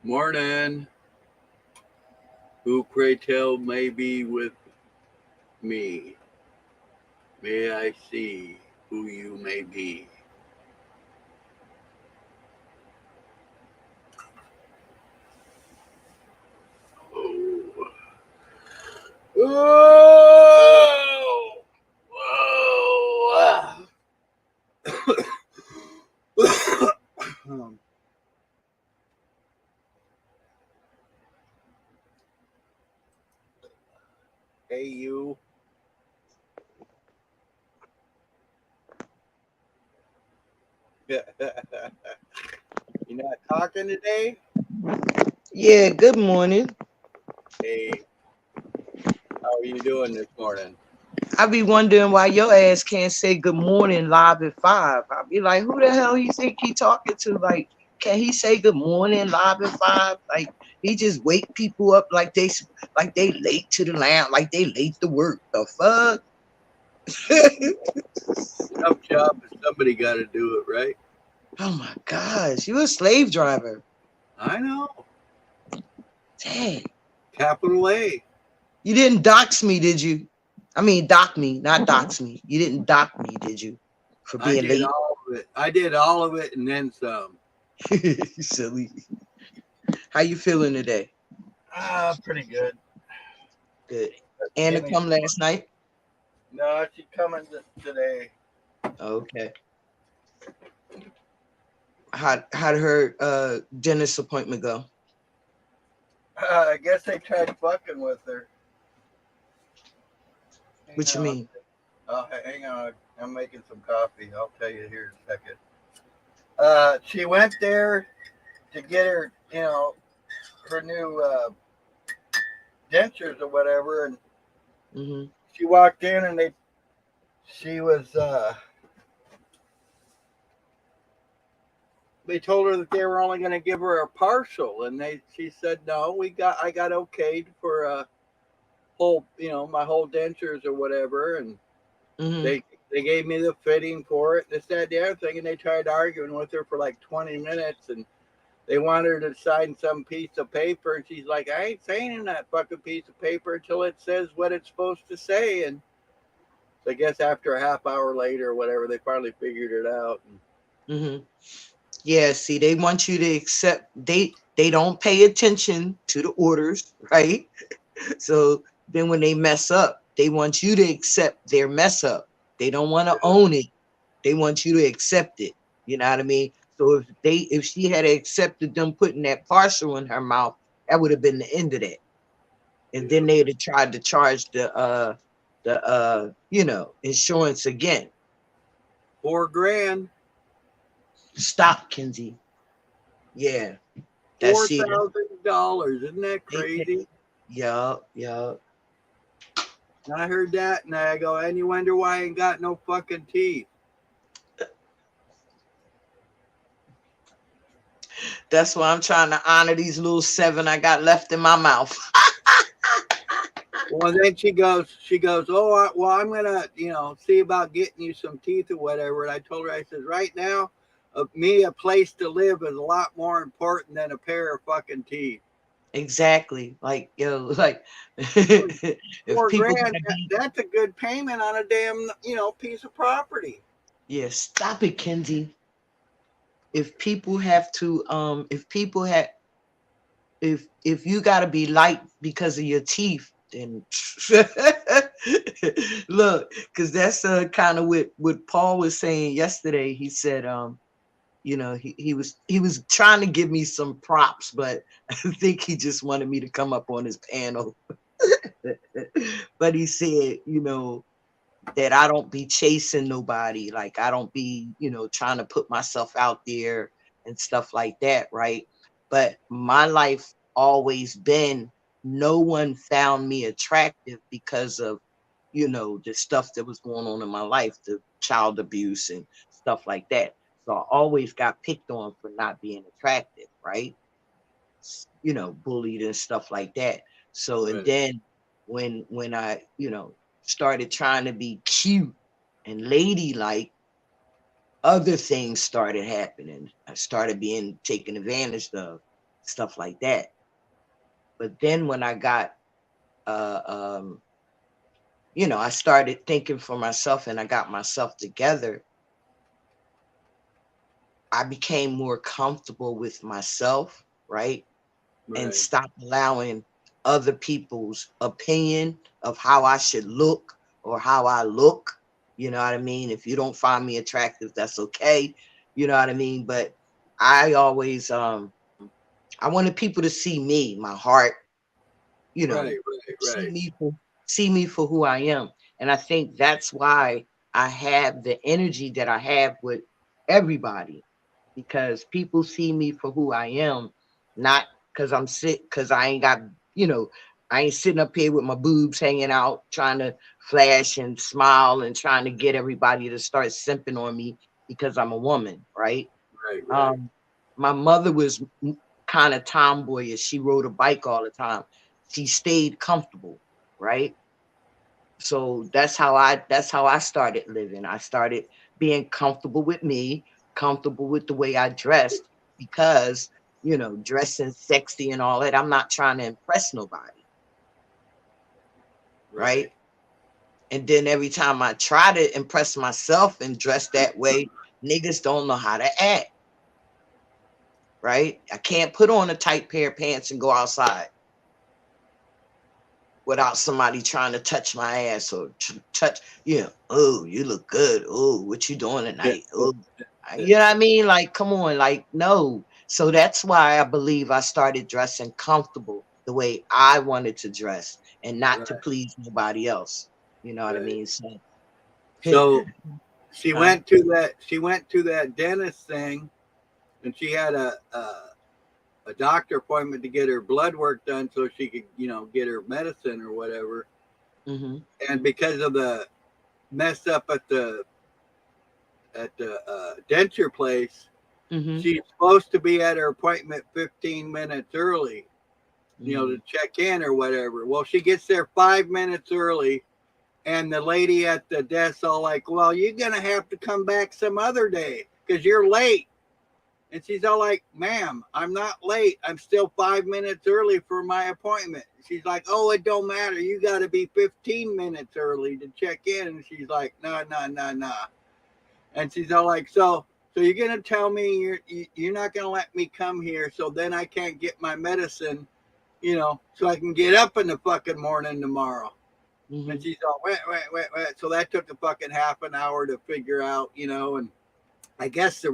Morning. Who pray tell may be with me? May I see who you may be? Oh. Oh. Oh. Hey, you. You're not talking today? Yeah, good morning. Hey, how are you doing this morning? I be wondering why your ass can't say good morning live at 5. I be like, who the hell you think he talking to? Like, can he say good morning live at 5? Like, he just wake people up like they late to the lounge, like they late to work. The fuck? Tough job, but somebody got to do it, right? Oh my gosh, you a slave driver. I know. Dang. Capital A. You didn't dox me, did you? I mean, dock me, not dox me. You didn't dock me, did you? For I being did late. all of it. I did all of it and then some. You silly. How you feeling today? Pretty good. Good. Anna Amy, come last night. no, she's coming today. Okay. How did her dentist appointment go? I guess they tried fucking with her. Hang What you on. mean? Hang on. I'm making some coffee. I'll tell you here in a second. She went there to get her, her new dentures or whatever, and Hmm. she walked in and she was, they told her that they were only going to give her a partial, and she said no. I got okayed for a whole, my whole dentures or whatever, and Hmm. they gave me the fitting for it, this, that, the other thing, and they tried arguing with her for like 20 minutes, and they wanted her to sign some piece of paper, and she's like, I ain't signing that fucking piece of paper until it says what it's supposed to say. And so I guess after a half hour later or whatever, they finally figured it out. And Hmm. Yeah, see, they want you to accept they don't pay attention to the orders, right? So then when they mess up, they want you to accept their mess up. They don't want to own it. They want you to accept it. You know what I mean? So if she had accepted them putting that partial in her mouth, that would have been the end of that. And then they'd have tried to charge the insurance again. 4 grand, Stop, Kenzie. Yeah, four that's it. thousand dollars. Isn't that They pay. crazy? Yup. And I heard that, and I go, and you wonder why I ain't got no fucking teeth. That's why I'm trying to honor these little seven I got left in my mouth. Well, then she goes, oh, well, I'm gonna, see about getting you some teeth or whatever. And I told her, I says, right now, me a place to live is a lot more important than a pair of fucking teeth. Exactly. Like, like For if four people grand, gotta be, that's a good payment on a damn, piece of property. yeah, stop it, Kenzie. If people have to, if people have, if you gotta be light because of your teeth, then look, because that's kind of what Paul was saying yesterday. He said, he was trying to give me some props, but I think he just wanted me to come up on his panel. But he said, that I don't be chasing nobody, like I don't be, trying to put myself out there and stuff like that, right? But my life always been, no one found me attractive because of, the stuff that was going on in my life, the child abuse and stuff like that. So I always got picked on for not being attractive, right? Bullied and stuff like that. So and Right. then when I, started trying to be cute and ladylike, other things started happening. I started being taken advantage of. stuff like that. But then when I got, I started thinking for myself and I got myself together, I became more comfortable with myself, right? And Right. stop allowing other people's opinion of how I should look or how I look. You know what I mean? If you don't find me attractive, that's okay. You know what I mean? But I always I wanted people to see me, my heart, Right. see Right. me for who I am. And I think that's why I have the energy that I have with everybody, because people see me for who I am, not because I'm sick, because I ain't got, I ain't sitting up here with my boobs hanging out, trying to flash and smile and trying to get everybody to start simping on me because I'm a woman, right? Right. Right. Um, my mother was kind of tomboyish. She rode a bike all the time. She stayed comfortable, right? So that's how I started living. I started being comfortable with me, comfortable with the way I dressed, because dressing sexy and all that, I'm not trying to impress nobody, Right. right? And then every time I try to impress myself and dress that way, niggas don't know how to act, right? I can't put on a tight pair of pants and go outside without somebody trying to touch my ass or touch, oh, you look good. Oh, what you doing Yeah. tonight? Oh, you know what I mean? Like, come on, like, no. So that's why I believe I started dressing comfortable the way I wanted to dress and not to Right. please nobody else. You know what I Right. mean? So, So she huh? went to that. She went to that dentist thing, and she had a doctor appointment to get her blood work done so she could, get her medicine or whatever. Mm-hmm. And because of the mess up at the denture place, Mm-hmm. she's supposed to be at her appointment 15 minutes early, Mm-hmm. to check in or whatever. Well, she gets there 5 minutes early, and the lady at the desk all like, "Well, you're gonna have to come back some other day because you're late." And she's all like, "Ma'am, I'm not late. I'm still 5 minutes early for my appointment." She's like, "Oh, it don't matter. You got to be 15 minutes early to check in." And she's like, "No, no, no, no." And she's all like, "So you're gonna tell me you're not gonna let me come here, so then I can't get my medicine, so I can get up in the fucking morning tomorrow." And Mm-hmm. she's all, "Wait, wait, wait, wait." So that took a fucking half an hour to figure out, and I guess the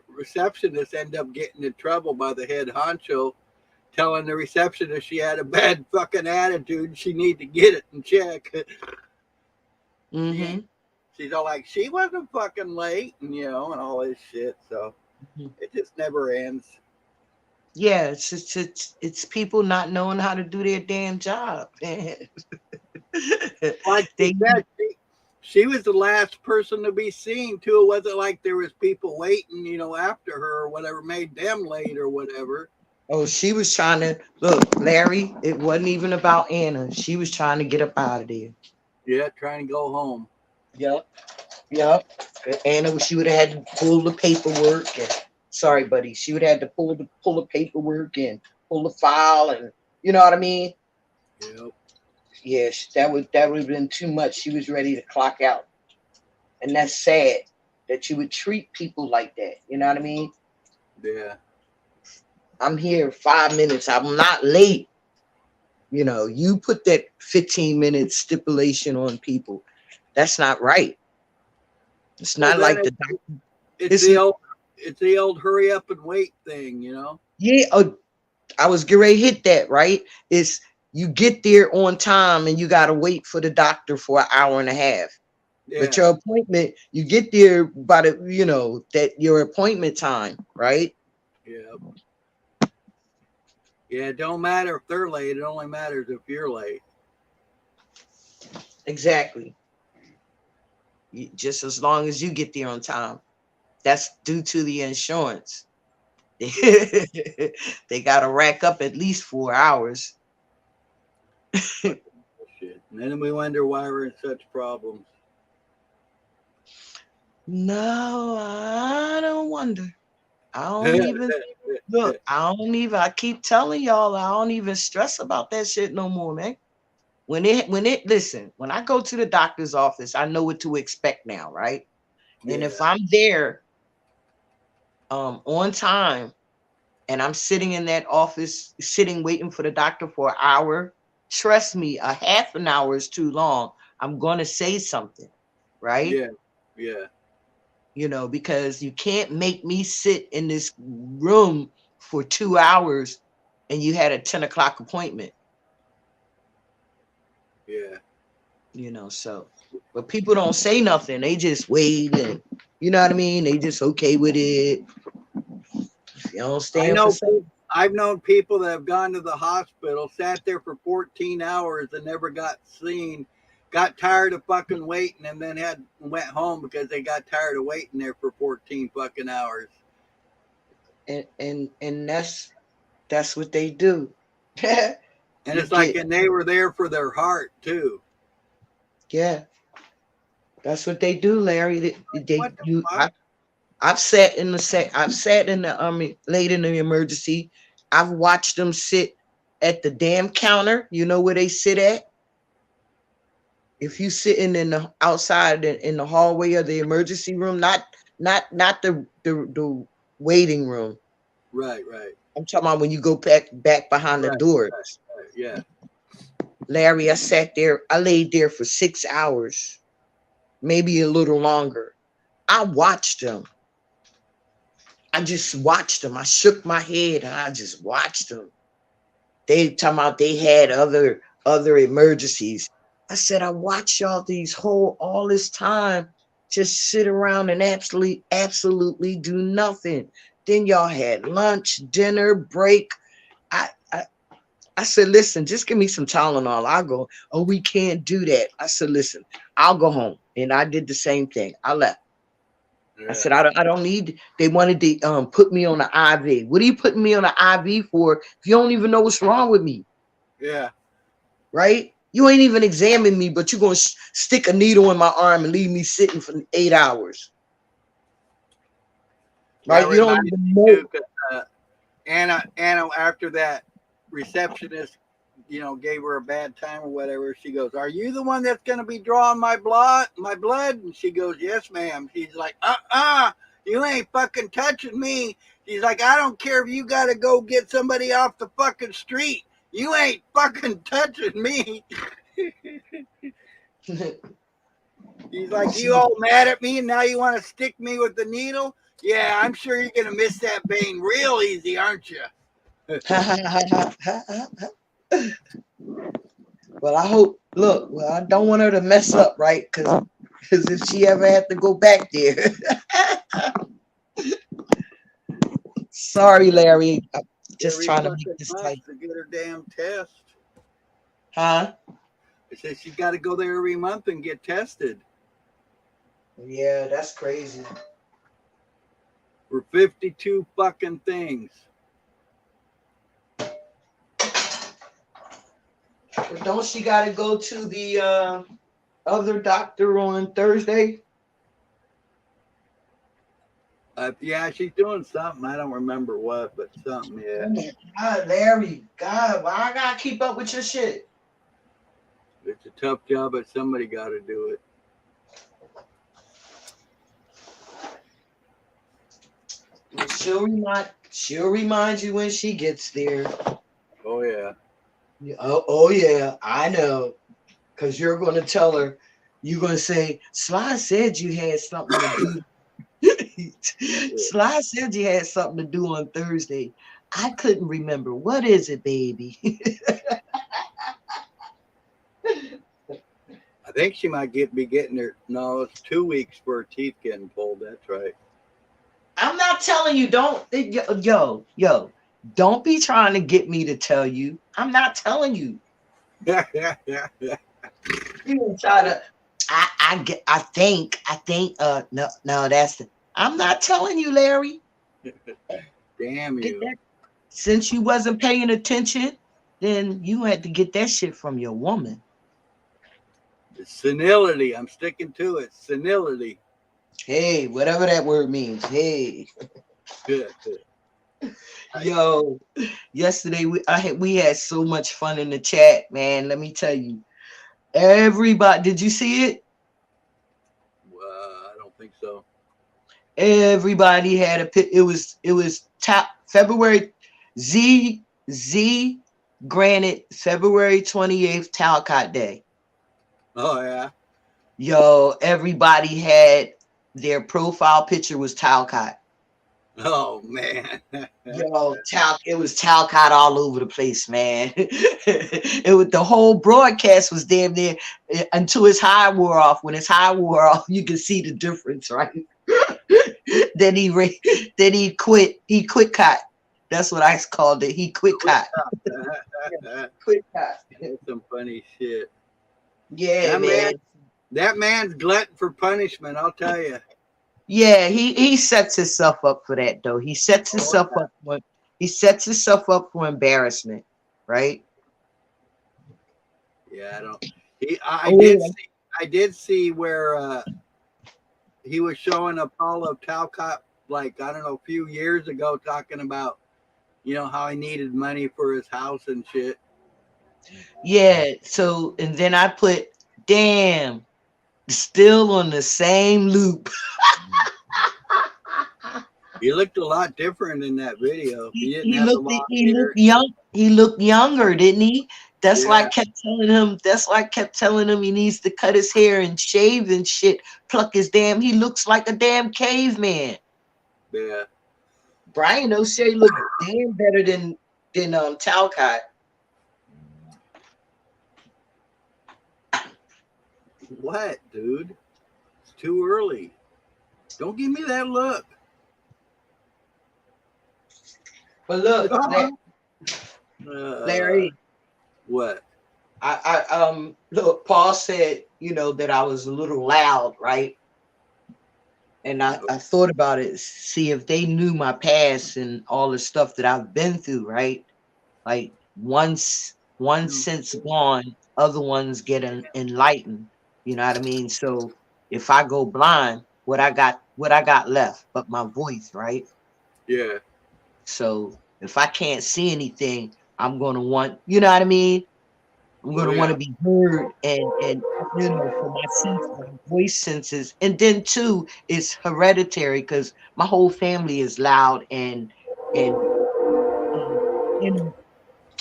receptionist ended up getting in trouble by the head honcho, telling the receptionist she had a bad fucking attitude and she need to get it in check. she ain't. Mm-hmm. She's all like, she wasn't fucking late, and all this shit. So Mm-hmm. it just never ends. Yeah, it's people not knowing how to do their damn job. Man. Like she They said, she was the last person to be seen too. It wasn't like there was people waiting, after her or whatever, made them late or whatever. Oh, she was trying to look, Larry. It wasn't even about Anna. She was trying to get up out of there. Yeah, trying to go home. Yep, yep. Anna, she would have had to pull the paperwork. And sorry, buddy, she would have had to pull the paperwork and pull the file, and you know what I mean. Yep. Yeah, that would have been too much. She was ready to clock out, and that's sad that you would treat people like that. You know what I mean? Yeah. I'm here 5 minutes. I'm not late. You put that 15-minute stipulation on people. That's not right. It's Well, not then like the doctor. it's It's the old it's the old hurry up and wait thing. yeah. I was getting ready to hit that, right? It's you get there on time and you gotta wait for the doctor for an hour and a half. But Yeah. your appointment, you get there by that your appointment time, right? Yeah. Yeah. It don't matter if they're late. It only matters if you're late. Exactly. Just as long as you get there on time. That's due to the insurance. Yeah. They gotta rack up at least 4 hours. Fucking bullshit. And then we wonder why we're in such problems. No, I don't wonder. I don't even look. I keep telling y'all, I don't even stress about that shit no more, man. When I go to the doctor's office, I know what to expect now, right? And Yeah. if I'm there on time and I'm sitting in that office, sitting waiting for the doctor for an hour, trust me, a half an hour is too long. I'm gonna say something, right? Yeah. Yeah. You know, because you can't make me sit in this room for 2 hours and you had a 10 o'clock appointment. Yeah. You know, so but people don't say nothing, they just wait, and you know what I mean, they just okay with it. If you don't I stand for know. something. I've known people that have gone to the hospital, sat there for 14 hours, and never got seen. Got tired of fucking waiting, and then went home because they got tired of waiting there for 14 fucking hours. And that's what they do. And You it's like, get, and they were there for their heart too. yeah, that's what they do, Larry. They What the you fuck? I've sat in the late in the emergency. I've watched them sit at the damn counter. You know where they sit at? If you sitting in the outside in the hallway of the emergency room, not the waiting room. Right, right, I'm talking about when you go back behind the right, doors. right. Yeah, Larry, I laid there for 6 hours, maybe a little longer. I watched them. I just watched them. I shook my head and I just watched them. They talking about they had other emergencies. I said, I watched y'all all this time just sit around and absolutely do nothing. Then y'all had lunch, dinner, break. I, I I said, listen, just give me some Tylenol. I'll go. Oh, we can't do that. I said, listen, I'll go home. And I did the same thing. I left. I yeah, said, I don't need. They wanted to put me on the IV. What are you putting me on the IV for if you don't even know what's wrong with me? yeah. Right? You ain't even examine me, but you're gonna stick a needle in my arm and leave me sitting for 8 hours. That Right? You don't reminds even me know. too, because Anna, after that receptionist, gave her a bad time or whatever. She goes, "Are you the one that's going to be drawing my blood? My blood?" And she goes, "Yes, ma'am." She's like, you ain't fucking touching me." She's like, "I don't care if you got to go get somebody off the fucking street. You ain't fucking touching me." He's like, "You all mad at me and now you want to stick me with the needle? Yeah, I'm sure you're going to miss that vein real easy, aren't you?" Well, I hope. Look, well, I don't want her to mess up, right? Because if she ever had to go back there, sorry, Larry. I'm just Every trying to make fucking this month type. to get her damn test. Huh? It says she's got to go there every month and get tested Yeah, that's crazy. for 52 fucking things. But don't she got to go to the other doctor on Thursday? Yeah, she's doing something. I don't remember what, but something. Yeah, Oh my God, Larry. God, why I gotta keep up with your shit? it's a tough job, but somebody got to do it. She'll remind you when she gets there. Oh yeah. Oh yeah, I know. Cause you're gonna tell her, you're gonna say, Sly said you had something to do. Sly said you had something to do on Thursday. I couldn't remember. What is it, baby? I think she might be getting her. No, it's 2 weeks for her teeth getting pulled. That's right. I'm not telling you, don't yo, don't be trying to get me to tell you. I'm not telling you. You gonna try to I think no that's the, I'm not telling you, Larry. Damn Get you. that since you wasn't paying attention, then you had to get that shit from your woman. It's senility. I'm sticking to it. Senility. Hey, whatever that word means. Hey. Good. Yo, yesterday we had so much fun in the chat, man. Let me tell you. Everybody, did you see it? I don't think so. Everybody had a pit. It was top February Z granted February 28th Talcott Day. Oh yeah. Yo, everybody had their profile picture was Talcott. Oh man. Yo, it was Talcott all over the place, man. It was the whole broadcast was damn near until his high wore off. When his high wore off, you can see the difference, right? then he quit. He quit cot. That's what I called it. He quit cot. Quit cot. That's some funny shit. Yeah, man. That man's glutton for punishment, I'll tell you. Yeah, he sets himself up for that though. He sets himself up for embarrassment, right? Yeah, I did see where he was showing a Paulo Talcott, like, I don't know, a few years ago, talking about, how he needed money for his house and shit. Yeah, so and then I put, damn, still on the same loop. He looked a lot different in that video. He looked younger, didn't he? That's why I kept telling him he needs to cut his hair and shave and shit. Pluck his damn. He looks like a damn caveman. Yeah. Brian O'Shea looked damn better than Talcott. What, dude? It's too early. Don't give me that look. But look, Larry. What? Look, Paul said, that I was a little loud, right? And I thought about it, see if they knew my past and all the stuff that I've been through, right? Like one sense gone, other ones get enlightened. You know what I mean? So if I go blind, what I got left but my voice, right? Yeah. So if I can't see anything, I'm gonna want, you know what I mean? I'm gonna want to be heard and for my voice senses. And then too, it's hereditary because my whole family is loud and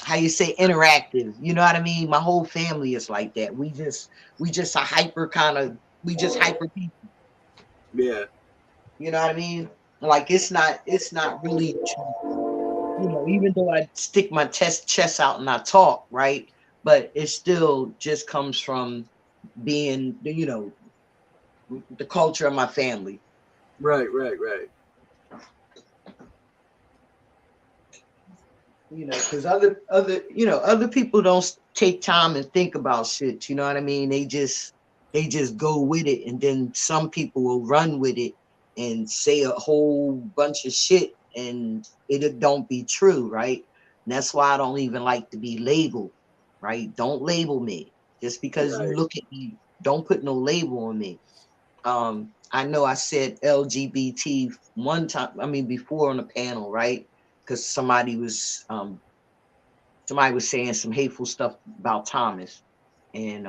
how you say interactive. You know what I mean? My whole family is like that. We just a hyper people. Yeah. You know what I mean? Like it's not really true. Even though I stick my chest out and I talk, right? But it still just comes from being, the culture of my family. Right. Because other people don't take time and think about shit. You know what I mean? They just go with it, and then some people will run with it and say a whole bunch of shit, and it don't be true, right? And that's why I don't even like to be labeled, right? Don't label me just because you look at me. Don't put no label on me. I know I said LGBT one time. I mean, before on the panel, right? Because somebody was saying some hateful stuff about Thomas, and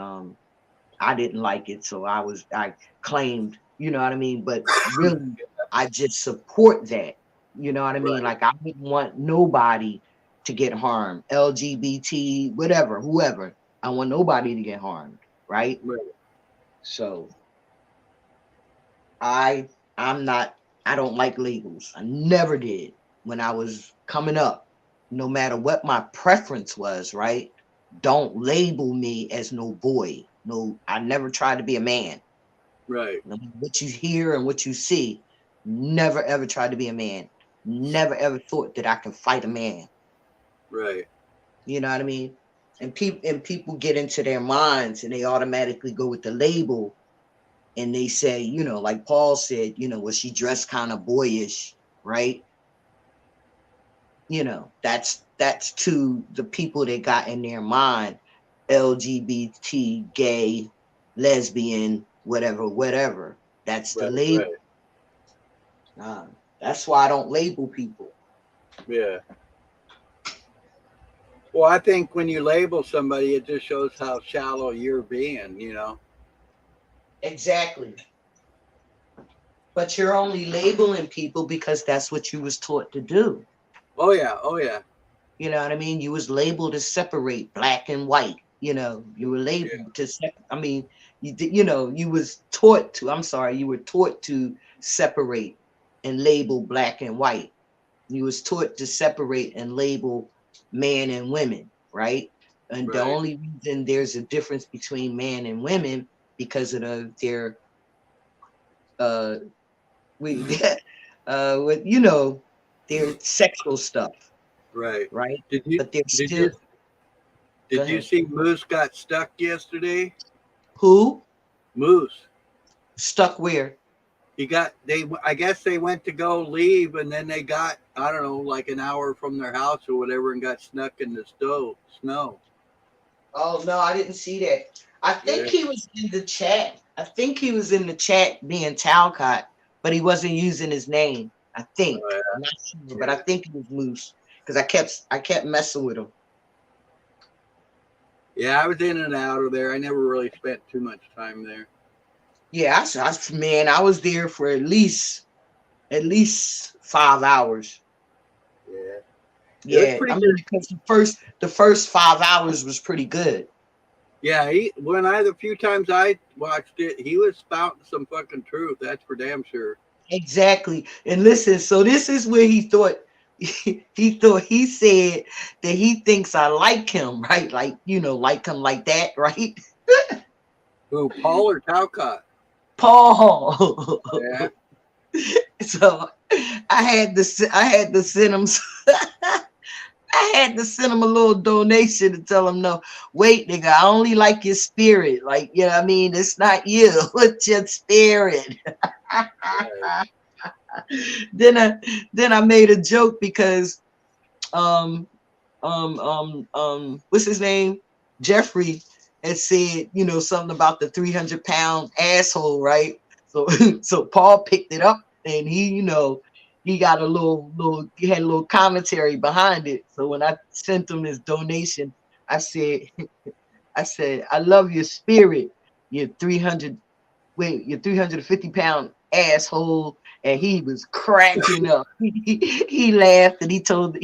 I didn't like it, so I claimed, you know what I mean. But really, I just support that. You know what I mean? Like I wouldn't want nobody to get harmed. LGBT, whatever, whoever. I want nobody to get harmed, right? So I don't like labels. I never did when I was coming up. No matter what my preference was, right? Don't label me as no boy. No, I never tried to be a man. Right. What you hear and what you see, never ever tried to be a man. Never ever thought that I can fight a man. Right. You know what I mean? And people get into their minds and they automatically go with the label. And they say, like Paul said, was she dressed kind of boyish, right? That's to the people that got in their mind, LGBT, gay, lesbian, whatever. That's the label. That's why I don't label people. Yeah. Well, I think when you label somebody, it just shows how shallow you're being, you know? Exactly. But you're only labeling people because that's what you was taught to do. Oh, yeah. Oh, yeah. You know what I mean? You was labeled to separate black and white. You know, you were Yeah. labeled to. I mean, you know, you was taught to. I'm sorry, you were taught to separate and label black and white. You was taught to separate and label man and women, right? And the Right. only reason there's a difference between man and women because of their uh we with you know their sexual stuff, Right. right? Did you But they're did still you go did you ahead. see Moose got stuck yesterday? Who Moose. stuck where? He got they I guess they went to go leave and then they got I don't know like an hour from their house or whatever and got snuck in the snow. Oh no, I didn't see that. I think Yeah. he was in the chat. I think he was in the chat being Talcott, but he wasn't using his name. I think. Oh, I'm not sure, but I yeah. think it was Moose because I kept messing with him. Yeah, I was in and out of there. I never really spent too much time there. Yeah, man, I was there for at least 5 hours. Yeah. It was Yeah, pretty I good. mean because the first 5 hours was pretty good. Yeah, the few times I watched it, he was spouting some fucking truth. That's for damn sure. Exactly. And listen, so this is where he thought he said that he thinks I like him, right? Like, like him like that, right? Who, Paul or Talcott? Paul. Yeah. So I had to send him I had to send him a little donation to tell him no, wait, nigga, I only like your spirit. Like, you know what I mean? It's not you, it's your spirit. Right. then I made a joke because um what's his name? Jeffrey had said, something about the 300-pound asshole, right? So so Paul picked it up and he got he had a little commentary behind it. So when I sent him his donation, I said, I love your spirit, your 350-pound asshole. And he was cracking up. He laughed and he told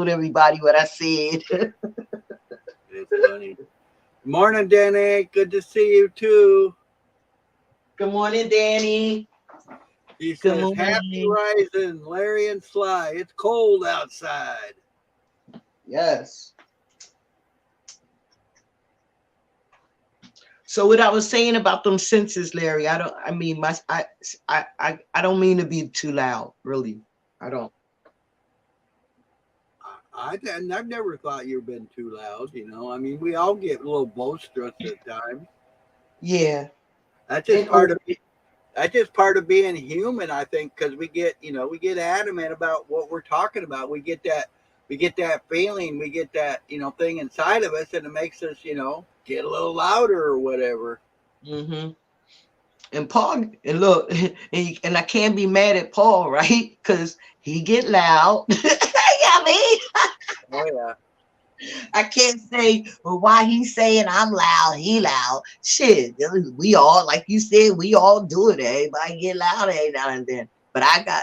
everybody what I said. It's funny. Morning, Danny. Good to see you too. Good morning, Danny. He Good says, Happy morning. rising, Larry and Sly. It's cold outside. Yes. So what I was saying about them senses, Larry, I don't mean to be too loud, really. I don't. I've never thought you've been too loud, I mean, we all get a little boisterous at times. Yeah. That's just And part of that's just part of being human, I think, because we get adamant about what we're talking about. We get that feeling, we get that thing inside of us, and it makes us get a little louder or whatever. mm-hmm. And Paul, and look, and I can't be mad at Paul, right? Because he get loud. You know what I mean? Oh yeah. I can't say, well, why he's saying I'm loud, he loud. Shit, we all, like you said, we all do it. Everybody get loud every now and then. But I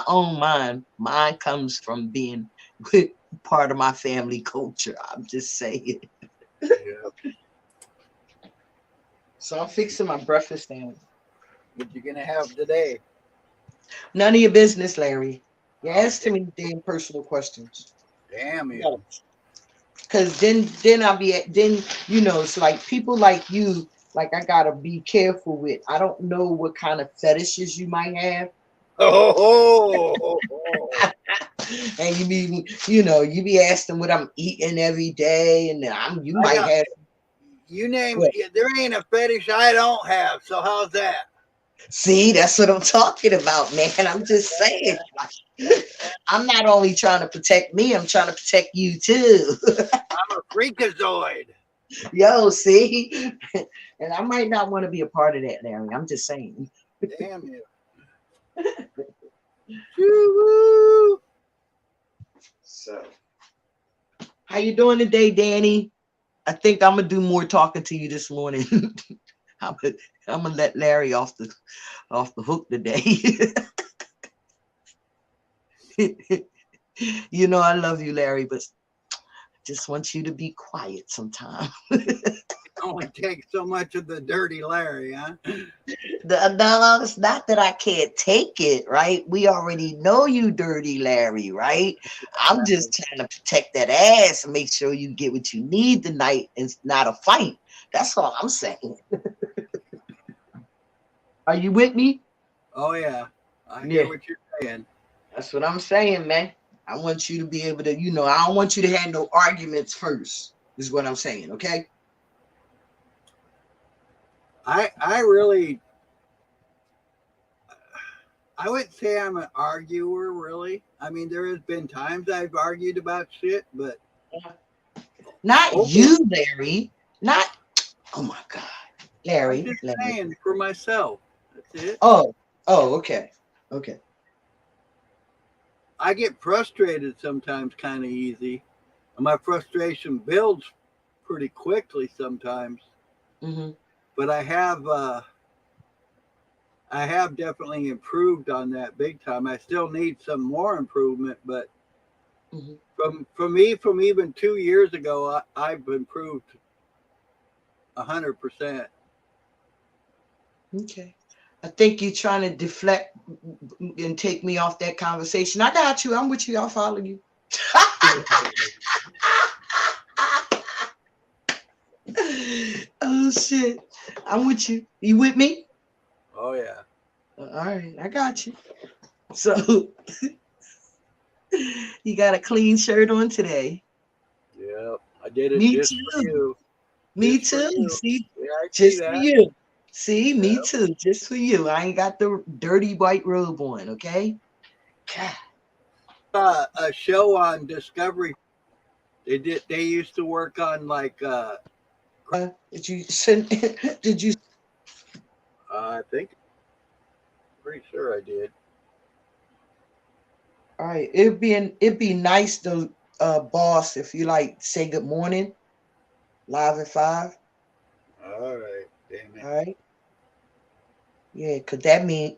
own mine. Mine comes from being with part of my family culture. I'm just saying. Yeah. So I'm fixing my breakfast sandwich. What you gonna have today? None of your business, Larry. You ask too Okay. many damn personal questions. Damn you. No. Cause then I'll be then it's like people like you, like I gotta be careful with. I don't know what kind of fetishes you might have. Oh. And you be asking what I'm eating every day, and you I might got have you name what? there ain't a fetish I don't have. So how's that? See, that's what I'm talking about, man. I'm just saying. I'm not only trying to protect me, I'm trying to protect you too. I'm a freakazoid. Yo, see? And I might not want to be a part of that, Larry. I'm just saying. Damn you. Woo-hoo. So, how you doing today, Danny? I think I'm gonna do more talking to you this morning. I'm gonna let Larry off the hook today. You know I love you, Larry, but I just want you to be quiet sometime. Only takes so much of the dirty Larry, huh? No, it's not that I can't take it, right? We already know you, dirty Larry, right? I'm just trying to protect that ass and make sure you get what you need tonight. And it's not a fight. That's all I'm saying. Are you with me? Oh yeah, I hear what you're saying. That's what I'm saying, man. I want you to be able to, I don't want you to have no arguments first, is what I'm saying, okay? I really, I wouldn't say I'm an arguer, really. I mean, there has been times I've argued about shit, but not you, Larry. Not, oh my God, Larry. I'm just Larry. saying for myself. That's it. Oh, okay. I get frustrated sometimes kind of easy. And my frustration builds pretty quickly sometimes. Mm-hmm. But I have definitely improved on that big time. I still need some more improvement, but from even 2 years ago, I've improved 100%. Okay. I think you're trying to deflect and take me off that conversation. I got you. I'm with you. I'll follow you. Oh shit. I'm with you. You with me? Oh yeah. All right, I got you. So you got a clean shirt on today. Yep. I did it Me just too. for you. Me Just too. you. See, Yeah, I just see for that. you. See, me too. Just for you. I ain't got the dirty white robe on, okay? God. A show on Discovery. They used to work on like did you send did you I think pretty sure I did. All right, it'd be nice to boss, if you like say good morning live at 5. All right, damn it. All right. Yeah, cause that mean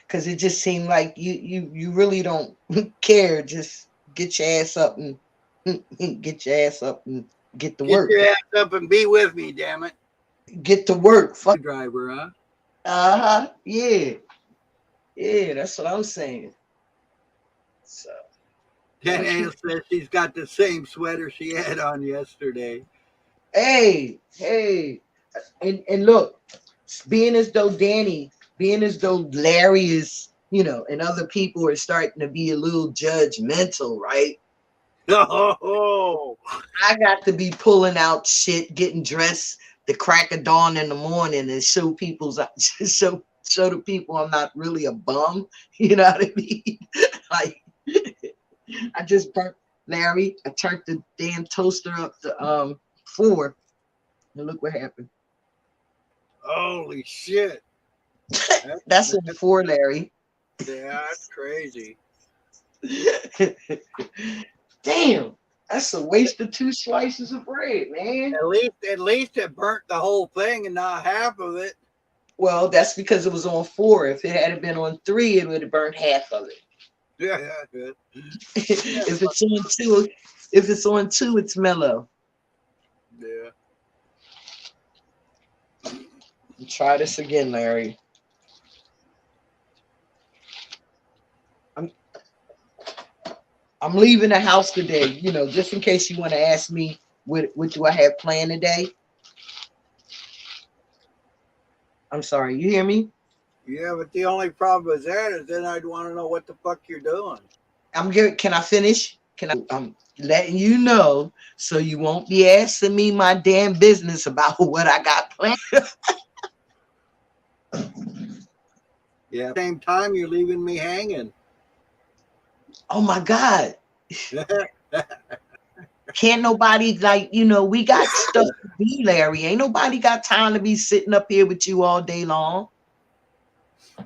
cause it just seemed like you really don't care. Just get your ass up and get your ass up and get to work. Get your ass up and be with me, damn it. Get to work. Fuck Driver, huh? Uh-huh. Yeah. Yeah, that's what I'm saying. So Danielle says she's got the same sweater she had on yesterday. Hey, and look, being as though Larry is, and other people are starting to be a little judgmental, right? Oh, I got to be pulling out shit, getting dressed the crack of dawn in the morning and show the people I'm not really a bum. You know what I mean? Like, I just burnt Larry. I turned the damn toaster up to 4, and look what happened. holy shit! That's on 4, Larry. Yeah, that's crazy. Damn, that's a waste of 2 slices of bread, man. At least it burnt the whole thing and not half of it. Well, that's because it was on 4. If it had been on 3, it would have burnt half of it. Yeah, good. If it's on 2, it's mellow. Yeah. Try this again, Larry. I'm leaving the house today, just in case you want to ask me what do I have planned today. I'm sorry, you hear me? Yeah, but the only problem with that is then I'd want to know what the fuck you're doing. Can I finish? I'm letting you know so you won't be asking me my damn business about what I got planned. Yeah. Same time you're leaving me hanging. Oh my God. Can't nobody we got stuff to do, Larry. Ain't nobody got time to be sitting up here with you all day long.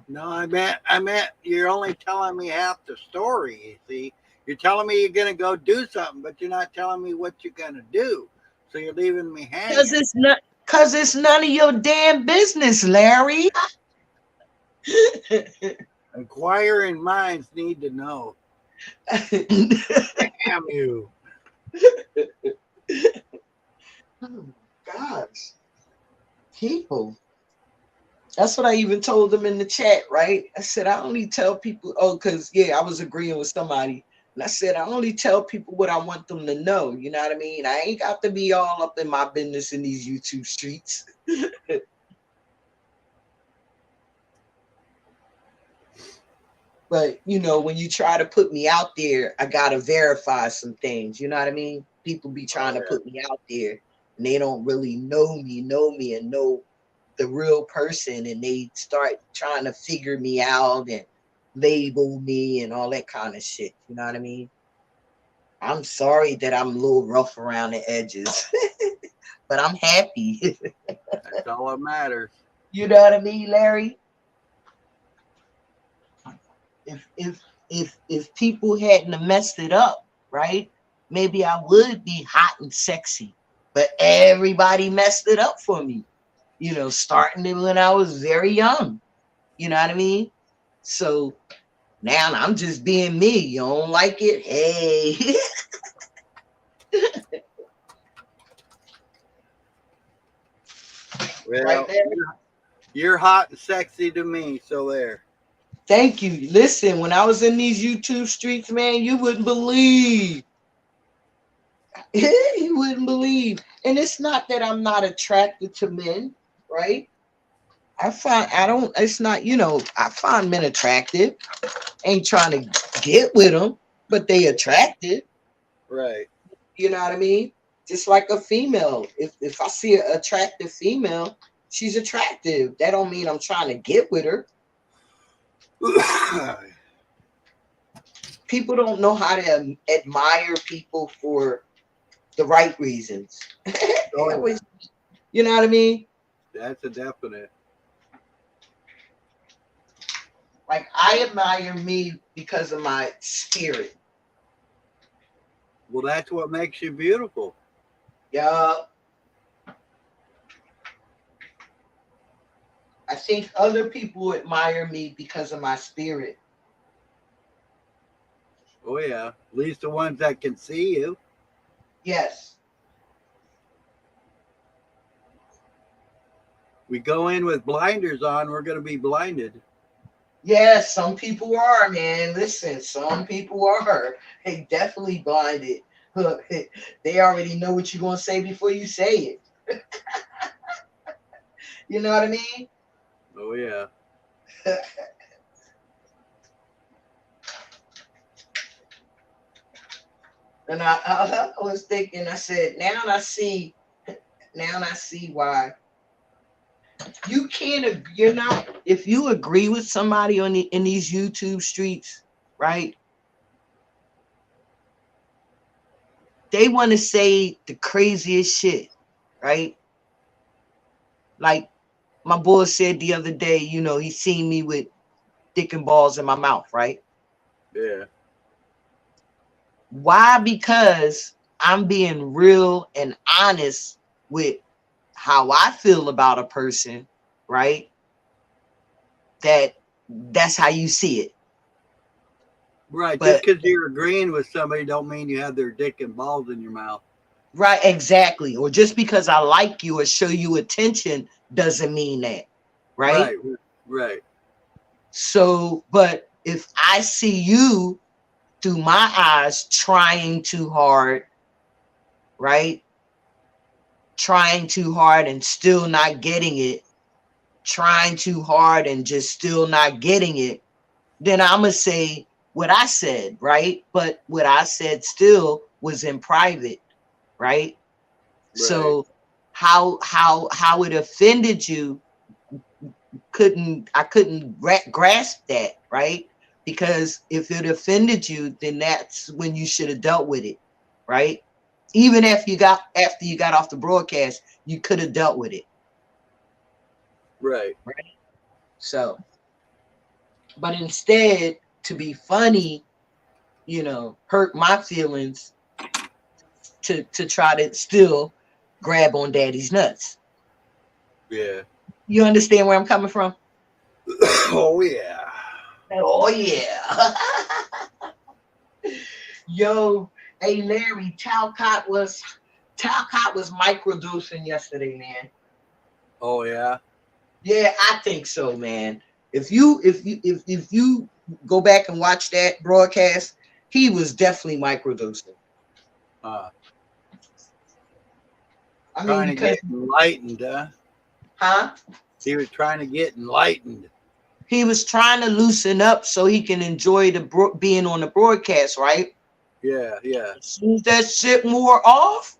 No, I meant you're only telling me half the story. You see, you're telling me you're gonna go do something, but you're not telling me what you're gonna do. So you're leaving me Cause hanging. it's not, cause it's none of your damn business, Larry. Inquiring minds need to know. Damn you! Oh, gosh, people. That's what I even told them in the chat, right? I said, I only tell people, oh, because, yeah, I was agreeing with somebody. And I said, I only tell people what I want them to know. You know what I mean? I ain't got to be all up in my business in these YouTube streets. But, you know, when you try to put me out there, I got to verify some things. You know what I mean? People be trying to put me out there and they don't really know me and know the real person. And they start trying to figure me out and label me and all that kind of shit. You know what I mean? I'm sorry that I'm a little rough around the edges, but I'm happy. That's all that matters. You know what I mean, Larry? If people hadn't messed it up, right? Maybe I would be hot and sexy. But everybody messed it up for me. You know, starting it when I was very young. You know what I mean? So now I'm just being me. You don't like it? Hey. Well, Right there. you're hot and sexy to me, so there. Thank you. Listen, when I was in these YouTube streets, man, you wouldn't believe. You wouldn't believe. And it's not that I'm not attracted to men, right? It's not, you know, I find men attractive. Ain't trying to get with them, but they attractive. Right. You know what I mean? Just like a female. If I see an attractive female, she's attractive. That don't mean I'm trying to get with her. People don't know how to admire people for the right reasons. Oh, yeah. You know what I mean? That's a definite. Like I admire me because of my spirit. Well, that's what makes you beautiful. Yeah. I think other people admire me because of my spirit. Oh yeah, at least the ones that can see you. Yes. We go in with blinders on, we're going to be blinded. Yes, some people are, man. Listen, some people are. They definitely blinded. They already know what you're going to say before you say it. You know what I mean? Oh yeah. And I was thinking, I said, now I see why you can't, you're not, if you agree with somebody in these YouTube streets, right? They want to say the craziest shit, right? Like my boy said the other day, you know, he seen me with dick and balls in my mouth, right? Yeah. Why? Because I'm being real and honest with how I feel about a person, right? That's how you see it. Right. Just But because you're agreeing with somebody don't mean you have their dick and balls in your mouth. right, exactly. Or just because I like you or show you attention doesn't mean that, right? Right. Right. So, but if I see you through my eyes trying too hard, right? Trying too hard and still not getting it, trying too hard and just still not getting it, then I'm going to say what I said, right? But what I said still was in private, right? Right. So how it offended you I couldn't grasp that, right? Because if it offended you, then that's when you should have dealt with it, right? Even if you got after you got off the broadcast, you could have dealt with it, Right. right? So But instead, to be funny, hurt my feelings to try to still grab on daddy's nuts. Yeah. You understand where I'm coming from? Oh yeah. Oh yeah. Yo, hey Larry, Talcott was microdosing yesterday, man. Oh yeah. Yeah, I think so, man. If you go back and watch that broadcast, he was definitely microdosing. Uh, I mean, trying to because get enlightened, huh? huh? He was trying to get enlightened. He was trying to loosen up so he can enjoy being on the broadcast, right? Yeah, yeah. As soon as that shit wore off,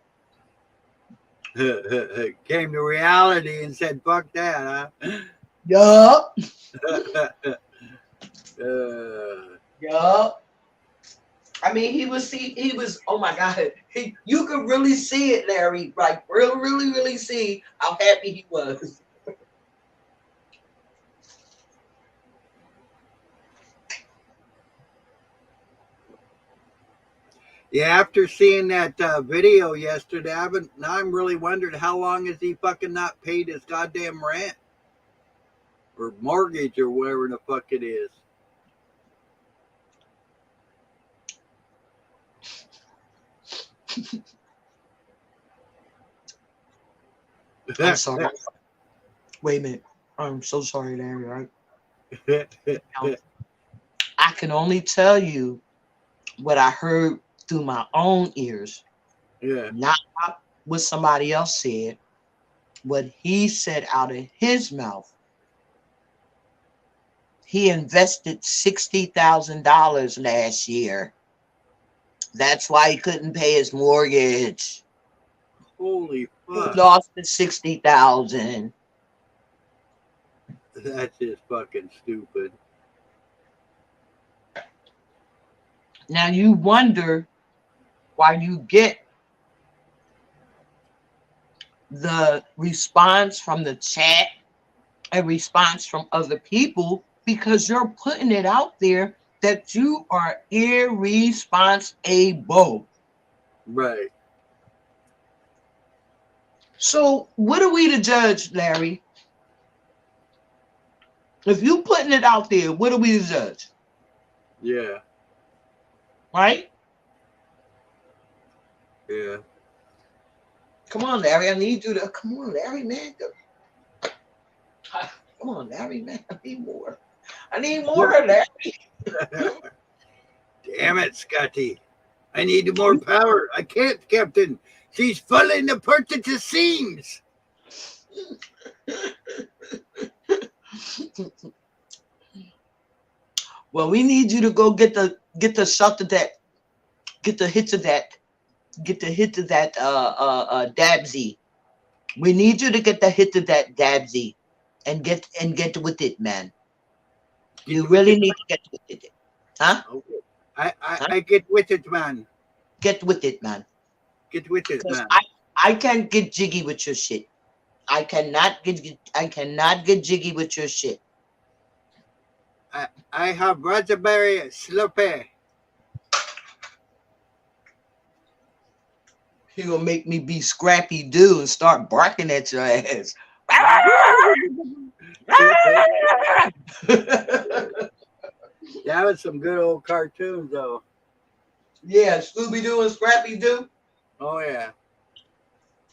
Came to reality and said, "Fuck that, yup, huh?" yup. I mean, he was. Oh my god, you could really see it, Larry. Like, really, really, really see how happy he was. Yeah, after seeing that video yesterday, now I'm really wondering how long has he fucking not paid his goddamn rent or mortgage or whatever the fuck it is. I'm sorry. Wait a minute. I'm so sorry, Larry. Right? Now, I can only tell you what I heard through my own ears, Yeah, not what somebody else said. What he said out of his mouth. He invested $60,000 last year. That's why he couldn't pay his mortgage. holy He fuck, lost the 60,000. that's just fucking stupid. Now you wonder why you get the response from the chat, a response from other people, because you're putting it out there that you are irresponsible. Right. So what are we to judge, Larry? If you putting it out there, what are we to judge? Yeah, Right? yeah. Come on, Larry. I need you to come on, Larry, man. Come on, Larry, man. I need more. I need more, Larry. Damn it, Scotty. I need more power. I can't, Captain. She's falling apart at the seams. Well, we need you to go get the shot of that, get the hits of that, get the hit of that Dabsy. We need you to get the hit of that Dabsy and get with it, man. You Get with really it. need to get with it. Huh? Okay. I, I, Huh? I get with it, man. Get with it, man. Get with it, Because man. I can't get jiggy with your shit. I cannot get jiggy with your shit. I have raspberry slurpee. He gonna make me be Scrappy Doo and start barking at your ass. That was some good old cartoons, though. Yeah, Scooby Doo and Scrappy Doo. Oh yeah.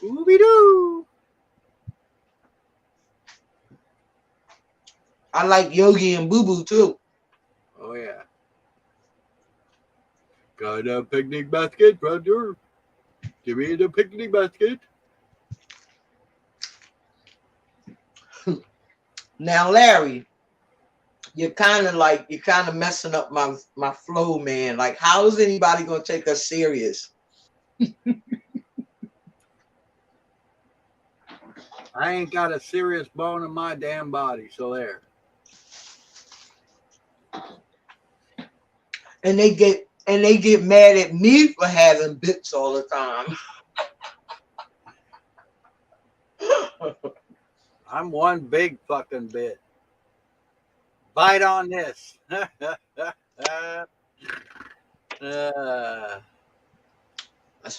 Scooby Doo. I like Yogi and Boo Boo too. Oh yeah. Got a picnic basket, brother. Give me the picnic basket. Now, Larry, you're kind of messing up my flow, man. Like, how is anybody gonna take us serious? I ain't got a serious bone in my damn body, so there. And they get mad at me for having bits all the time. I'm one big fucking bit. Bite on this. That's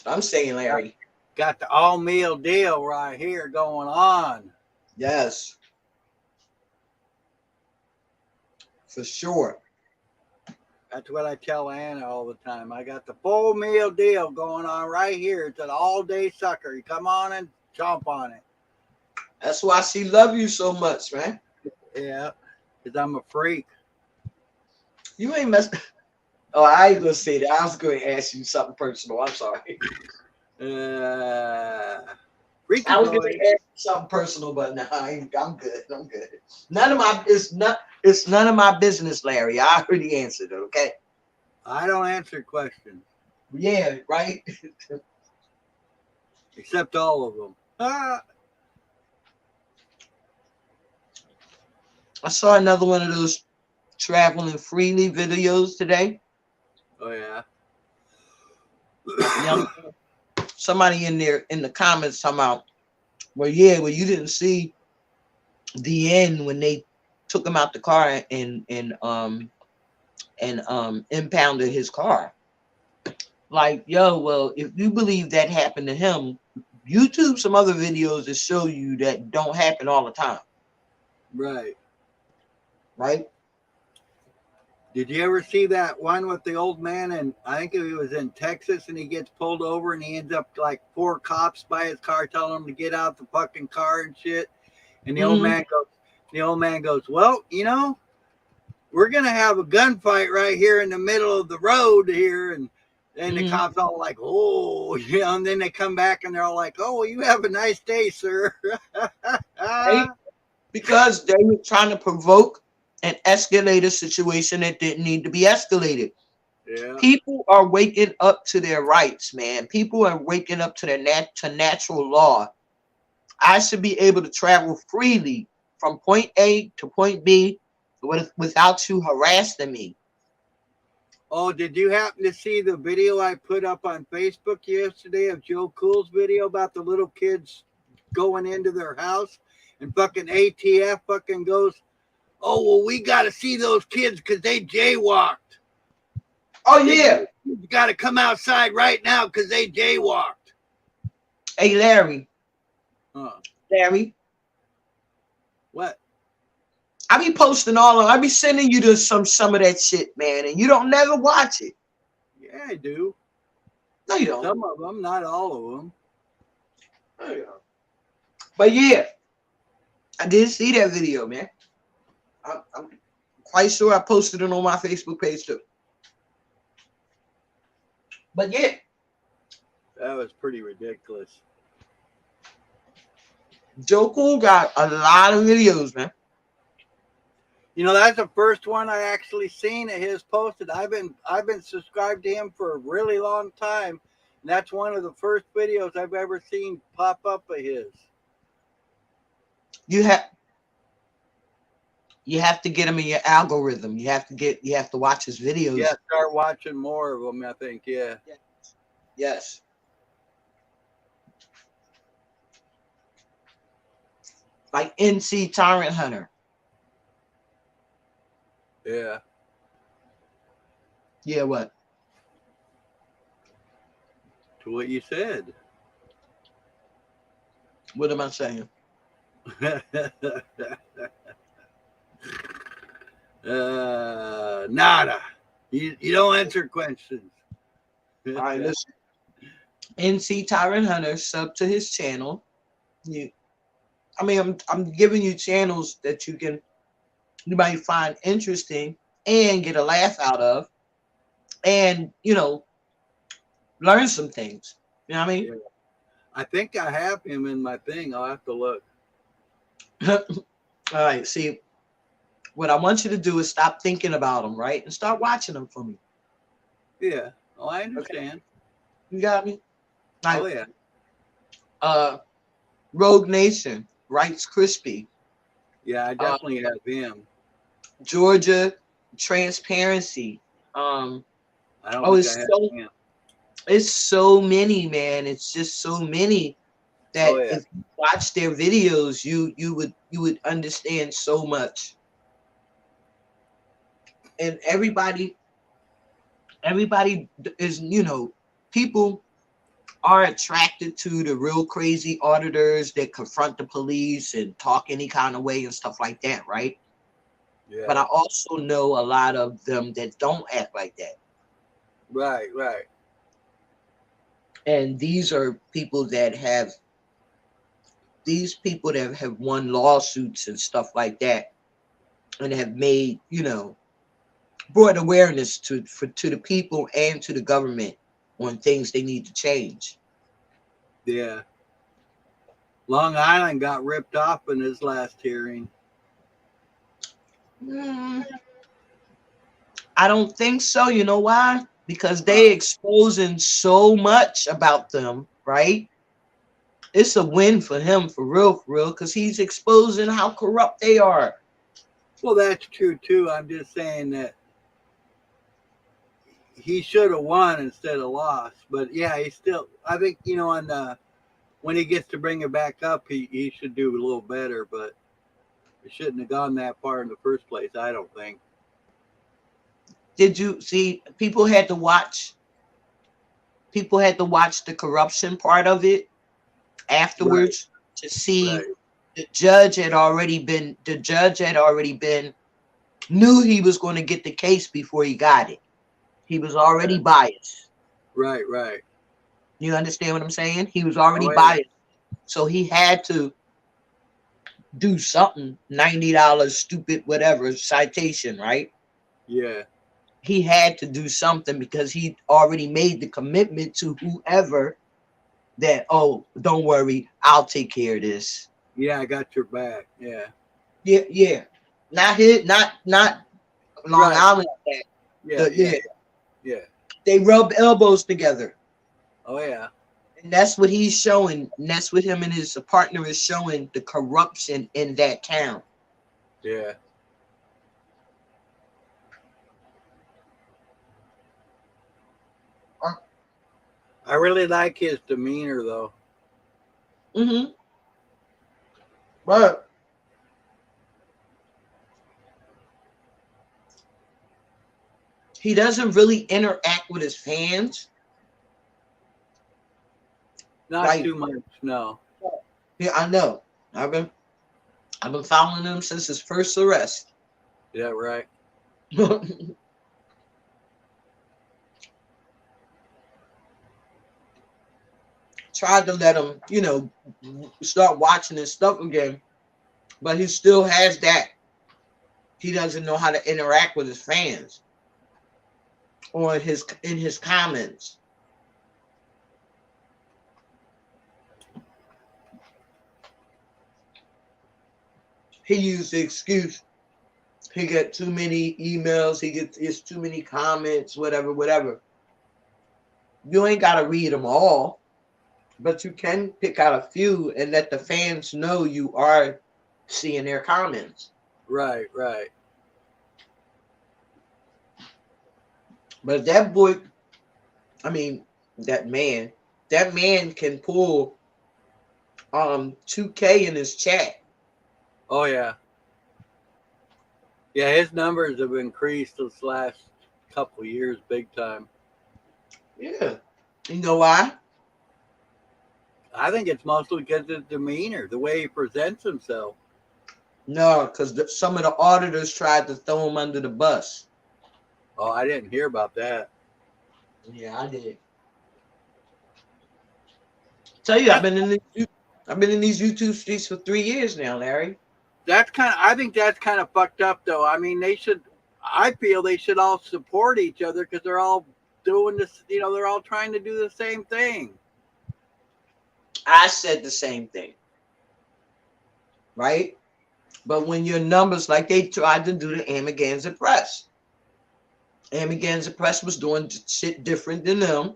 what I'm saying, Larry. Got the all meal deal right here going on. Yes, for sure. That's what I tell Anna all the time. I got the full meal deal going on right here. It's an all day sucker. You come on and chomp on it. That's why she love you so much, man. Yeah, because I'm a freak. You ain't mess. Oh, I ain't gonna say that. I was going to ask you something personal. I'm sorry. Freaky I was boy. going to ask you something personal, but no, I'm good. I'm good. It's none of my business, Larry. I already answered it. Okay. I don't answer questions. Yeah, right. Except all of them. I saw another one of those traveling freely videos today. Oh yeah. Young, somebody in there in the comments talking about, well, you didn't see the end when they took him out the car and impounded his car. Like, yo, well, if you believe that happened to him, YouTube some other videos that show you that don't happen all the time. Right. Right? Did you ever see that one with the old man? And I think it was in Texas, and he gets pulled over, and he ends up like 4 cops by his car telling him to get out the fucking car and shit. And the old man goes, well, we're gonna have a gunfight right here in the middle of the road here, and the cops all like, oh, and then they come back and they're all like, oh, well, you have a nice day, sir. Right? Because they were trying to provoke and escalate a situation that didn't need to be escalated. Yeah. People are waking up to their rights, man. People are waking up to their natural law. I should be able to travel freely from point A to point B without you harassing me. Oh, did you happen to see the video I put up on Facebook yesterday of Joe Cool's video about the little kids going into their house, and fucking ATF fucking goes, oh, well, we got to see those kids because they jaywalked. Oh, yeah. You got to come outside right now because they jaywalked. Hey, Larry. Huh. Larry. What? I be posting all of. I be sending you to some of that shit, man, and you don't never watch it. Yeah, I do. No, you don't. Some of them, not all of them. No, you don't. But yeah, I did see that video, man. I'm quite sure I posted it on my Facebook page too. But yeah, that was pretty ridiculous. Joe Cool got a lot of videos, man. That's the first one I actually seen of his posted. I've been subscribed to him for a really long time, and that's one of the first videos I've ever seen pop up of his. You have to get him in your algorithm. You have to watch his videos. Yeah, start watching more of them, I think. Yeah. Yes. Like NC Tyrant Hunter. Yeah. Yeah, what? To what you said. What am I saying? Nada. You don't answer questions. All right, listen. NC Tyrant Hunter, sub to his channel. I'm giving you channels that you might find interesting and get a laugh out of, and learn some things. You know what I mean? Yeah. I think I have him in my thing. I'll have to look. All right. See, what I want you to do is stop thinking about them, right, and start watching them for me. Yeah. Oh, I understand. Okay. You got me? Oh yeah. Rogue Nation, Rice Crispy. Yeah, I definitely have him. Georgia Transparency. I don't think I have him. It's so many, man. It's just so many that if you watch their videos, you would understand so much. and everybody is, people are attracted to the real crazy auditors that confront the police and talk any kind of way and stuff like that, right? Yeah. But I also know a lot of them that don't act like that. Right. And these are people that have won lawsuits and stuff like that, and have made, brought awareness to the people and to the government on things they need to change. Yeah. Long Island got ripped off in his last hearing. I don't think so. You know why? Because they exposing so much about them, right? It's a win for him, for real, because he's exposing how corrupt they are. Well, that's true too. I'm just saying that he should have won instead of lost. But yeah, he still. I think on when he gets to bring it back up, he should do a little better. But it shouldn't have gone that far in the first place. I don't think. Did you see? People had to watch the corruption part of it afterwards to see. Right. The judge had already been knew he was going to get the case before he got it. He was already biased. Right. You understand what I'm saying? He was already Oh, yeah. biased. So he had to do something, $90 stupid whatever citation, right? Yeah. He had to do something because he already made the commitment to whoever that, oh, don't worry, I'll take care of this. Yeah, I got your back. Yeah. Yeah. Not Long Island. Yeah. They rub elbows together. Oh yeah. And that's what he's showing. And that's what him and his partner is showing, the corruption in that town. Yeah. I really like his demeanor though. Mm-hmm. But he doesn't really interact with his fans. Not too much, no. Yeah, I know. I've been following him since his first arrest. Yeah, right. Tried to let him, start watching his stuff again, but he still has that. He doesn't know how to interact with his fans or in his comments. He used the excuse he get too many emails, it's too many comments, whatever. You ain't got to read them all, but you can pick out a few and let the fans know you are seeing their comments. Right. But that boy, that man can pull 2K in his chat. Oh yeah. Yeah, his numbers have increased this last couple of years big time. Yeah. You know why? I think it's mostly because of his demeanor, the way he presents himself. No, because some of the auditors tried to throw him under the bus. Oh, I didn't hear about that. Yeah, I did. Tell you, I've been in these YouTube streets for 3 years now, Larry. I think that's kind of fucked up though. I mean, I feel they should all support each other because they're all doing this, they're all trying to do the same thing. I said the same thing. Right? But when your numbers, like they tried to do the Amagansett Press. Amagansett Press was doing shit different than them,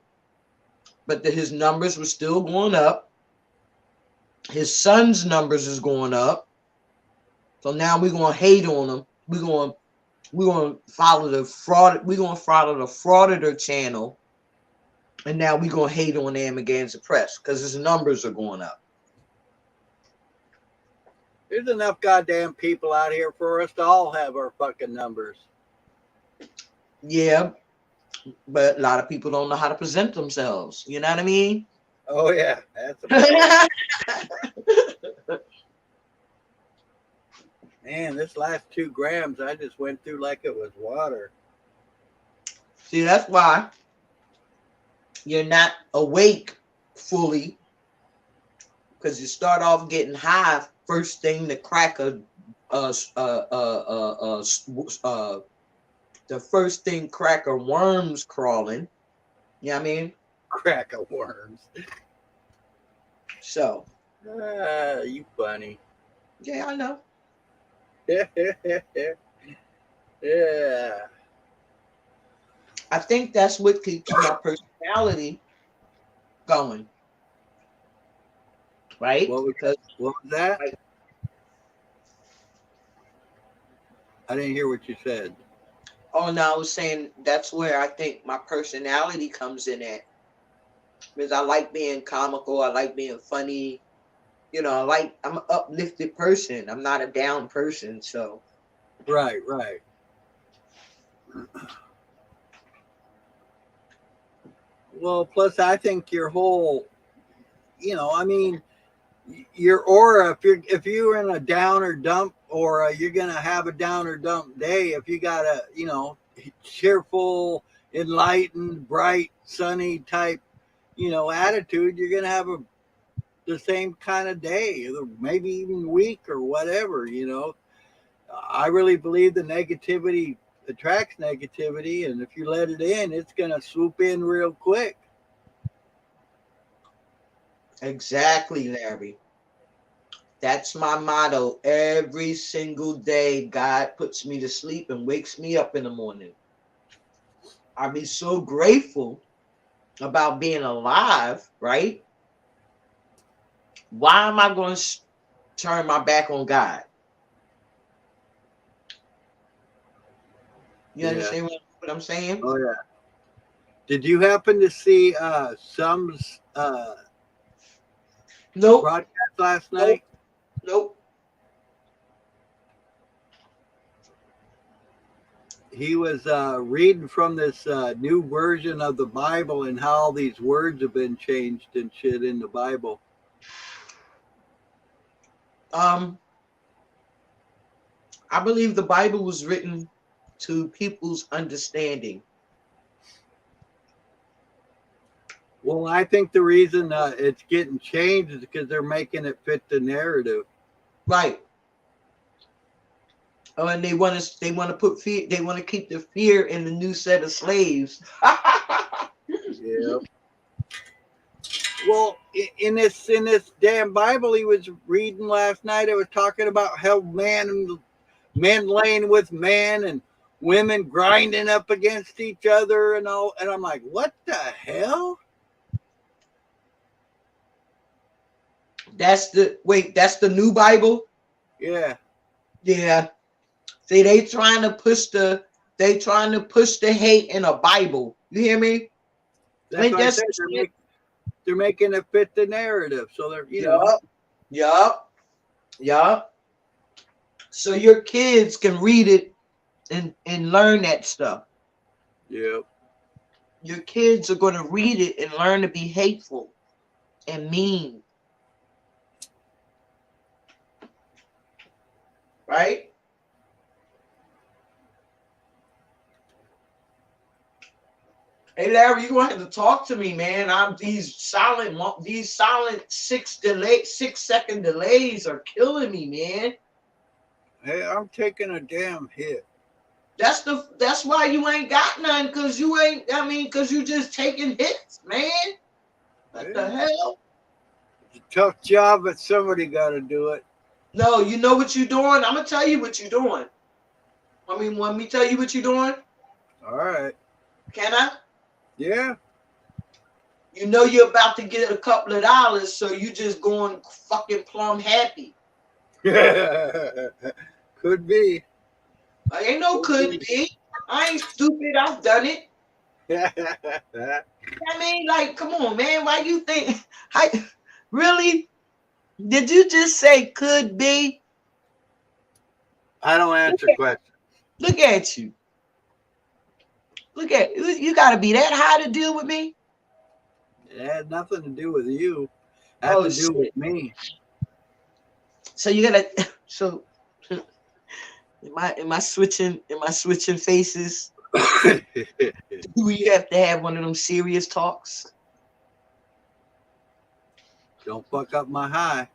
but his numbers were still going up. His son's numbers is going up. So now we're gonna hate on him. We're gonna follow the fraud. We're gonna follow the frauditor channel, and now we're gonna hate on Amagansett Press because his numbers are going up. There's enough goddamn people out here for us to all have our fucking numbers. Yeah, but a lot of people don't know how to present themselves. You know what I mean? Oh yeah, that's a problem. Man, this last 2 grams I just went through like it was water. See, that's why you're not awake fully, because you start off getting high first thing to crack the first thing crack a worms crawling. You know what I mean? Crack of worms. So Ah, you funny. yeah, I know. Yeah. I think that's what keeps my personality going, right? What was Because what was that? like, I didn't hear what you said. oh no, I was saying that's where I think my personality comes in at. Because I like being comical, I like being funny. You know, I'm an uplifted person. I'm not a down person. So Right, right. Well, plus I think your whole, I mean, your aura. If you're in a down or dump aura, you're gonna have a down or dump day. If you got a cheerful, enlightened, bright, sunny type attitude, you're gonna have the same kind of day, or maybe even week or whatever. I really believe the negativity attracts negativity, and if you let it in, it's gonna swoop in real quick. exactly, Larry. That's my motto. Every single day, God puts me to sleep and wakes me up in the morning. I be so grateful about being alive, right? Why am I going to turn my back on God? You Yeah. understand what I'm saying? Oh yeah. Did you happen to see Sum's Nope, broadcast last nope, night? nope. He was reading from this new version of the Bible and how all these words have been changed and shit in the Bible. Um, I believe the Bible was written to people's understanding. Well, I think the reason it's getting changed is because they're making it fit the narrative. Right. Oh, and they want to put fear, they want to keep the fear in the new set of slaves. Yeah. Well, in this damn Bible he was reading last night, it was talking about how men laying with men and women grinding up against each other and all. And I'm like, what the hell? That's the new Bible? Yeah. Yeah. See, they trying to push the hate in a Bible. You hear me? That's Ain't what I that said. some shit? They're making it fit the narrative. So they're. Yup. Yup. Yup. So your kids can read it and learn that stuff. Yeah. Your kids are going to read it and learn to be hateful and mean, right? Hey Larry, you gonna have to talk to me, man. These silent 6 second delays are killing me, man. Hey, I'm taking a damn hit. That's why you ain't got none, cause you ain't. I mean, cause you just taking hits, man. What the Yeah. hell? It's a tough job, but somebody got to do it. No, you know what you're doing. I'm gonna tell you what you're doing. I mean, want me to tell you what you're doing? All right. Can I? Yeah. You know you're about to get a couple of dollars, so you just going fucking plumb happy. Could be. I ain't no could be. I ain't stupid. I've done it. I mean, like, come on, man. Why you think? Really? Did you just say could be? I don't answer questions. Look at you. Look at you. Got to be that high to deal with me. It had nothing to do with you. It had Oh to do shit! with me. So you gotta. So am I switching? Am I switching faces? Do we have to have one of them serious talks? Don't fuck up my high.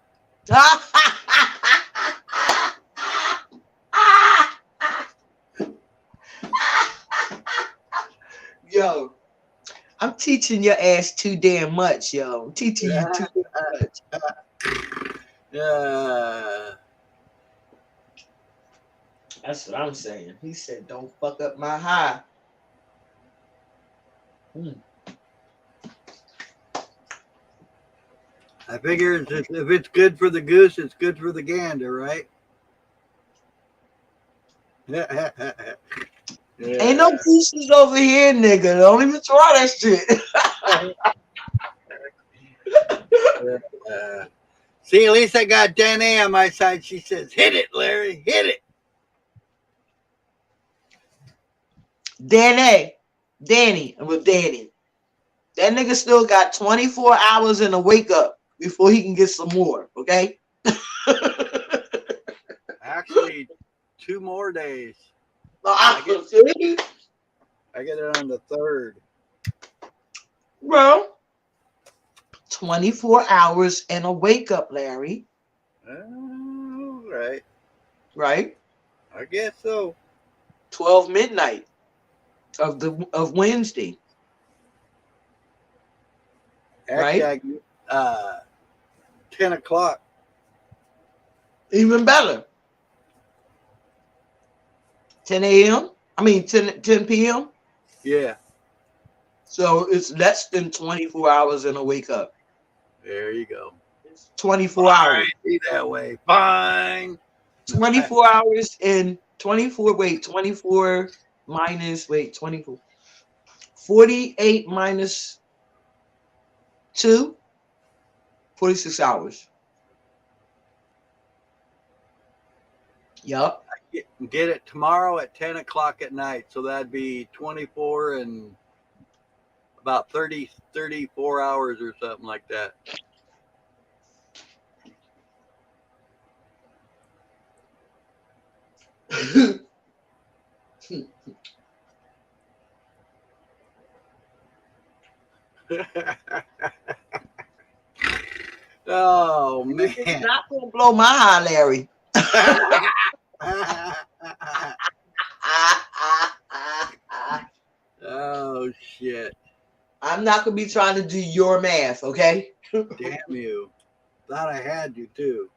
Yo, I'm teaching your ass too damn much, yo. I'm teaching you too damn much. That's what I'm saying. He said, "Don't fuck up my high." I figure if it's good for the goose, it's good for the gander, right? Yeah. Ain't no gooses over here, nigga. Don't even try that shit. See, at least I got Danny on my side. She says, "Hit it, Larry, hit it." Danny. That nigga still got 24 hours in a wake up before he can get some more, okay? Actually, 2 more days. I get it on the 3rd. Bro, 24 hours and a wake up, Larry. Oh, right. Right? I guess so. 12 midnight of Wednesday. Actually, right? 10 o'clock. Even better. 10 a.m. I mean 10 p.m. Yeah. So it's less than 24 hours and a wake up. There you go. It's 24 hours. Right, be that way. Fine. 24 hours and 24. Wait, 24 minus. Wait, 24. 48 minus 2. 46 hours. Yup. Get it tomorrow at 10 o'clock at night. So that'd be 24 and about 34 hours or something like that. Oh, man. It's not going to blow my high, Larry. Oh, shit. I'm not going to be trying to do your math, okay? Damn you. Thought I had you, too.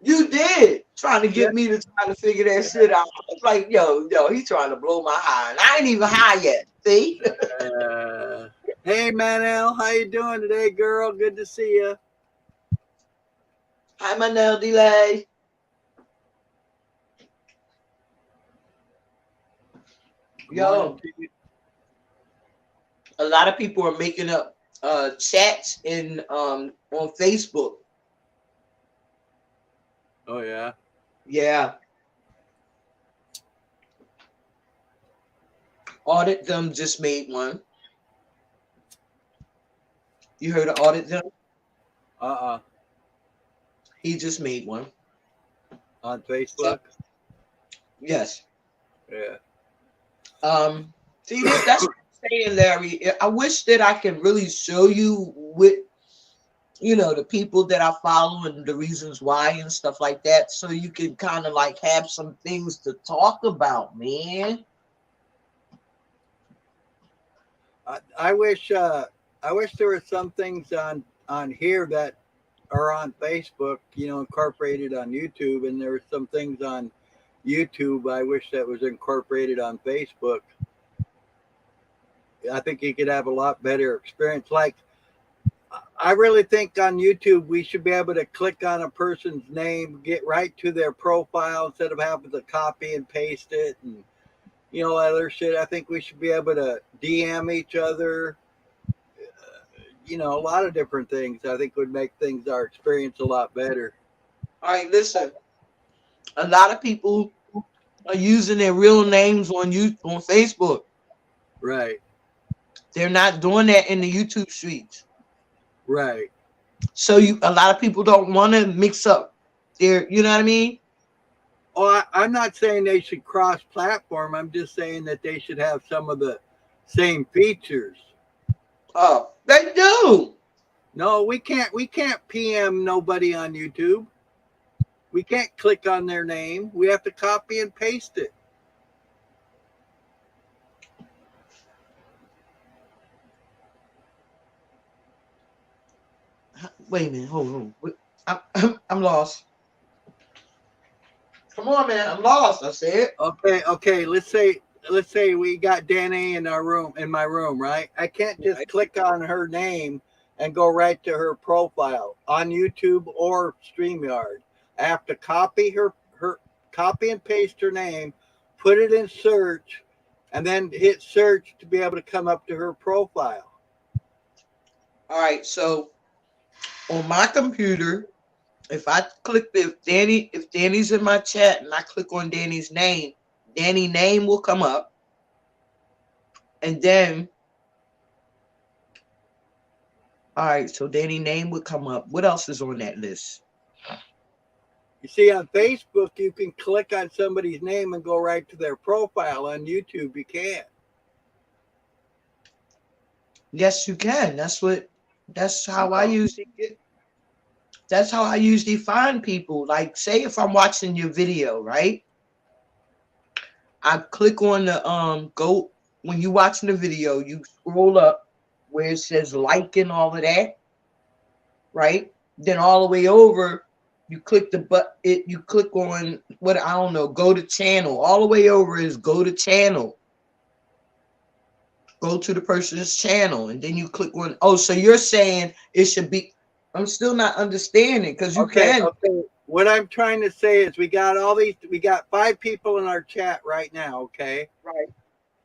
You did. Trying to get me to try to figure that shit out. I was like, yo, he's trying to blow my high. And I ain't even high yet. See? Hey, Manel. How you doing today, girl? Good to see you. Hi, Manel Delay. Yo. A lot of people are making up chats on Facebook. Oh, yeah? Yeah. Audit Them just made one. You heard of Audit Them? He just made one. On Facebook? Yes. Yeah. See, that's what I'm saying, Larry. I wish that I could really show you with, the people that I follow and the reasons why and stuff like that, so you can kind of like have some things to talk about, man. I wish there were some things on here that are on Facebook, incorporated on YouTube, and there were some things on YouTube I wish that was incorporated on Facebook. I think you could have a lot better experience. Like, I really think on YouTube we should be able to click on a person's name, get right to their profile instead of having to copy and paste it and other shit. I think we should be able to DM each other. A lot of different things I think would make our experience a lot better. All right, listen. A lot of people are using their real names on Facebook. Right. They're not doing that in the YouTube streets. Right. So a lot of people don't want to mix up their, you know what I mean? Oh, I'm not saying they should cross platform. I'm just saying that they should have some of the same features. Oh, they do. No, we can't. We can't PM nobody on YouTube. We can't click on their name. We have to copy and paste it. Wait a minute. Hold on. I'm lost. Come on, man. I'm lost. I said. Okay. Let's say we got Danny in my room, right? I can't just Right. click on her name and go right to her profile on YouTube or StreamYard. I have to copy and paste her name, put it in search, and then hit search to be able to come up to her profile. All right. So on my computer, if Danny's in my chat and I click on Danny's name will come up. And then, all right, so Danny name would come up. What else is on that list? You see, on Facebook, you can click on somebody's name and go right to their profile. On YouTube, you can't. Yes, you can. That's how I usually get. That's how I usually find people. Like, say if I'm watching your video, right? I click on the go when you watching the video, you scroll up where it says like and all of that, right? Then all the way over, you click you click on what I don't know, go to channel. All the way over is go to channel. Go to the person's channel, and then you click on. Oh, so you're saying it should be? I'm still not understanding because you Okay. can. What I'm trying to say is we got 5 people in our chat right now, okay? Right.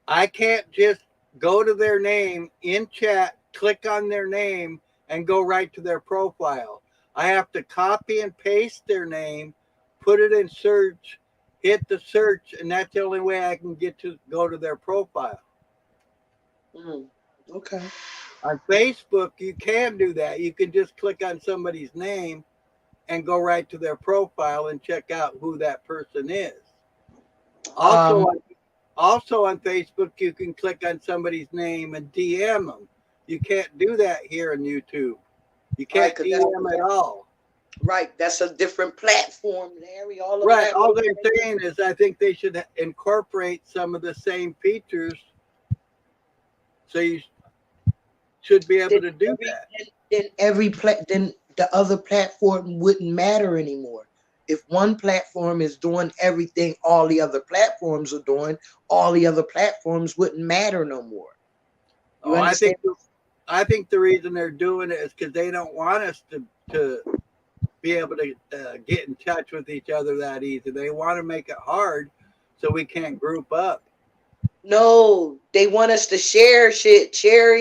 I can't just go to their name in chat, click on their name, and go right to their profile. I have to copy and paste their name, put it in search, hit the search, and that's the only way I can go to their profile. Okay. On Facebook, you can do that. You can just click on somebody's name and go right to their profile and check out who that person is. Also on Facebook, you can click on somebody's name and DM them. You can't do that here on YouTube. You can't DM at all. Right, that's a different platform, Larry. All I'm saying is I think they should incorporate some of the same features, so you should be able to do that. Then the other platform wouldn't matter anymore. If one platform is doing everything all the other platforms are doing, all the other platforms wouldn't matter no more. I think the reason they're doing it is because they don't want us to be able to get in touch with each other that easy. They want to make it hard so we can't group up. No, they want us to share shit, share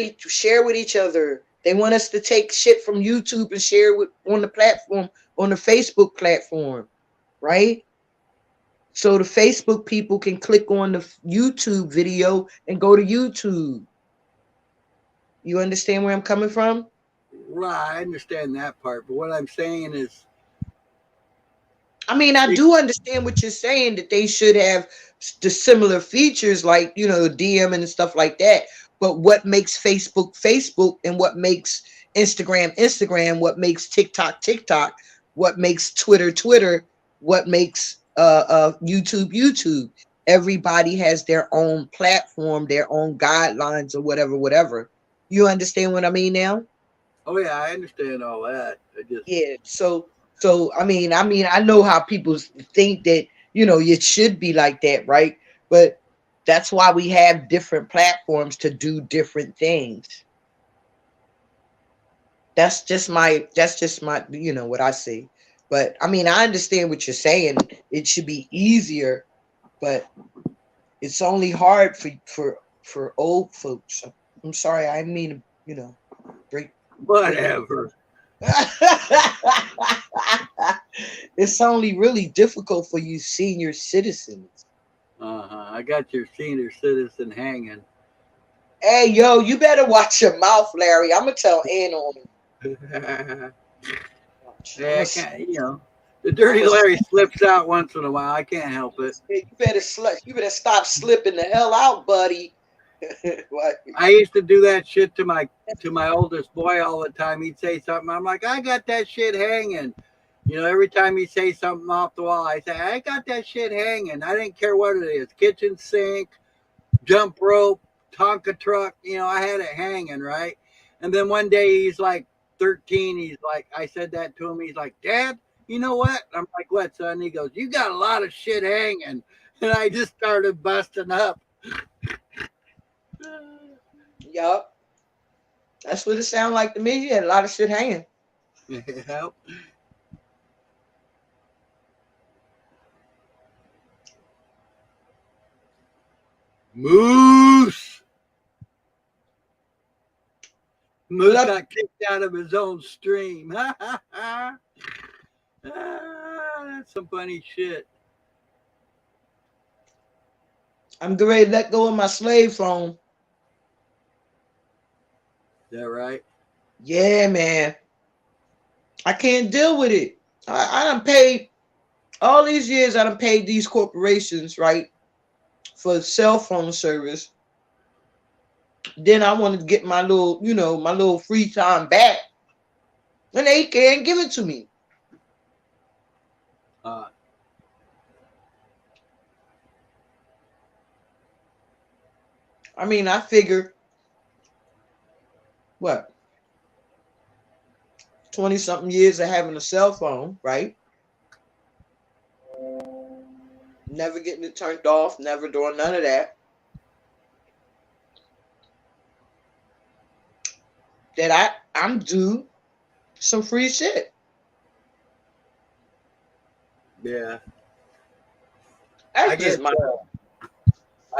with each other. They want us to take shit from YouTube and share on the platform, on the Facebook platform, right? So the Facebook people can click on the YouTube video and go to YouTube. You understand where I'm coming from? Right, I understand that part, but what I'm saying is, I mean, I do understand what you're saying, that they should have the similar features like, DM and stuff like that. But what makes Facebook Facebook, and what makes Instagram, what makes TikTok, what makes Twitter, what makes YouTube? Everybody has their own platform, their own guidelines or whatever. You understand what I mean now? Oh yeah, I understand all that. So I mean, I know how people think that, it should be like that, right? But that's why we have different platforms to do different things. That's just my, what I see. But I mean, I understand what you're saying. It should be easier, but it's only hard for old folks. I'm sorry, I mean, break. Whatever. It's only really difficult for you senior citizens. I got your senior citizen hanging. Hey, yo, you better watch your mouth, Larry. I'm gonna tell Ann on him. Yeah, I can't. The dirty Larry slips out once in a while. I can't help it. You better stop slipping the hell out, buddy. I used to do that shit to my oldest boy all the time. He'd say something. I'm like, I got that shit hanging. Every time he say something off the wall, I say, I got that shit hanging. I didn't care what it is. Kitchen sink, jump rope, Tonka truck. I had it hanging, right? And then one day he's like 13. He's like, I said that to him. He's like, Dad, you know what? I'm like, what, son? He goes, you got a lot of shit hanging. And I just started busting up. Yup. That's what it sounded like to me. You had a lot of shit hanging. Yep. Moose got kicked out of his own stream. That's some funny shit. I'm getting ready to let go of my slave phone. Is that right? Yeah, man. I can't deal with it. I done paid all these years. I done paid these corporations, right, for cell phone service. Then I wanted to get my little free time back, and they can't give it to me. I mean, I figure, what, 20-something years of having a cell phone, right? Never getting it turned off, never doing none of that. That I'm due some free shit. Yeah. I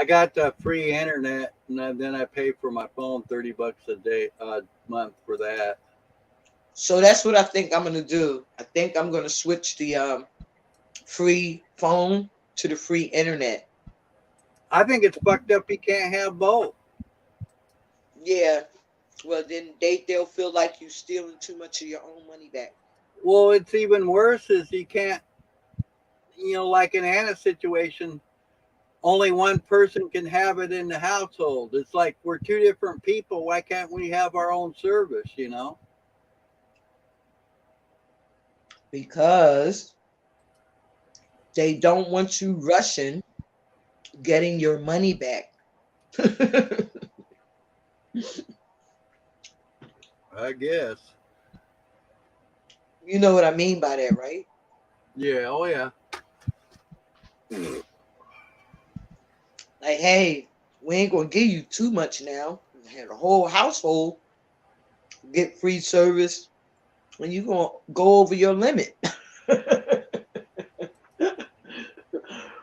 got the free internet, and then I pay for my phone $30 a month for that. So that's what I think I'm gonna do. I think I'm gonna switch the free phone to the free internet. I think it's fucked up. You can't have both. Yeah. Well, then they'll feel like you stealing too much of your own money back. Well, it's even worse is you can't, like in Anna's situation, only one person can have it in the household. It's like we're two different people. Why can't we have our own service, Because they don't want you rushing getting your money back. I guess. You know what I mean by that, right? Yeah, oh yeah. Like, hey, we ain't gonna give you too much now. The whole household get free service when you gonna go over your limit.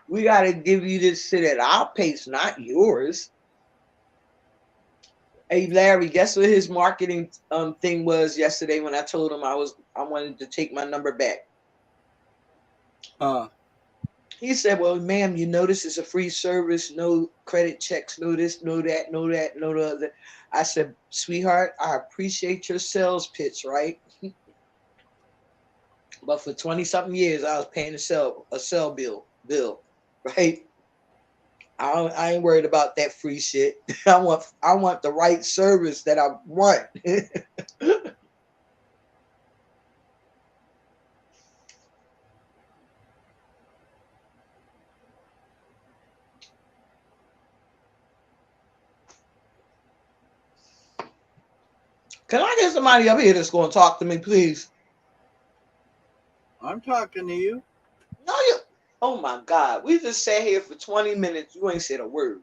We gotta give you this shit at our pace, not yours. Hey Larry, guess what his marketing thing was yesterday when I told him I wanted to take my number back? He said, well, ma'am, you know this is a free service, no credit checks, no this, no that, no that, no the other. I said, sweetheart, I appreciate your sales pitch, right? But for 20-something years, I was paying a cell bill, right? I ain't worried about that free shit. I want the right service that I want. Can I get somebody up here that's going to talk to me, please? I'm talking to you. No, you. Oh my God, we just sat here for 20 minutes. You ain't said a word.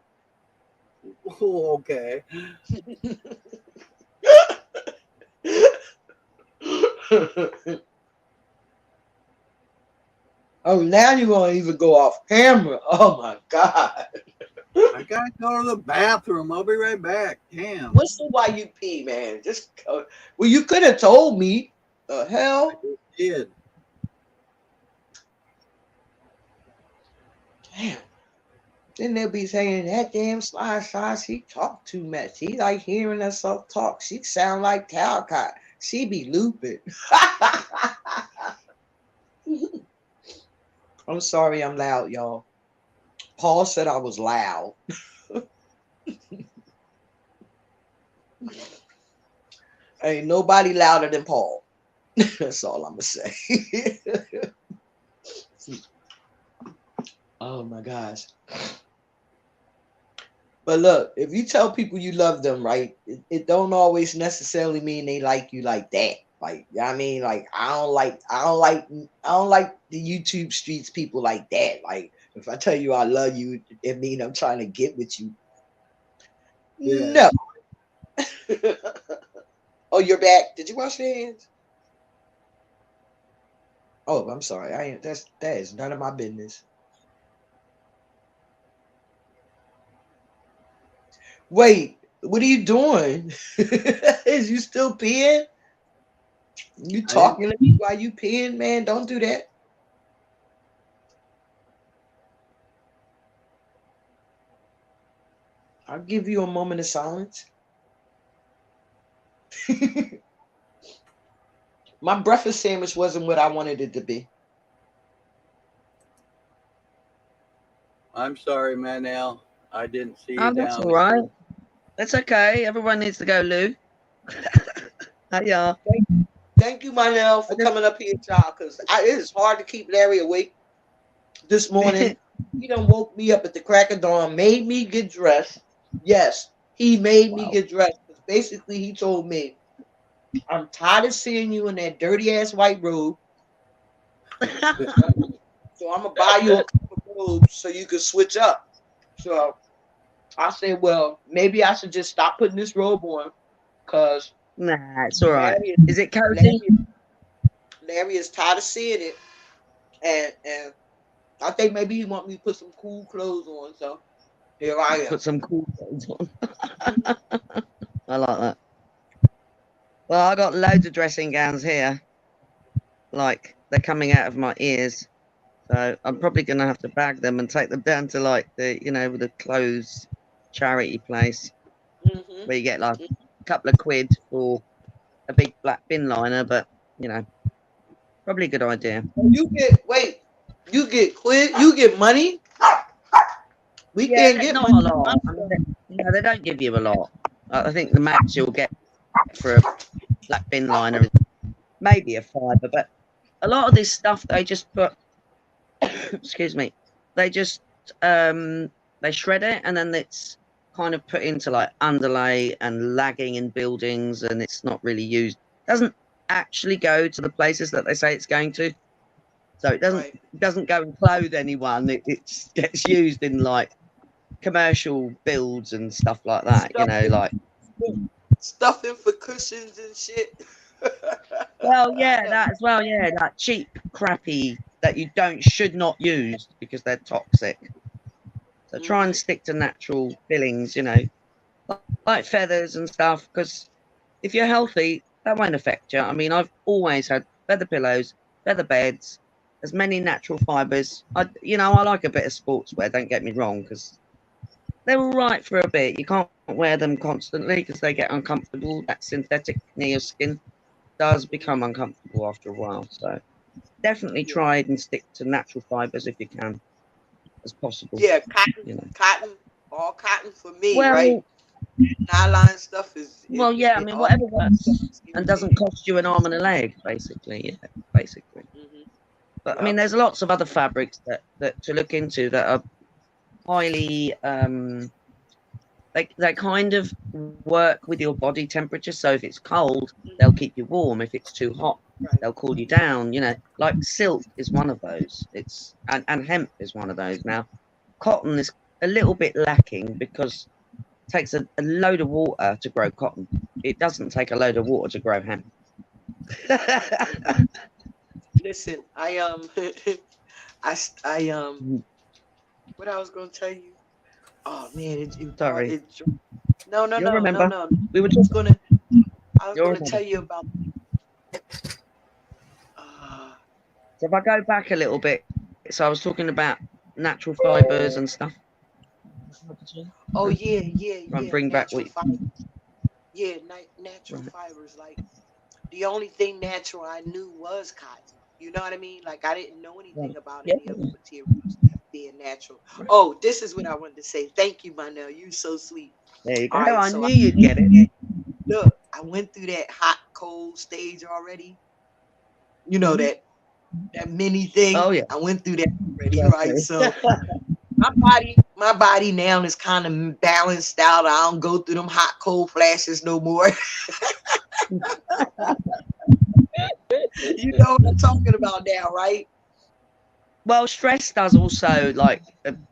Oh, okay. Oh, now you're going to even go off camera. Oh my God. I got to go to the bathroom. I'll be right back. Damn. What's the why you pee, man? Just well, you could have told me. The hell? I just did. Damn. Then they'll be saying that damn Sly, she talk too much. He like hearing herself talk. She sound like Talcott. She be looping. I'm sorry I'm loud, y'all. Paul said I was loud. Ain't nobody louder than Paul. That's all I'm gonna say. Oh my gosh. But look, if you tell people you love them, right, it don't always necessarily mean they like you like that. Like, I mean, like I don't like the YouTube streets people like that. Like, if I tell you I love you, it mean I'm trying to get with you. Yeah. No. Oh, you're back. Did you wash your hands? Oh, I'm sorry. I ain't. That is none of my business. Wait, what are you doing? Is you still peeing? You talking to me while you peeing, man? Don't do that. I'll give you a moment of silence. My breakfast sandwich wasn't what I wanted it to be. I'm sorry, Manel. I didn't see you Oh, that's down all right. That's okay. Everyone needs to go, Lou. Hiya. Thank you, Manel, for coming up here, child, because it is hard to keep Larry awake this morning. He done woke me up at the crack of dawn, made me get dressed. Yes, he made me get dressed. Basically, he told me, I'm tired of seeing you in that dirty ass white robe. So I'm gonna buy you a couple of robes so you can switch up. So I said, well, maybe I should just stop putting this robe on, because Nah, it's all right. Larry, Is it cozy? Larry is tired of seeing it, and I think maybe he want me to put some cool clothes on. So here I am. Put some cool clothes on. I like that. Well, I got loads of dressing gowns here. Like, they're coming out of my ears. So I'm probably going to have to bag them and take them down to, like, the clothes charity place Mm-hmm. where you get, like, a couple of quid for a big black bin liner. But, probably a good idea. You get money. We can't get not money. a lot. I mean, they don't give you a lot. I think the max you'll get for a black bin liner is maybe a fiver, but a lot of this stuff they just put excuse me, they just they shred it and then it's kind of put into like underlay and lagging in buildings, and it's not really used. It doesn't actually go to the places that they say it's going to. So it doesn't go and clothe anyone. It gets used in like commercial builds and stuff like that, like stuffing for cushions and shit. well, yeah, that as well, yeah, like cheap, crappy that you should not use because they're toxic. So try and stick to natural fillings, like feathers and stuff, because if you're healthy, that won't affect you. I mean, I've always had feather pillows, feather beds, as many natural fibers. I like a bit of sportswear, don't get me wrong, because they're all right for a bit. You can't wear them constantly because they get uncomfortable. That synthetic near your skin does become uncomfortable after a while. So definitely try and stick to natural fibers if you can, as possible. Yeah, cotton, all cotton for me, well, right? Nylon stuff is. Well, yeah, I mean, whatever works and doesn't cost you an arm and a leg, basically. Yeah, basically. Mm-hmm. But I mean, there's lots of other fabrics that to look into that are highly they kind of work with your body temperature. So if it's cold, they'll keep you warm. If it's too hot, they'll cool you down. Like silk is one of those. And hemp is one of those. Now, cotton is a little bit lacking because it takes a load of water to grow cotton. It doesn't take a load of water to grow hemp. Listen, I what I was gonna tell you. Oh man, sorry. No. Remember? We were just gonna. I was gonna tell you about. So if I go back a little bit, so I was talking about natural fibers and stuff. Oh yeah, yeah, And yeah. bring back Natural what fibers. Yeah, natural right. fibers. Like the only thing natural I knew was cotton. You know what I mean? Like I didn't know anything about Yeah, any other materials being natural. right. Oh, this is what I wanted to say. Thank you, Manel. You're so sweet. There you go. All right, I so knew you'd get it. look, I went through that hot cold stage already. You know Mhm. that mini thing. Oh yeah. I went through that already, Trust right? me. So my body now is kind of balanced out. I don't go through them hot cold flashes no more. You know what I'm talking about now, right? Well, stress does also like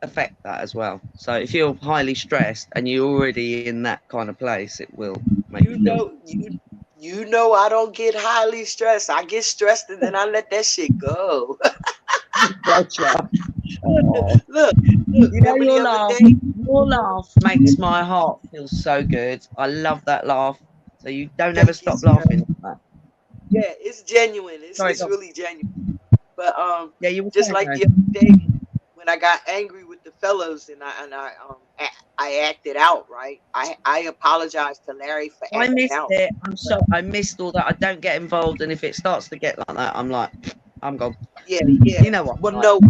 affect that as well. So if you're highly stressed and you're already in that kind of place, it will make You you feel. know, you know I don't get highly stressed. I get stressed and then I let that shit go. Gotcha. Oh. Look, You know, remember the other day? your laugh makes my heart feel so good. I love that laugh. So you don't ever Thank you, stop sweetheart. laughing. Yeah, it's genuine. It's Sorry, it's go on. really genuine. But Yeah, you were just saying like though. the other day when I got angry with the fellows and I acted out, right? I apologized to Larry for I acting missed out. it. I'm sorry. I missed all that. I don't get involved, and if it starts to get like that, I'm like, I'm gone. Yeah, yeah. You know what? Well, Like, no,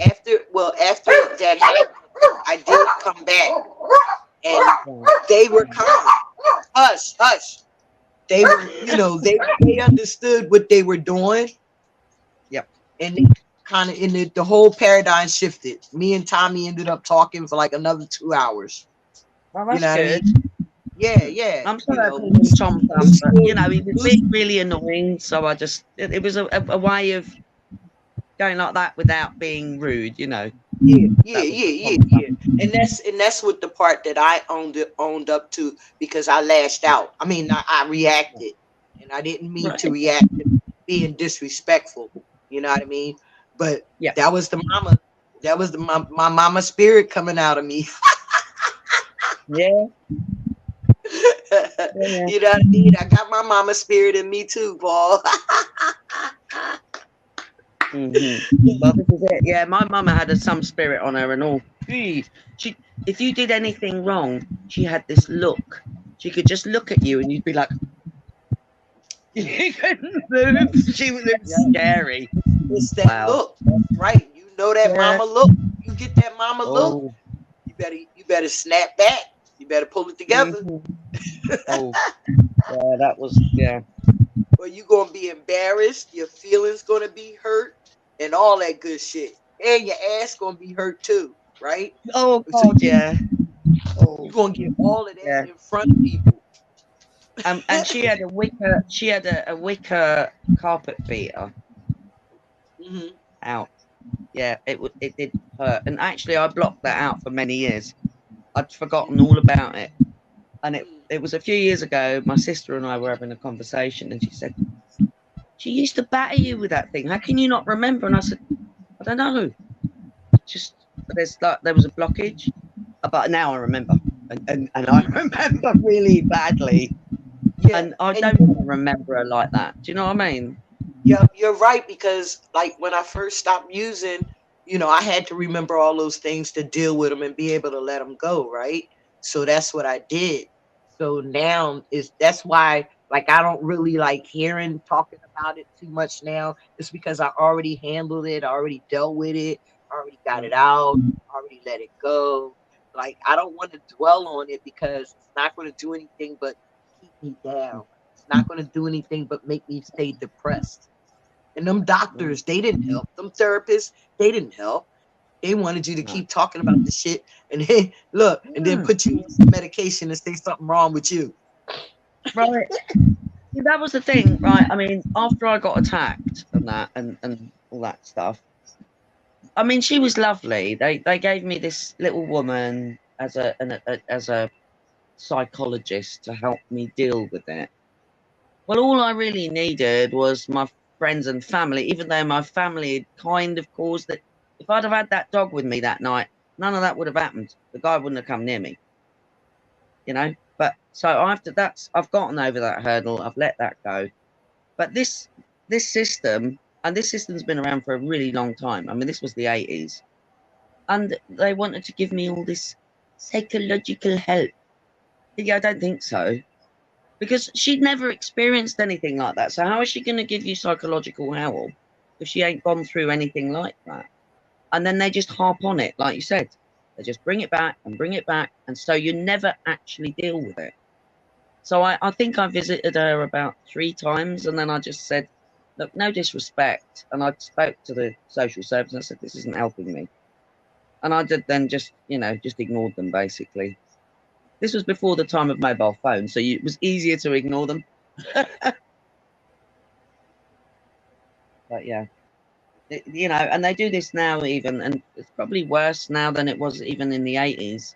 after that happened, I did come back and yeah. they were calm. Hush, hush. They were, they understood what they were doing, Yep. and they kind of the whole paradigm shifted. Me and Tommy ended up talking for like another 2 hours. Well, You that's know what I mean? good. Yeah, yeah. I'm You sorry I know, called him Tom we Thumb, but still, he was we, really annoying. So I just, it was a way of going like that without being rude. yeah, yeah, That was yeah, the yeah, Tom yeah. Thumb. And that's what the part that I owned up to because I lashed out. I mean, I reacted, and I didn't mean to Right. react to being disrespectful. You know what I mean? But Yeah. that was the mama. That was my mama spirit coming out of me. Yeah. Yeah. You know what I mean? I got my mama spirit in me too, Paul. Well, this is it. Yeah, my mama had some spirit on her and all. Gee, She, if you did anything wrong, she had this look. She could just look at you and you'd be like, you couldn't move. She was Yeah, scary. it's that Wow. look. That's right. You know that Yeah. mama look. You get that mama look. Oh. You better snap back. You better pull it together. Mhm. Oh. Yeah, that was, yeah. Or you gonna be embarrassed. Your feelings gonna be hurt, and all that good shit. And your ass gonna be hurt too, right? Oh, So God, yeah. you Oh, gonna get all of that yeah. in front of people. And she had a wicker carpet beater Hmm. out. Yeah, it did hurt. And actually, I blocked that out for many years. I'd forgotten all about it. And it was a few years ago, my sister and I were having a conversation, and she said, she used to batter you with that thing. How can you not remember? And I said, I don't know. Just there was a blockage. But now I remember. And I remember really badly. Yeah, And I and don't want to remember her like that. Do you know what I mean? yeah, you're right because like when I first stopped using, I had to remember all those things to deal with them and be able to let them go, right? So that's what I did. So now is that's why like I don't really like hearing talking about it too much now. It's because I already handled it, I already dealt with it, I already got it out, already let it go. Like I don't want to dwell on it because it's not going to do anything but keep me down. It's not going to do anything but make me stay depressed. And them Mm, doctors, they didn't help. Them therapists, they didn't help. They wanted you to no. keep talking about the shit and then look and then Yeah. put you on some medication and say something wrong with you. Right. See, that was the thing, right? I mean, after I got attacked and that and all that stuff, I mean, she was lovely. They gave me this little woman as as a psychologist to help me deal with it. Well, all I really needed was my friends and family, even though my family had kind of caused it. If I'd have had that dog with me that night, none of that would have happened. The guy wouldn't have come near me. But so I've gotten over that hurdle. I've let that go. But this system, and this system's been around for a really long time. I mean, this was the 80s, and they wanted to give me all this psychological help. Yeah, I don't think so. Because she'd never experienced anything like that. So how is she going to give you psychological help if she ain't gone through anything like that? And then they just harp on it, like you said. They just bring it back and bring it back. And so you never actually deal with it. So I think I visited her about 3 times. And then I just said, look, no disrespect. And I spoke to the social service and I said, this isn't helping me. And I did then just, just ignored them, basically. This was before the time of mobile phones, so it was easier to ignore them. But yeah, and they do this now even, and it's probably worse now than it was even in the 80s,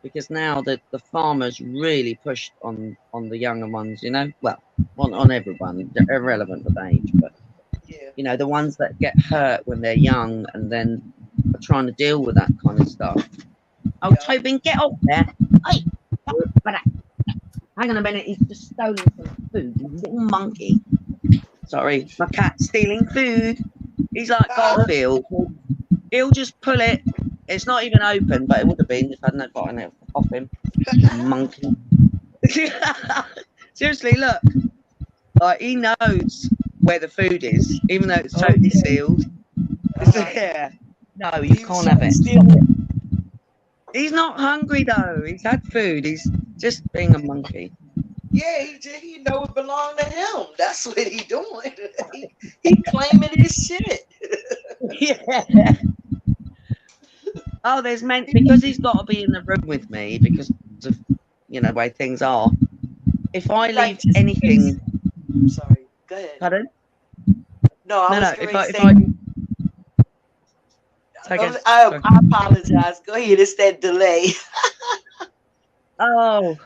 because now the farmers really pushed on the younger ones, well, on everyone, irrelevant of age, but Yeah. the ones that get hurt when they're young and then are trying to deal with that kind of stuff. Oh, Yeah. Tobin, get up there. Hey, hang on a minute. He's just stolen some food, you little monkey. Sorry, my cat's stealing food. He's like Garfield. He'll just pull it. It's not even open, but it would have been if I hadn't gotten it off him. Monkey. Seriously, look. Like, he knows where the food is, even though it's totally sealed. Yeah. No, you can't have it. He's not hungry though. He's had food. He's just being a monkey. Yeah, he know it belonged to him. That's what he doing. he claiming his shit. Yeah. Oh, there's meant because he's got to be in the room with me because of the way things are. If I leave anything, I'm sorry. Go ahead. Pardon? No, I apologize. Go ahead. It's that delay. Oh,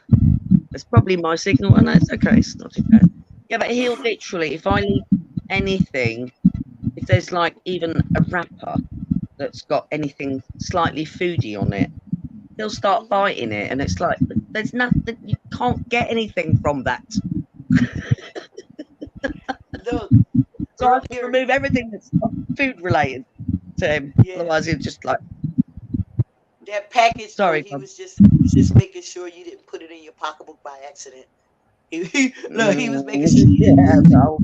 it's probably my signal. And it's okay. It's not too bad. Yeah, but he'll literally, if I leave anything, if there's like even a wrapper that's got anything slightly foody on it, he'll start biting it. And it's like, there's nothing, you can't get anything from that. Look, so I have to remove everything that's food related to him. Yeah. Otherwise, he'll just like. That package. Sorry, he was just making sure you didn't put it in your pocketbook by accident. He was making sure. Yeah, no,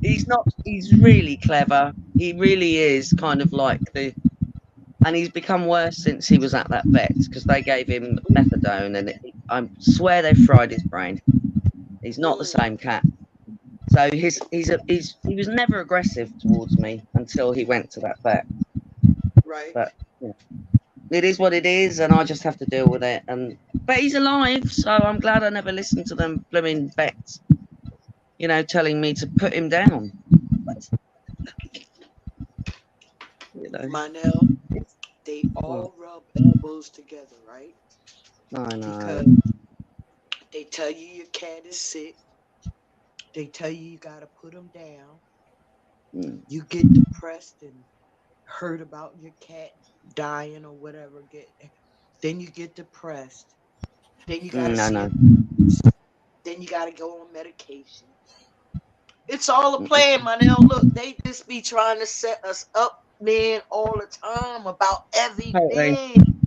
he's not. He's really clever. He really is kind of like and he's become worse since he was at that vet's because they gave him methadone, and I swear they fried his brain. He's not the same cat. So he was never aggressive towards me until he went to that vet. Right. But it is what it is, and I just have to deal with it. But he's alive, so I'm glad I never listened to them blooming vets, telling me to put him down. Manel, they all rub elbows together, right? I know. Because they tell you your cat is sick. They tell you gotta put him down. You get depressed and heard about your cat dying or whatever. Then you get depressed. Then you gotta Then you gotta go on medication. It's all a plan, Manel. Look, they just be trying to set us up, man, all the time about everything.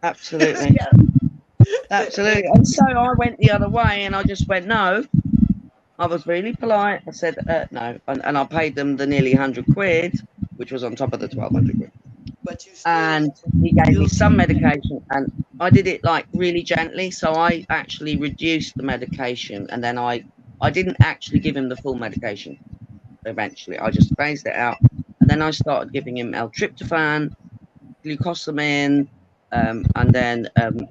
Absolutely. Absolutely. And so I went the other way, and I just went no. I was really polite. I said no, and I paid them the nearly 100 quid, which was on top of the 1,200 quid. But you and he gave me some medication, and I did it like really gently. So I actually reduced the medication, and then I didn't actually give him the full medication. Eventually, I just phased it out, and then I started giving him L-tryptophan, glucosamine, and then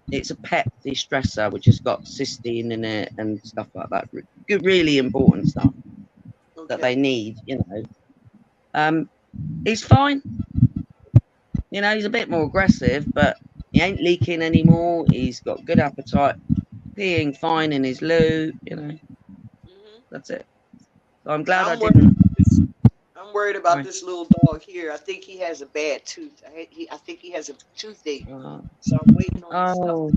it's a pet de-stressor, which has got cysteine in it and stuff like that. Good, really important stuff that they need. He's fine. He's a bit more aggressive, but he ain't leaking anymore. He's got good appetite, peeing fine in his loo. That's it. So I'm glad I didn't. I'm worried about this little dog here. I think he has a bad tooth. I think he has a toothache. So I'm waiting on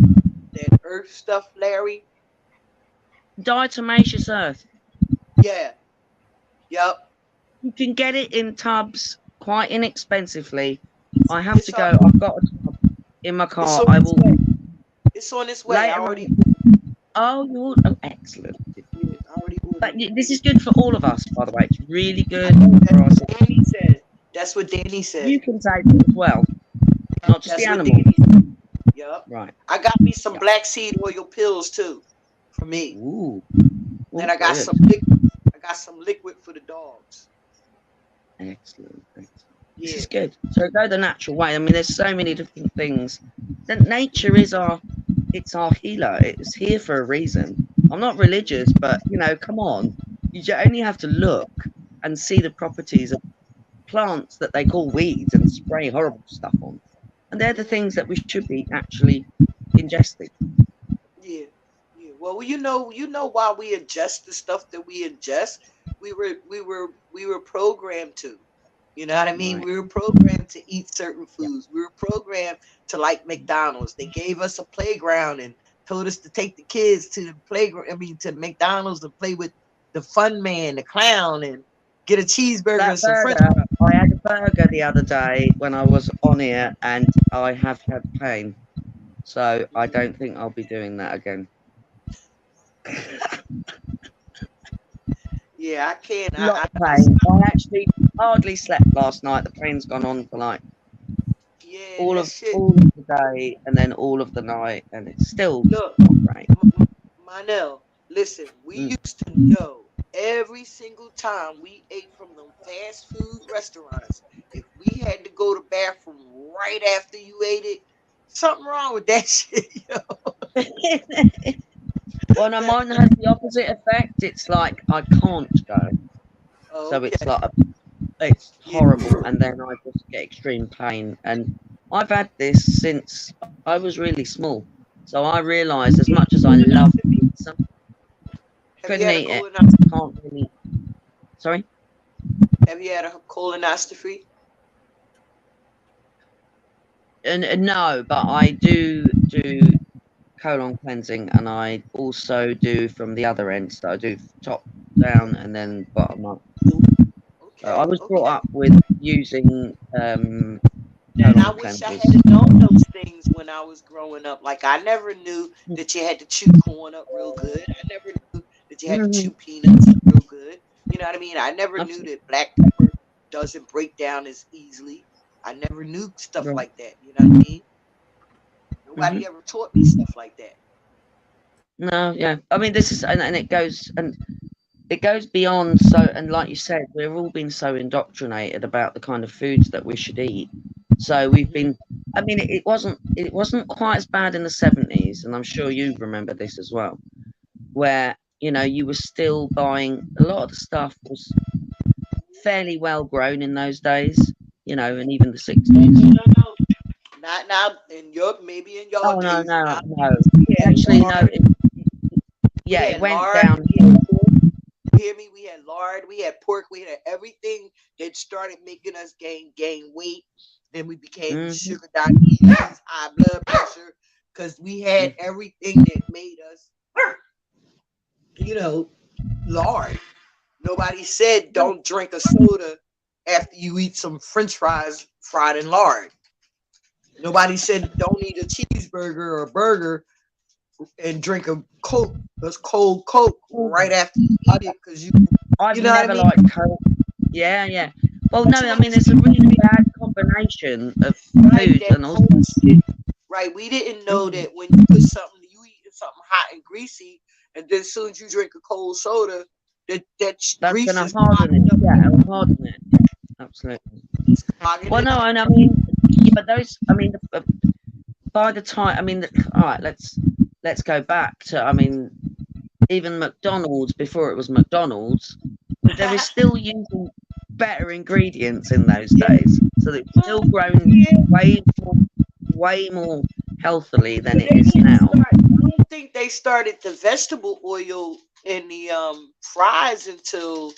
that earth stuff, Larry. Diatomaceous earth. Yeah. Yep. You can get it in tubs quite inexpensively. I have to go. I've got a tub. in my It's car. on I its will way. It's on its way. I later already, on. Oh, excellent. yeah, I already But ordered it. this is good for all of us, by the way. It's really I good know for that's us. what Danny said. That's what Danny said. You can take it as well, not just That's the what animal. Danny said. Yup. Right. I got me some Yep. black seed oil pills too, for me. Ooh. Then Oh, I got good. some liquid. I got some liquid for the dogs. Excellent. This Yeah. is good. So go the natural way. I mean, there's so many different things. Then nature is our healer. It's here for a reason. I'm not religious, but come on. Only have to look and see the properties of plants that they call weeds and spray horrible stuff on. And they're the things that we should be actually ingesting. Yeah. Yeah. Well, you know why we ingest the stuff that we ingest. We were programmed to. You know what I mean? Right. We were programmed to eat certain foods. We were programmed to like McDonald's. They gave us a playground and told us to take the kids to the playground. I mean, to McDonald's to play with the fun man, the clown, and get a cheeseburger That and some French. burger, I had a burger the other day when I was on here, and I have had pain. So I don't think I'll be doing that again. Yeah, I can't. A lot of pain. I actually hardly slept last night. The pain's gone on for like yeah, all that of shit. the day and then all of the night, and it's still Look, not great. Manel, listen, we Mm. used to know every single time we ate from the fast food restaurants, if we had to go to bathroom right after you ate it, something wrong with that shit, yo. Well, no, mine has the opposite effect. It's like I can't go, Oh, so okay. it's like it's horrible, and then I just get extreme pain. And I've had this since I was really small, so I realised as much as I love pizza, Have couldn't you had eat a it. colonoscopy? Can't really. Sorry. Have you had a colonoscopy? And no, but I do colon cleansing, and I also do from the other end. So I do top down and then bottom up. Okay, I was brought okay. up with using And colon I wish I cleansers. had known those things when I was growing up. Like I never knew that you had to chew corn up real good. I never knew that you had to chew peanuts up real good. You know what I mean? I never knew Absolutely. that black pepper doesn't break down as easily. I never knew stuff Right. like that. You know what I mean? Nobody Mhm. ever taught me stuff like that. No, yeah. I mean, this is and it goes beyond. So, and like you said, we've all been so indoctrinated about the kind of foods that we should eat. So we've been. I mean, it wasn't quite as bad in the 70s, and I'm sure you remember this as well, where you were still buying a lot of the stuff was fairly well grown in those days, and even the 60s. No. Not now maybe in your Oh no, days. Now no. we had Actually, no. lard, Yeah, we it had went lard, down. you hear me? We had lard, we had pork, we had everything that started making us gain weight. Then we became Mhm. sugar diabetes, high blood pressure, because we had everything that made us, lard. Nobody said don't drink a soda after you eat some French fries fried in lard. Nobody said don't eat a cheeseburger or a burger and drink a Coke, that's cold Coke right after you eat it, because I've you know what I never mean? liked Coke. Yeah. Well, no, I mean, it's a really bad combination of Right, food that and also. cold shit. Right, we didn't know that when you put something, you eat something hot and greasy, and then as soon as you drink a cold soda, that That's grease going to is harden it. clogging up. Yeah, it'll harden it. Yeah, absolutely. It's clogging Well, it no, up. and I mean, yeah, but those, I mean, by the time, I mean, all right, let's go back to, I mean, even McDonald's before it was McDonald's, there is still using better ingredients in those days, so that it's still grown way more healthily than it is now. I don't think they started the vegetable oil in the fries until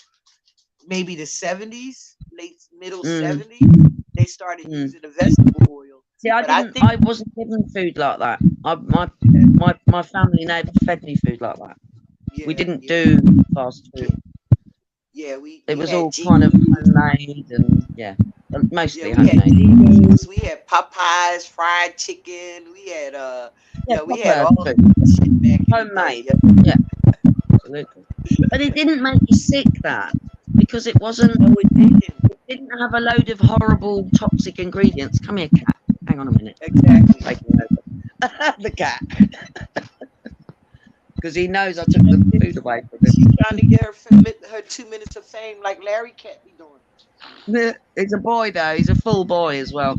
maybe the 70s, middle Mm. 70s. They started Mm. using the vegetable oil. See, I But I didn't. think I wasn't given food like that. My family never fed me food like that. We didn't do fast food. Yeah, we It was had all G. kind of homemade, and yeah. Mostly Yeah, we had homemade. Dino's, we had Popeyes, fried chicken, we had Yeah, we had proper all food. that shit back in the day. Homemade. Yeah, absolutely. But it didn't make you sick, that, because it wasn't. No, it didn't. It didn't have a load of horrible toxic ingredients. Come here, cat. Hang on a minute. Exactly. Taking over. The cat. Because he knows I took the food away from him. She's trying to get her 2 minutes of fame like Larry can't be doing. He's a boy though. He's a full boy as well.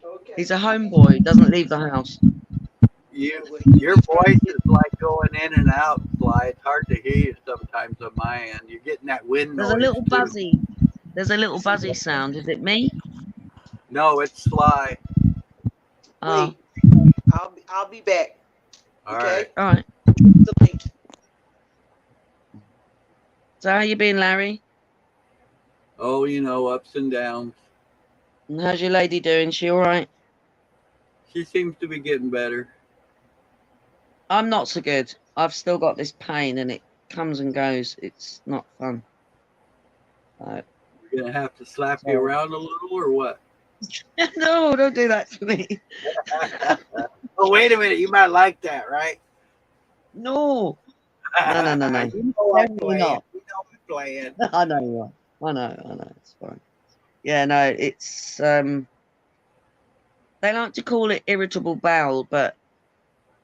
Okay. He's a homeboy. Doesn't leave the house. Your voice is like going in and out, Sly. It's hard to hear you sometimes on my end. You're getting that wind There's noise. a little too. buzzy. There's a little buzzy sound. Is it me? No, it's Sly. Oh, Wait, I'll be back. All Okay. right. all right. The link. So how you been, Larry? Oh, ups and downs. And how's your lady doing? She all right? She seems to be getting better. I'm not so good. I've still got this pain, and it comes and goes. It's not fun. We're gonna have to slap you Sorry. around a little, or what? No, don't do that to me. Oh, wait a minute. You might like that, right? No. No. You know I'm Definitely playing. not. You know I'm playing. I know you are. I know. It's fine. Yeah, no, it's they like to call it irritable bowel, but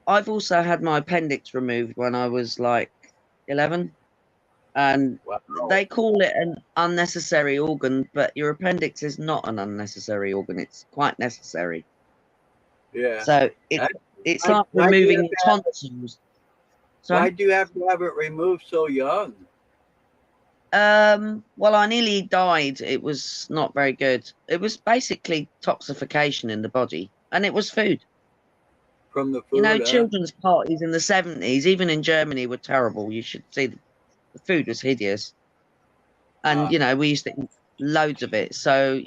I've also had my appendix removed when I was like 11, and Wow. they call it an unnecessary organ, but your appendix is not an unnecessary organ. It's quite necessary. Yeah. So it's like removing tonsils. So Why'd you have to have it removed so young? well, I nearly died. It was not very good. It was basically toxification in the body, and it was food. From the food? You know, huh? children's parties in the 70s, even in Germany, were terrible. You should see the food was hideous. And, we used to eat loads of it. So,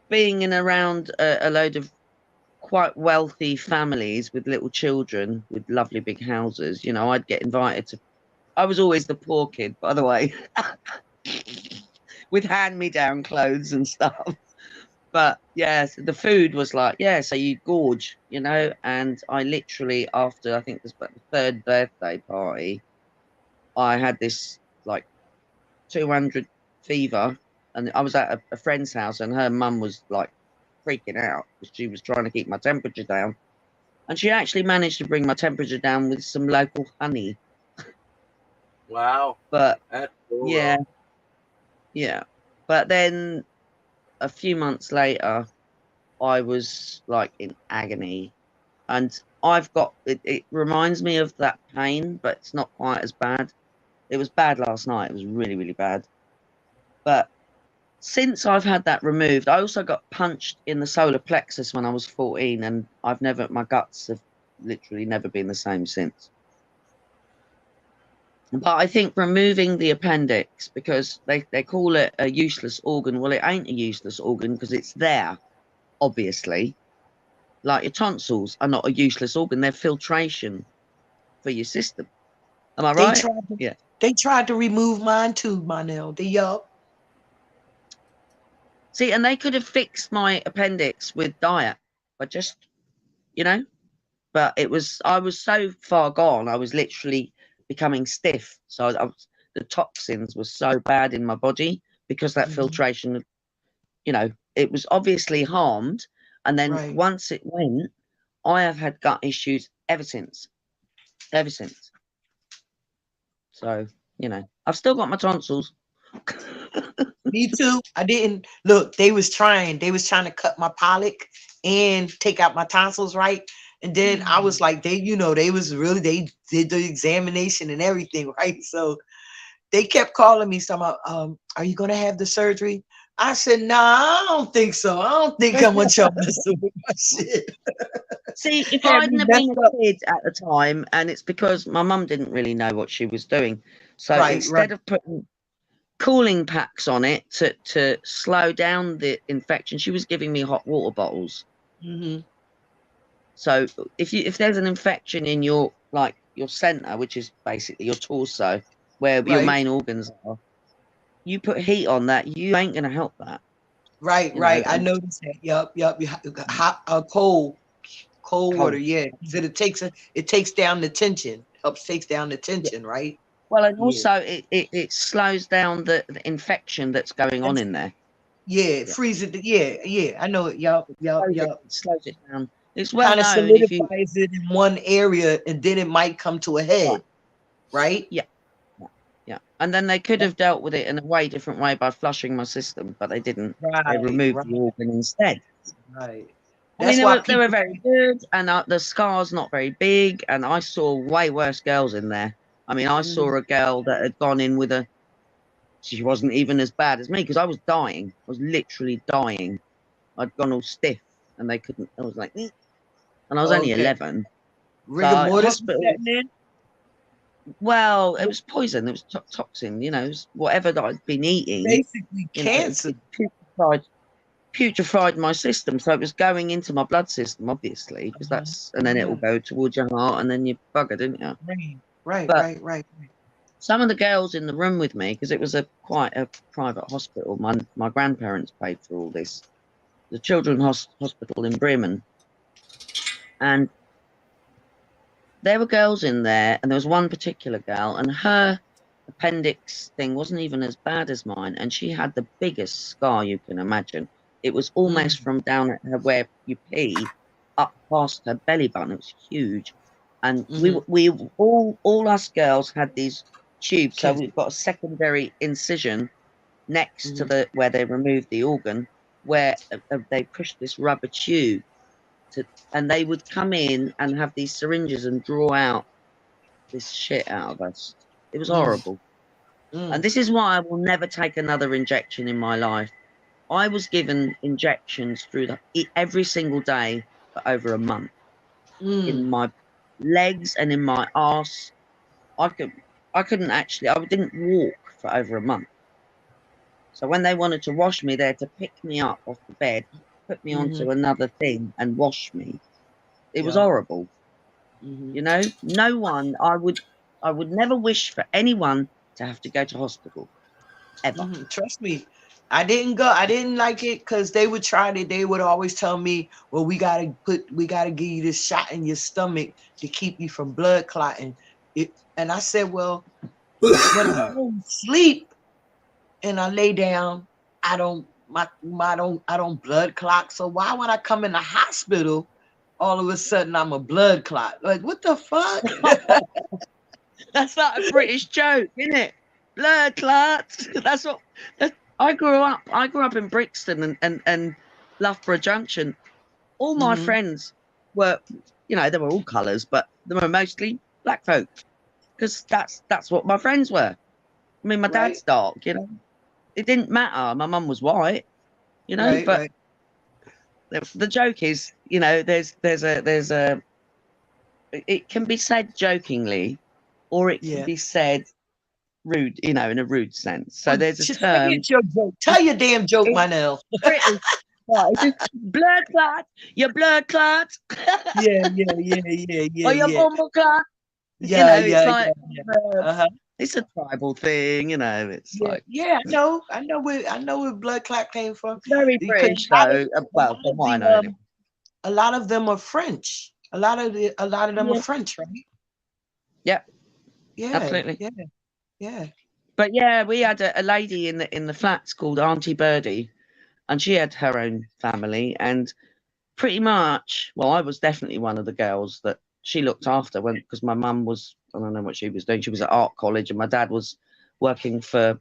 being in around a load of quite wealthy families with little children with lovely big houses, I'd get invited to. I was always the poor kid, by the way, with hand-me-down clothes and stuff. But yes, the food was like, so you gorge, and I literally, after I think this was the 3rd birthday party, I had this like 200 fever, and I was at a friend's house, and her mum was like freaking out because she was trying to keep my temperature down. And she actually managed to bring my temperature down with some local honey. Wow. But That's cool. yeah. But then a few months later, I was like in agony, and I've got it reminds me of that pain, but it's not quite as bad. It was bad last night. It was really, really bad. But since I've had that removed, I also got punched in the solar plexus when I was 14, and my guts have literally never been the same since. But I think removing the appendix, because they call it a useless organ. Well, it ain't a useless organ because it's there, obviously. Like your tonsils are not a useless organ. They're filtration for your system. Am I right? They tried to remove mine too, Monel. See, and they could have fixed my appendix with diet, but just, but I was so far gone. I was literally becoming stiff. So the toxins were so bad in my body because that filtration, it was obviously harmed. And then once it went, I have had gut issues ever since. So, I've still got my tonsils. Me too. I didn't look. They was trying to cut my pollock and take out my tonsils, right? And then I was like, they did the examination and everything, right? So they kept calling me, are you gonna have the surgery? I said, nah, I don't think so. I don't think I'm gonna jump messing with my shit. See, if I hadn't have been a kid at the time, and it's because my mum didn't really know what she was doing. So instead of putting cooling packs on it to slow down the infection, she was giving me hot water bottles. So if there's an infection in your center, which is basically your torso, where your main organs are, you put heat on that, you ain't gonna help that. Right, You right. know, I and noticed that. Yup. Hot, cold water. cold. Yeah. Said it takes down the tension. Takes down the Yeah. tension. Right. Well, and Yeah. also it slows down the infection that's going on in there. Yeah. It Yeah. freezes it. Yeah. I know it. Yup. It slows it down. It's well Kind of known if you. solidifies it in one area, and then it might come to a head. Right. Yeah. Yeah. And then they could have dealt with it in a way different way by flushing my system, but they didn't. They removed the organ instead. Right. I mean, That's why they were very good, and the scar's not very big, and I saw way worse girls in there. I mean, I saw a girl that had gone in with she wasn't even as bad as me, because I was dying. I was literally dying. I'd gone all stiff, and they couldn't. I was like, "Eh." And I was only 11. rigor mortis. Hospital, well, it was poison. It was toxin. You know, it was whatever that I'd been eating. Basically, cancer. Putrefied my system, so it was going into my blood system, obviously, because and then it will go towards your heart, and then you bugger, didn't you? Right. Some of the girls in the room with me, because it was quite a private hospital. My grandparents paid for all this, the Children's Hospital in Bremen, and there were girls in there, and there was one particular girl, and her appendix thing wasn't even as bad as mine, and she had the biggest scar you can imagine. It was almost from down at her where you pee up past her belly button. It was huge, and we all us girls had these tubes. So we've got a secondary incision next to where they removed the organ, where they pushed this rubber tube and they would come in and have these syringes and draw out this shit out of us. It was horrible. And this is why I will never take another injection in my life. I was given injections every single day for over a month in my legs and in my arse. I didn't walk for over a month. So when they wanted to wash me, they had to pick me up off the bed, put me onto another thing and wash me. It was horrible. You know, no one, I would never wish for anyone to have to go to hospital ever. Trust me, I didn't go. I didn't like it because they would try to. They would always tell me, "Well, we gotta give you this shot in your stomach to keep you from blood clotting." And I said, "Well, when I go to sleep and I lay down, I don't blood clot. So why would I come in the hospital? All of a sudden, I'm a blood clot. Like, what the fuck?" That's like a British joke, isn't it? Blood clots. I grew up in Brixton and Loughborough Junction. All my friends were, you know, they were all colours, but they were mostly black folk, because that's what my friends were. I mean, my dad's dark, you know. It didn't matter. My mum was white, you know. But the joke is, you know, there's a. It can be said jokingly, or it can be said rude, you know, in a rude sense. So there's a term. Tell your damn joke, Manel. Blood clot, your blood clot. Yeah. Or your bumble clot. Yeah, it's like it's a tribal thing, you know. It's like I know where blood clot came from. Very British, though. Well, from what I know, a lot of them are French. A lot of them are French, right? Yeah, absolutely. Yeah. But yeah, we had a lady in the flats called Auntie Birdie, and she had her own family, and pretty much, well, I was definitely one of the girls that she looked after because my mum was, I don't know what she was doing. She was at art college, and my dad was working for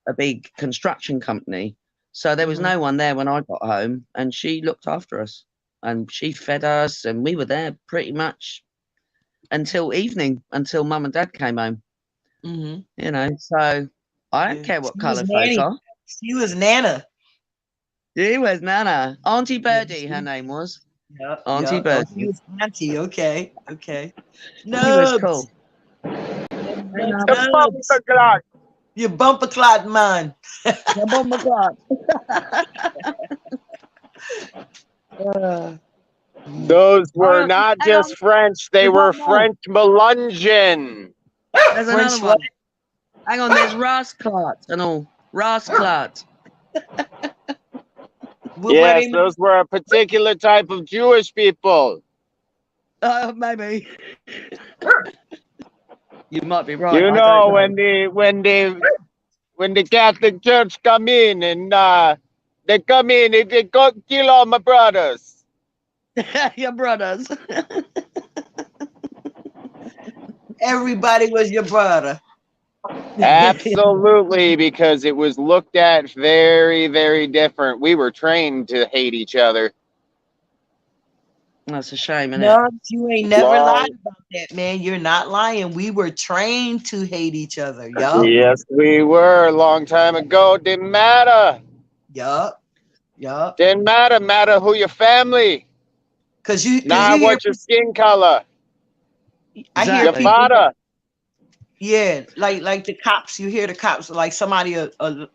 a big construction company. So there was no one there when I got home, and she looked after us, and she fed us, and we were there pretty much until evening, until mum and dad came home. You know, so I don't care what colour folk are. She was Nana. She was Nana. Auntie Birdie, her name was. Auntie Birdie. She was Auntie. Okay. No, she was cool. The bumper clock. Your bumper clot, man. Your bumper clot. Those were not just French; they were French Melungeon. There's another one. Hang on, there's Rasclot and all. Rasclad. Yes, those were a particular type of Jewish people. Maybe. You might be right. You I know, don't know. when the Catholic Church come in and they come in, they go kill all my brothers. Your brothers. Everybody was your brother. Absolutely, because it was looked at very, very different. We were trained to hate each other. That's a shame, isn't No, it? you ain't never Long- lied about that, man. You're not lying. We were trained to hate each other. Yup. Yes, we were a long time ago. Didn't matter. Yup. Didn't matter. Matter who your family. Cause you Not hear, what your skin color. I hear Your Exactly. people, father. yeah, like the cops. You hear the cops, like somebody,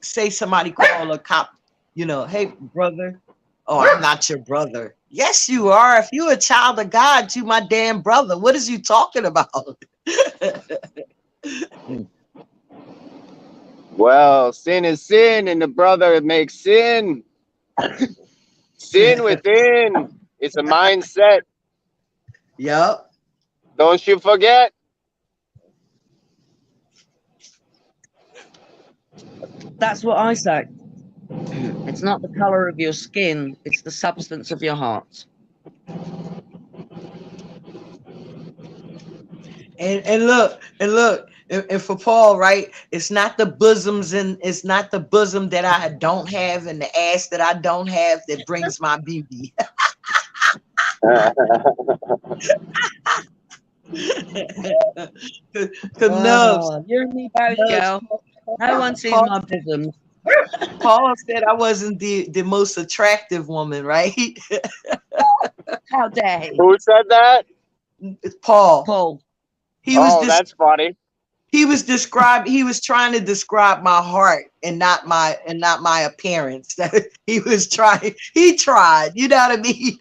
say somebody call a cop, hey, brother. Oh, I'm not your brother. Yes, you are. If you're a child of God, you my damn brother. What is you talking about? Well, sin is sin, and the brother makes sin. Sin within. It's a mindset. Yup. Don't you forget. That's what I say. It's not the color of your skin, it's the substance of your heart. And look, and for Paul, right? It's not the bosoms and it's not the bosom that I don't have and the ass that I don't have that brings my beauty. Cause You and me both, girl. No one sees my bosom. Paul said I wasn't the most attractive woman, right? How dare he? Who said that? It's Paul. Paul. That's funny. He was trying to describe my heart and not my appearance. He tried, you know what I mean?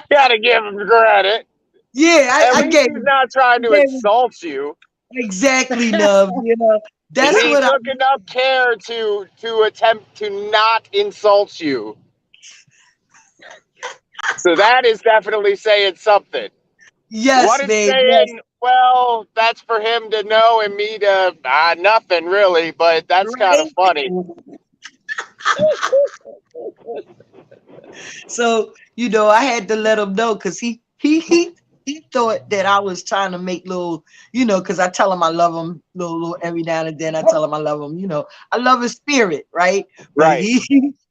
Gotta give him credit. Yeah, I At gave least he's not trying to insult you. exactly, Nub. That's He what took enough care to attempt to not insult you. So that is definitely saying something. yes, What it's babe. saying, Yes. well, that's for him to know and me to nothing really, but that's kind of funny. So, I had to let him know because he thought that I was trying to make little, because I tell him I love him little every now and then. I tell him I love him, I love his spirit, right? But Right.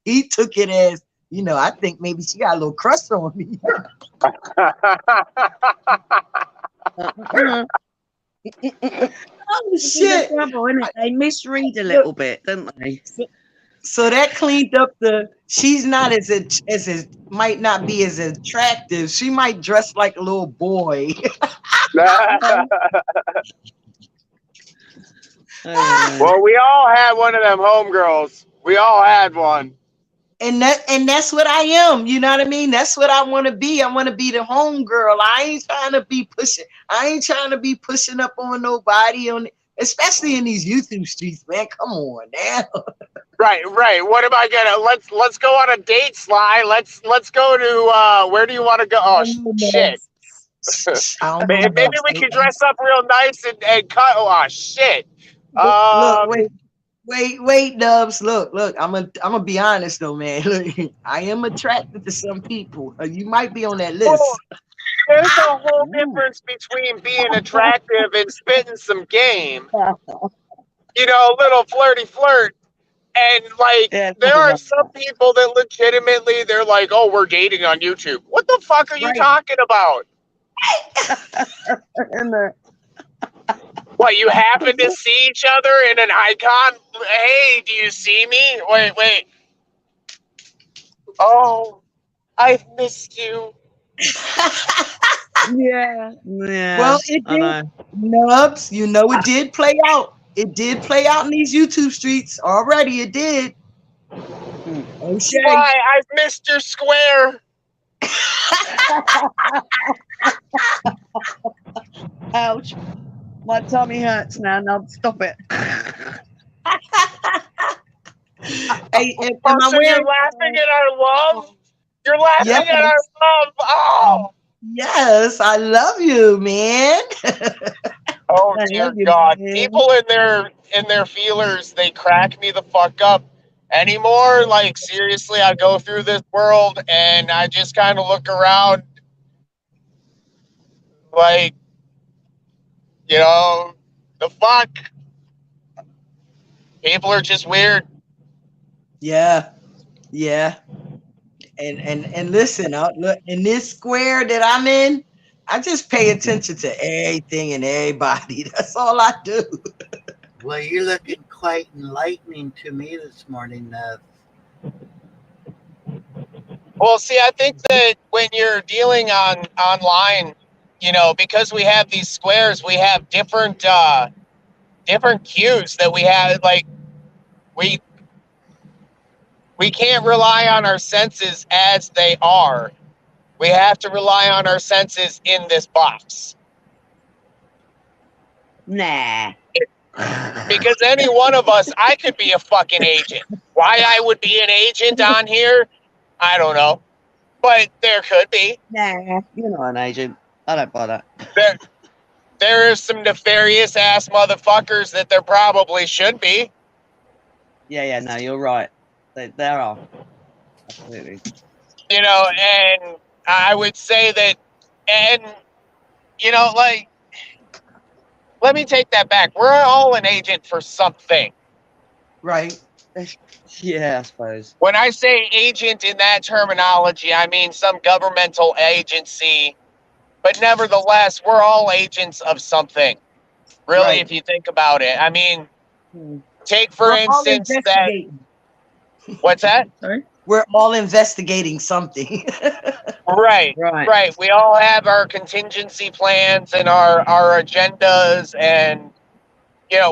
he took it as, I think maybe she got a little crush on me. Oh shit! Trouble, isn't it? They misread a little bit, don't they? So that cleaned up she's not as might not be as attractive. She might dress like a little boy. Well, we all had one of them homegirls. We all had one. And that's what I am. You know what I mean? That's what I want to be. I want to be the home girl. I ain't trying to be pushing up on nobody especially in these YouTube streets, man. Come on now. Right. What am I gonna? Let's go on a date, Sly. Let's go to where do you want to go? Oh shit. Maybe we can dress up real nice and cut. Oh shit. Look, wait, Dubs. Look. I'm gonna be honest though, man. Look, I am attracted to some people. You might be on that list. There's a whole difference between being attractive and spitting some game. A little flirty flirt. And there are some people that legitimately they're like, oh, we're dating on YouTube. What the fuck are you talking about? What, you happen to see each other in an icon? Hey, do you see me? Wait. Oh, I've missed you. Yeah. Well, it did. Nubs, it did play out. It did play out in these YouTube streets already. It did. Oh shit! Why? I've missed your square. Ouch! My tummy hurts now. No, stop it. Hey, am Oh, I so you're wearing? laughing at our love? You're laughing Yes, at our love. Oh. yes, I love you, man. Oh I dear love you, God. man. People in their feelers, they crack me the fuck up. Anymore, like seriously, I go through this world and I just kind of look around like, the fuck. People are just weird. Yeah, yeah. And listen, look in this square that I'm in, I just pay attention to everything and everybody. That's all I do. Well, you're looking quite enlightening to me this morning. Well, see, I think that when you're dealing online, because we have these squares, we have different cues that we have. Like we we can't rely on our senses as they are. We have to rely on our senses in this box. Nah. Because any one of us, I could be a fucking agent. Why I would be an agent on here, I don't know. But there could be. Nah, you're not an agent. I don't buy that. There are some nefarious ass motherfuckers that there probably should be. Yeah, no, you're right. There are. Absolutely. And I would say that, and, like, let me take that back. We're all an agent for something. Right. Yeah, I suppose. When I say agent in that terminology, I mean some governmental agency, but nevertheless, we're all agents of something. Really, Right. if you think about it. I mean, take for We're all instance that. investigating. What's that? Sorry? We're all investigating something. Right. Right. We all have our contingency plans and our agendas, and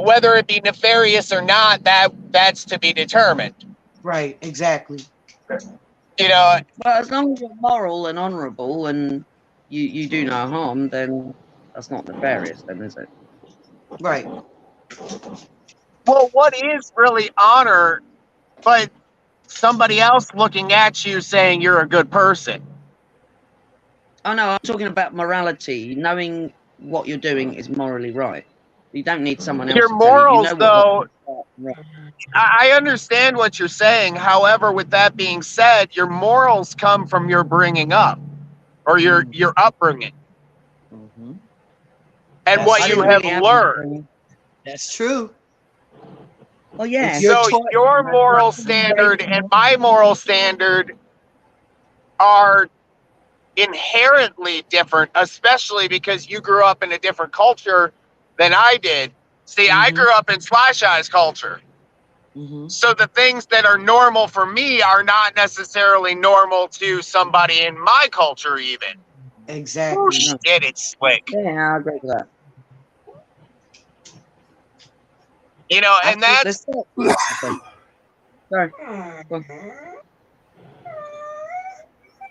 whether it be nefarious or not, that's to be determined. Right, exactly. Well, as long as you're moral and honourable and you do no harm, then that's not nefarious, then, is it? Right. Well, what is really honor, but somebody else looking at you saying you're a good person? Oh no, I'm talking about morality. Knowing what you're doing is morally right. You don't need someone else Your to tell you. morals, You know though, right. I understand what you're saying. However, with that being said, your morals come from your bringing up or your upbringing Mm-hmm. and what I you didn't have really have learned. That's true. Oh yeah. It's your So choice. your moral standard and my moral standard are inherently different, especially because you grew up in a different culture than I did. See, I grew up in Slash Eyes culture. So the things that are normal for me are not necessarily normal to somebody in my culture even. Exactly. Oh shit, it's slick. Yeah, I agree with that. And that's... Sorry.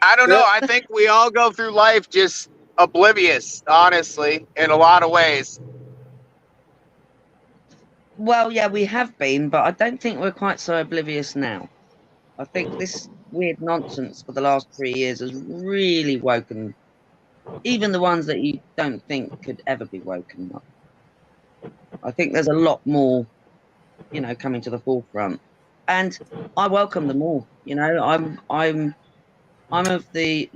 I don't know. I think we all go through life just oblivious, honestly, in a lot of ways. Well, yeah, we have been, but I don't think we're quite so oblivious now. I think this weird nonsense for the last 3 years has really woken even the ones that you don't think could ever be woken up. I think there's a lot more, coming to the forefront, and I welcome them all. I'm of the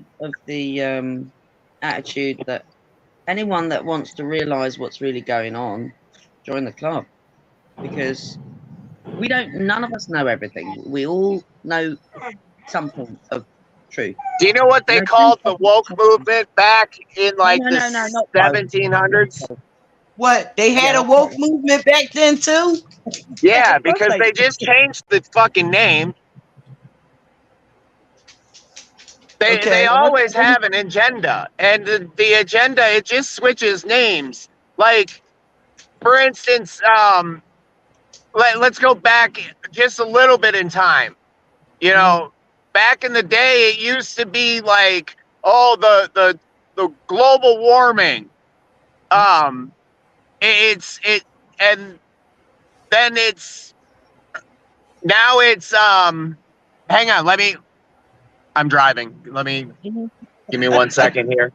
attitude that anyone that wants to realise what's really going on, join the club, because none of us know everything. We all know something of truth. Do you know what they called the woke movement back in like the 1700s? What? They had a woke movement back then too? Yeah, because they just changed the fucking name. They always have an agenda, and the agenda, it just switches names. Like, for instance, let's go back just a little bit in time. Back in the day, it used to be like, oh, the global warming. And then it's now it's hang on, I'm driving. Give me 1 second here.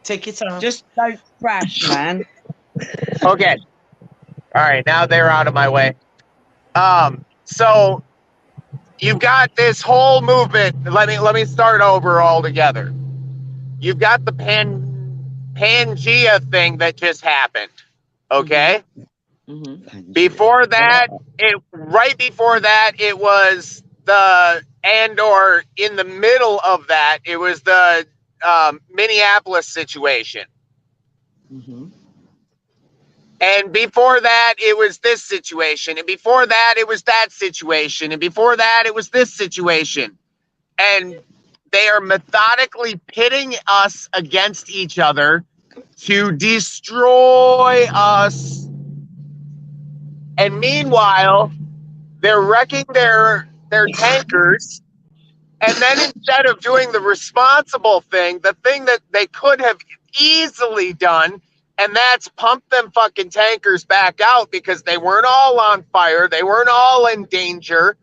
Take your time. Just don't crash, man. Okay. All right, now they're out of my way. So you've got this whole movement. Let me start over altogether. You've got the Pangea thing that just happened. Okay. Mm-hmm. Before that, right before that, it was or in the middle of that, it was the Minneapolis situation. Mm-hmm. And before that, it was this situation. And before that, it was that situation. And before that, it was this situation. And they are methodically pitting us against each other to destroy us. And meanwhile, they're wrecking their tankers. And then instead of doing the responsible thing, the thing that they could have easily done, and that's pump them fucking tankers back out because they weren't all on fire. They weren't all in danger.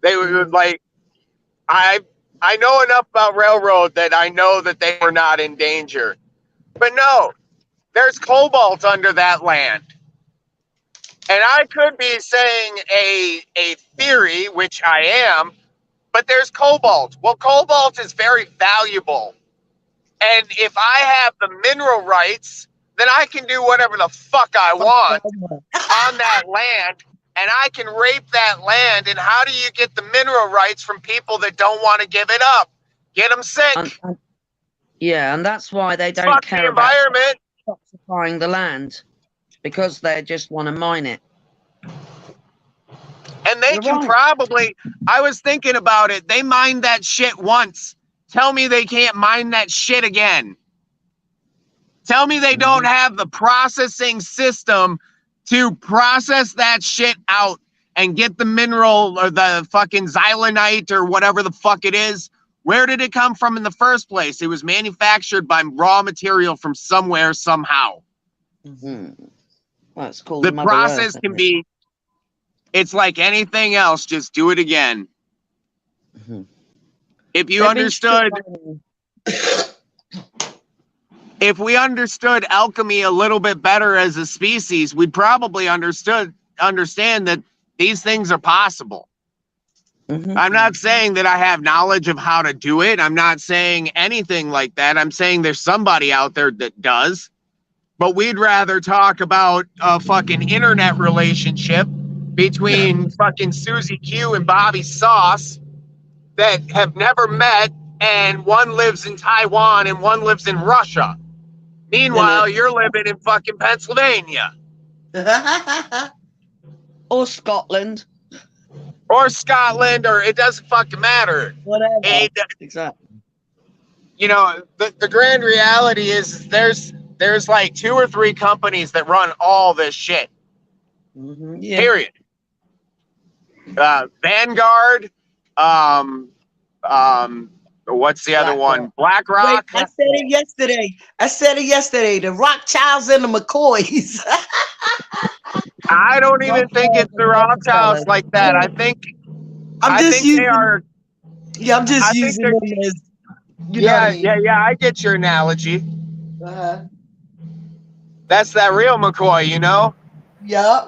They were like, I know enough about railroad that I know that they were not in danger. But no, there's cobalt under that land. And I could be saying a theory, which I am, but there's cobalt. Well, cobalt is very valuable. And if I have the mineral rights, then I can do whatever the fuck I want on that land, and I can rape that land. And how do you get the mineral rights from people that don't want to give it up? Get them sick. Yeah, and that's why they don't Fuck care the environment. about toxifying the land, because they just want to mine it. And they can probably, I was thinking about it, they mined that shit once. Tell me they can't mine that shit again. Tell me they don't have the processing system to process that shit out and get the mineral or the fucking xylenite or whatever the fuck it is. Where did it come from in the first place? It was manufactured by raw material from somewhere, somehow. That's cool. The process can be, it's like anything else, just do it again. If you understood, if we understood alchemy a little bit better as a species, we'd probably understand that these things are possible. I'm not saying that I have knowledge of how to do it. I'm not saying anything like that. I'm saying there's somebody out there that does. But we'd rather talk about a fucking internet relationship between fucking Susie Q and Bobby Sauce that have never met, and one lives in Taiwan and one lives in Russia. Meanwhile, you're living in fucking Pennsylvania. Or Scotland. Or Scotland, or it doesn't fucking matter. Whatever. Exactly. You know, the grand reality is there's like 2 or 3 companies that run all this shit. Yeah. Period. Vanguard, what's the other one? BlackRock. Wait, I said it yesterday. The Rothschilds and the McCoys. I don't even think it's the Rothschilds like that. I think they are. Yeah, I'm just using them as. Yeah. I get your analogy. That's that real McCoy, you know. Yeah.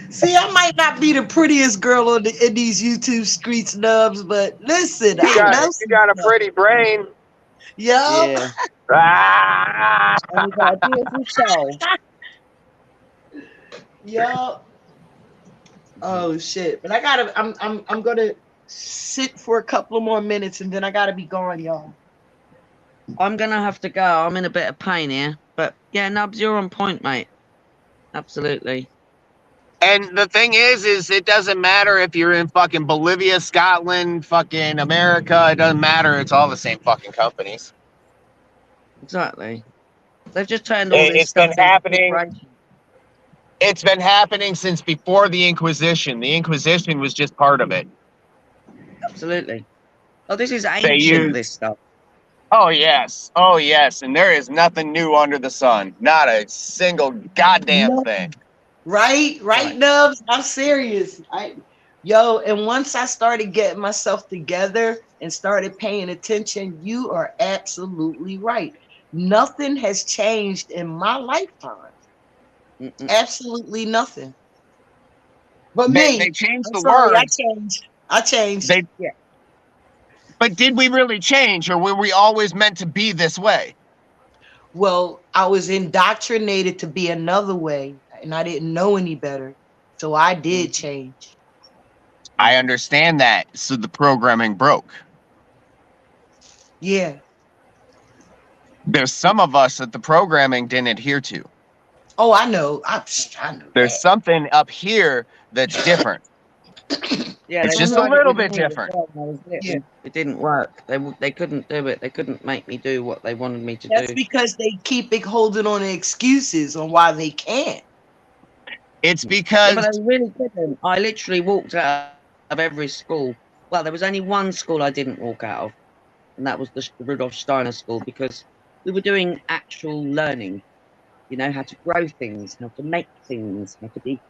See, I might not be the prettiest girl in these YouTube streets, Nubs, but listen, you got a pretty brain. Yeah. And you got a beautiful soul. Yeah. Oh shit! But I'm gonna sit for a couple of more minutes and then I gotta be gone, y'all. I'm gonna have to go. I'm in a bit of pain here, but yeah, Nubs, you're on point, mate. Absolutely. And the thing is it doesn't matter if you're in fucking Bolivia, Scotland, fucking America. It doesn't matter. It's all the same fucking companies. Exactly. They've just turned all this It's stuff been happening. It's been happening since before the Inquisition. The Inquisition was just part of it. Absolutely. Oh, this is ancient, this stuff. Oh, yes. And there is nothing new under the sun. Not a single goddamn thing. Right, Right. Nubs. I'm serious. And once I started getting myself together and started paying attention, you are absolutely right. Nothing has changed in my lifetime. Mm-mm. Absolutely nothing. But They me, changed I'm the sorry, words. I changed. They, Yeah. but did we really change, or were we always meant to be this way? Well, I was indoctrinated to be another way, and I didn't know any better. So I did change. I understand that. So the programming broke. Yeah. There's some of us that the programming didn't adhere to. Oh, I know. I know There's that. something up here that's different. Yeah, It's they just a tried it little with bit me as different. well when I was little. Yeah. It didn't work. They couldn't do it. They couldn't make me do what they wanted me to That's do. because they keep holding on to excuses on why they can't. It's Yeah, because but they really couldn't. I literally walked out of every school. Well, there was only one school I didn't walk out of, and that was the Rudolf Steiner School, because we were doing actual learning. You know, how to grow things, how to make things, how to be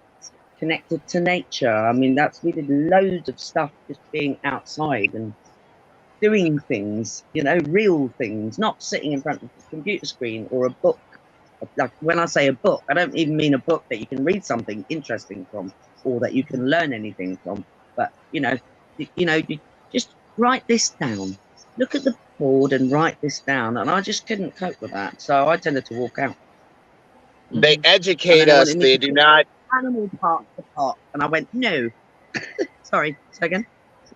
connected to nature. I mean, we did loads of stuff just being outside and doing things, you know, real things, not sitting in front of a computer screen or a book. Like when I say a book, I don't even mean a book that you can read something interesting from or that you can learn anything from. But you just write this down. Look at the board and write this down. And I just couldn't cope with that, so I tended to walk out. they And educate then they us. wanted me They to do put not. animal parts apart, and I went no. Sorry, say again.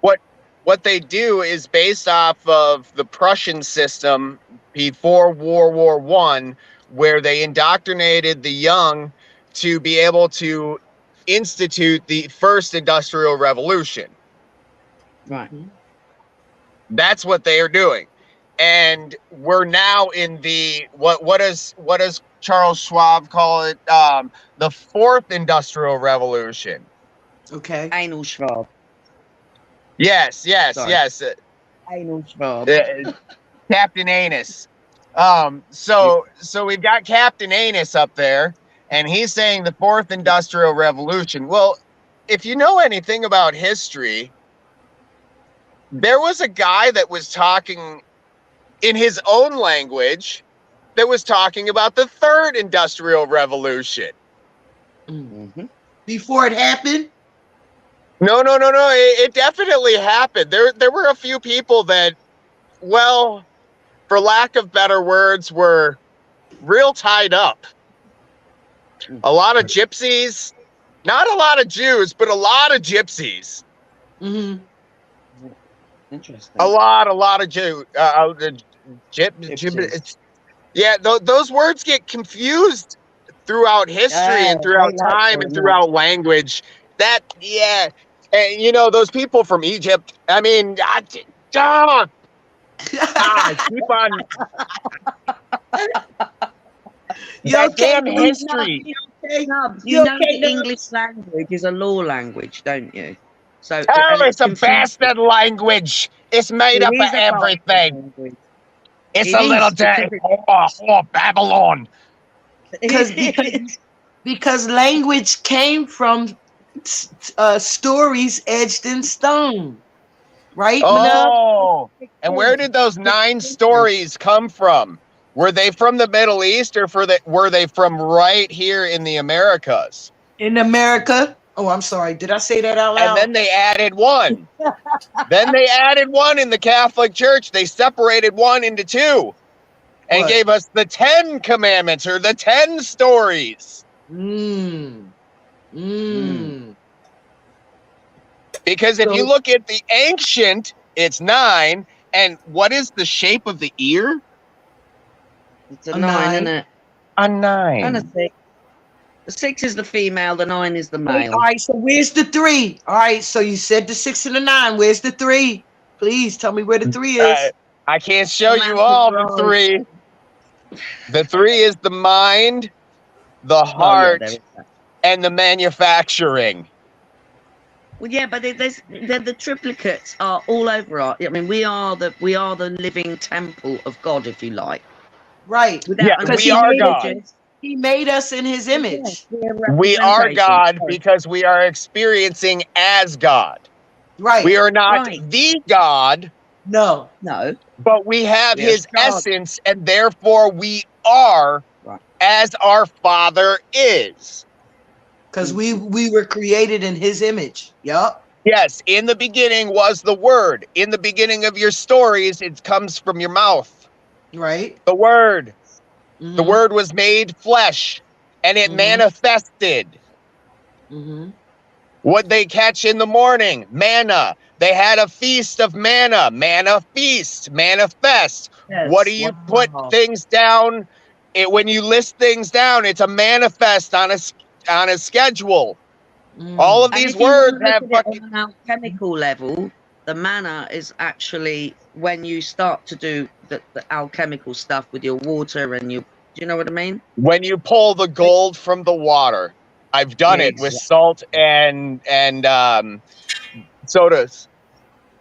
What they do is based off of the Prussian system before World War I, where they indoctrinated the young to be able to institute the first industrial revolution. Right. That's what they are doing. And we're now in the what does Charles Schwab call it? The fourth industrial revolution. Okay. Anal Schwab. Yes. Sorry. Anal Schwab. Captain Anus. So we've got Captain Anus up there, and he's saying the fourth industrial revolution. Well, if you know anything about history, there was a guy that was talking in his own language that was talking about the third industrial revolution. Mm-hmm. Before it happened? No. It definitely happened. There were a few people that, well, for lack of better words, were real tied up. A lot of gypsies, not a lot of Jews, but a lot of gypsies. Mm-hmm. Interesting. A lot of Jews. Yeah, those words get confused throughout history and throughout time and throughout language. And those people from Egypt. I mean, keep on. That damn history. You know the English language is a law language, don't you? So it's a bastard language. It's made up of everything. It's a little day. Babylon. Because language came from stories edged in stone, right? Oh, and where did those 9 stories come from? Were they from the Middle East, or were they from right here in the Americas? In America. Oh, I'm sorry. Did I say that out loud? And then they added one. Then they added one in the Catholic Church. They separated one into 2 and gave us the 10 commandments, or the 10 stories. Because if you look at the ancient, it's 9. And what is the shape of the ear? It's a 9, isn't it? A 9. And a 6. The 6 is the female, the 9 is the male. All right, so where's the 3? All right, so you said the 6 and the 9. Where's the 3? Please tell me where the 3 is. I can't show you all the 3. The 3 is the mind, the heart, and the manufacturing. Well, yeah, but the triplicates are all over our. I mean, we are the living temple of God, if you like. Right. We are God. He made us in his image. We are Representation. God Sorry. because we are experiencing as God. Right. We are not Right. the God, No. No. but we have We are his God. essence, and therefore we are Right. as our Father is. Because we were created in his image. Yup. Yes, in the beginning was the Word. In the beginning of your stories, it comes from your mouth. Right. The Word. The Mhm. Word was made flesh, and it Mhm. manifested. Mhm. What they catch in the morning, manna. They had a feast of manna. Manna feast, manifest. Yes. What do you put Wow. things down? When you list things down, it's a manifest on a schedule. All of Mm. And these if you want words to look have at it fucking. on an alchemical level, the manna is actually when you start to do the alchemical stuff with your water and you. Do you know what I mean? When you pull the gold from the water, I've done it with salt and sodas.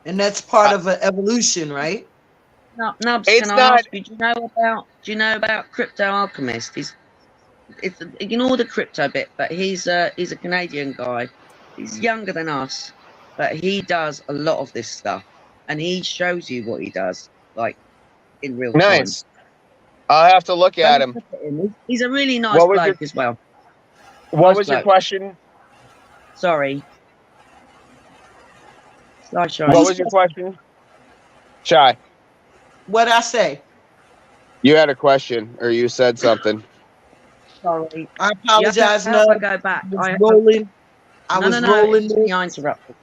And that's part of an evolution, right? Nubs, It's can I not. ask you? Do you know about Crypto Alchemist? It's ignore the crypto bit, but he's a Canadian guy. He's younger than us, but he does a lot of this stuff, and he shows you what he does, like in real time. Nice. I'll have to look Go at and him. look at him. He's a really nice What was your bloke as well. What Nice was your bloke. question? Sorry. Nice What was your question? Shy, What'd I say? you had a question or you said something. Sorry. I You have to apologize, help me Nub. go back. I was rolling. I was No. rolling It's me. this. I interrupted.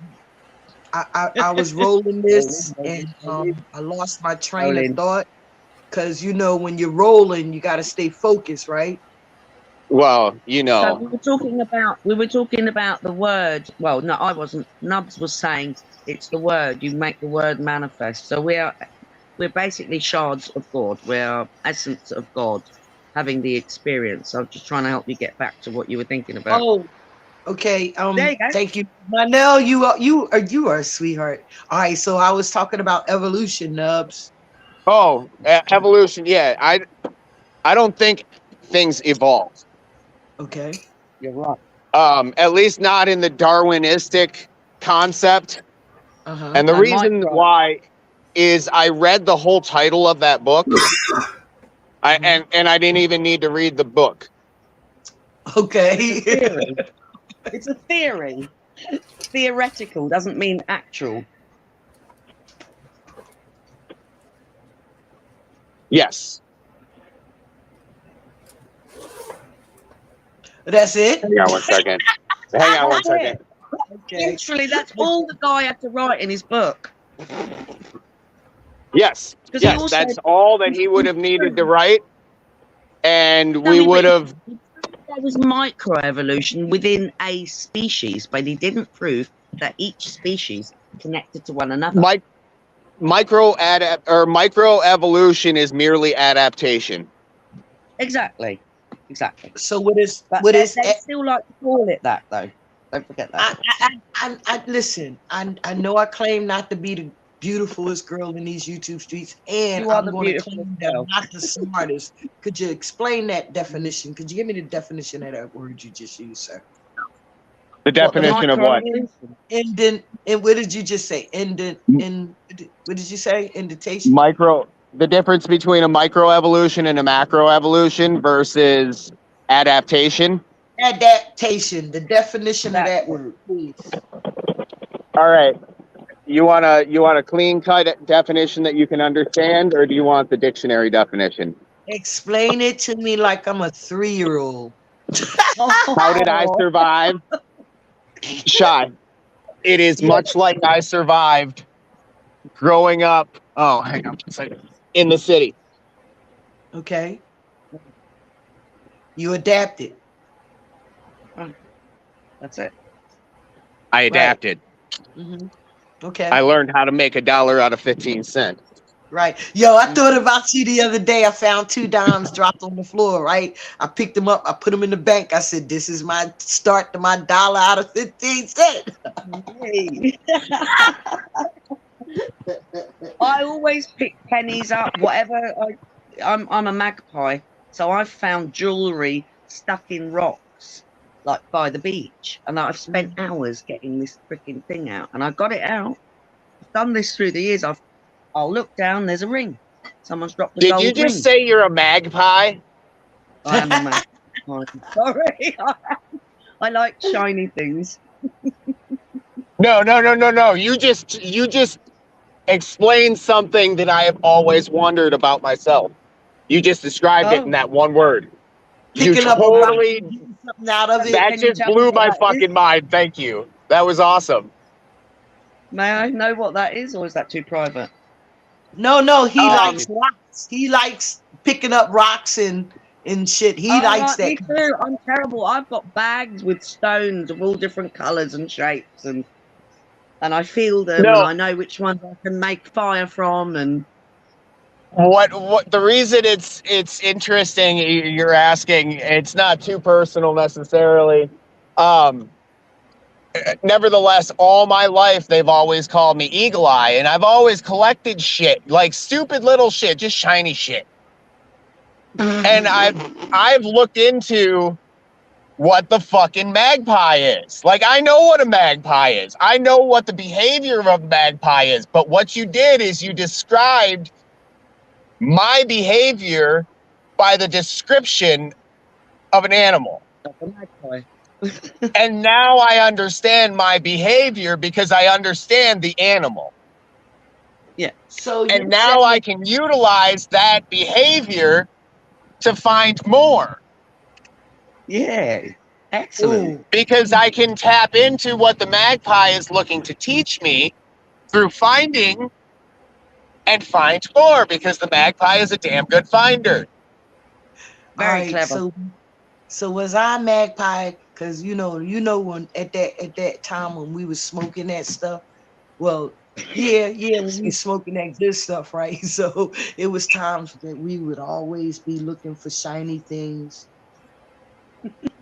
I was rolling this, and I lost my train of thought. Because you know, when you're rolling, you got to stay focused, right? Well, So we were talking about the word. Well, no, I wasn't. Nubs was saying it's the word. You make the word manifest. So we're basically shards of God. We're essence of God, having the experience. I'm just trying to help you get back to what you were thinking about. Oh, okay. There you go. Thank you, Manel. You are a sweetheart. All right. So I was talking about evolution, Nubs. oh, evolution. Yeah, I don't think things evolve. Okay. You're right. At least not in the Darwinistic concept. Uh-huh. And the No, Mike's reason right. why is I read the whole title of that book. And I didn't even need to read the book. Okay. It's a theory. It's a theory. Theoretical doesn't mean actual. Yes. That's it. Hang on one second. Hang on one second. Okay. Literally, that's all the guy had to write in his book. Yes. Because he Yes, also that's all that he would have needed to write. And we No, would but have. there was microevolution within a species, but he didn't prove that each species connected to one another. Microevolution is merely adaptation. Exactly. So what is But what they is? still like to call it that, though. Don't forget that. I listen. I know I claim not to be the beautifulest girl in these YouTube streets, and You are I'm the going to beautiful claim that I'm girl. not the smartest. Could you explain that definition? Could you give me the definition of that word you just used, sir? The definition of what? Indent. And what did you just say? Indent. What did you say? Indentation. The difference between a microevolution and a macroevolution versus adaptation. Adaptation. The definition of that word, please. All right. You want a clean cut definition that you can understand, or do you want the dictionary definition? Explain it to me like I'm a 3-year-old. How did I survive? Shy. It is much like I survived growing up. Oh, hang on a second. In the city. Okay. You adapted. That's it. I adapted. Right. Mm-hmm. Okay. I learned how to make $1 out of 15 cents. Right. Yo, I thought about you the other day. I found 2 dimes dropped on the floor, right? I picked them up. I put them in the bank. I said, this is my start to my $1 out of 15 cents. Hey. I always pick pennies up, whatever. I'm a magpie. So I've found jewelry stuck in rocks, like by the beach, and I've spent hours getting this freaking thing out, and I got it out. I've done this through the years. I'll look down. There's a ring. Someone's dropped a Did gold you ring. just say you're a magpie? I am a man. Sorry, I like shiny things. No. You just explained something that I have always wondered about myself. You just described it in that one word. Picking You up totally something out of it. that just blew my fucking mind. Thank you. That was awesome. May I know what that is, or is that too private? No, he likes rocks. He likes picking up rocks and shit. He likes that. Me too. I'm terrible. I've got bags with stones of all different colours and shapes, and I feel them, and I know which ones I can make fire from. And what the reason it's interesting you're asking, it's not too personal necessarily. Nevertheless, all my life they've always called me Eagle Eye, and I've always collected shit, like stupid little shit, just shiny shit. And I've looked into what the fucking magpie is. Like, I know what a magpie is. I know what the behavior of a magpie is. But what you did is you described my behavior by the description of an animal. a magpie. And now I understand my behavior because I understand the animal. Yeah. So and now I can utilize that behavior to find more. Yeah. Excellent. Ooh. Because I can tap into what the magpie is looking to teach me through finding and find more, because the magpie is a damn good finder. Very clever. So was I magpie? Because you know when at that time when we was smoking that stuff, well, yeah, we was smoking that good stuff, right? So it was times that we would always be looking for shiny things.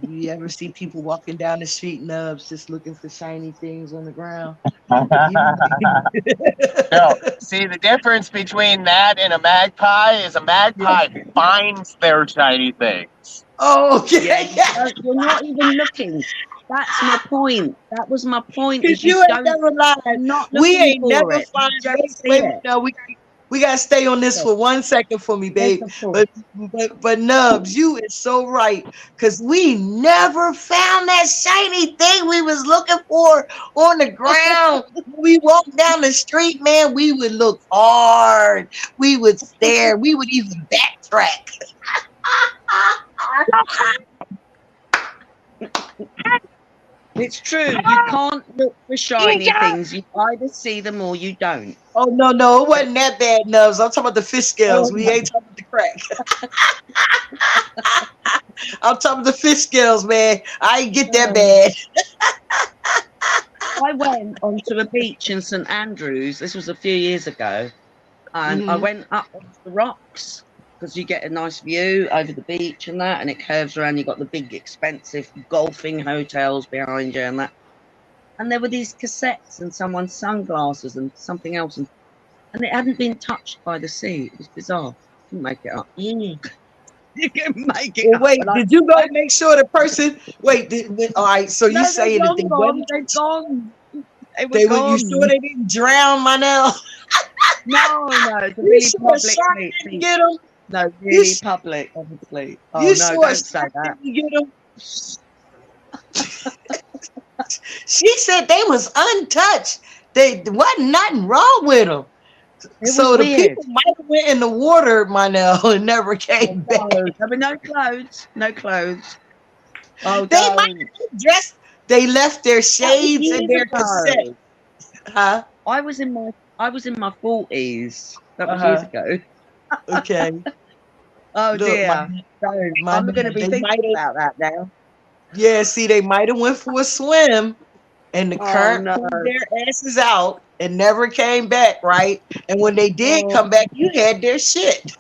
You ever see people walking down the street, Nubs, just looking for shiny things on the ground? No, see, the difference between that and a magpie is a magpie finds their shiny things. Oh, yeah. You're not even looking. That's my point. That was my point. Because you ain't never lied. We ain't never find it. No, we gotta stay on this for 1 second for me, babe. But Nubs, you is so right. Cause we never found that shiny thing we was looking for on the ground. We walked down the street, man. We would look hard. We would stare. We would even backtrack. It's true. You can't look for shiny things. You either see them or you don't. Oh, no, it wasn't that bad, Nubs. I'm talking about the fish scales. We ain't talking about the crack. I'm talking about the fish scales, man. I ain't get that bad. I went onto a beach in St. Andrews. This was a few years ago. And I went up onto the rocks because you get a nice view over the beach and that, and it curves around. You've got the big, expensive golfing hotels behind you and that. And there were these cassettes and someone's sunglasses and something else. And it hadn't been touched by the sea. It was bizarre. Couldn't make it up. You can make it up. Wait, did you go make sure the person... Wait, all right, so you saying that they gone. They're gone. You sure they didn't drown, Manel? No, it's a really public beach. Get them? No, really public, obviously. Oh, you no, sure don't say that. Get them? She said they was untouched. There wasn't nothing wrong with them. So the people might have went in the water, Manel, and never came back. There were no clothes. No clothes. Oh, they might have dressed. They left their shades and their cassette. Huh? I was in my 40s. That was years ago. Okay. Oh, look, dear. I'm going to be thinking about that now. Yeah, see, they might have went for a swim and the current pulled their asses out and never came back, right? And when they did come back, you had their shit.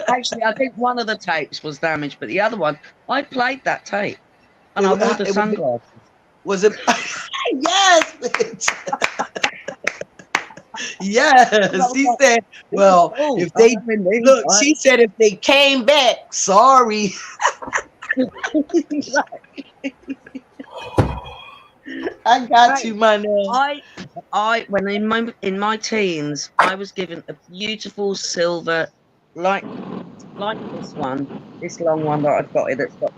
Actually, I think one of the tapes was damaged, but the other one, I played that tape and I wore the sunglasses. Was it? Yes, bitch. Yes, he said, well, if they look, she said if they came back, sorry. I got you, my man. I when in my teens, I was given a beautiful silver, like this one, this long one that I've got here, that's got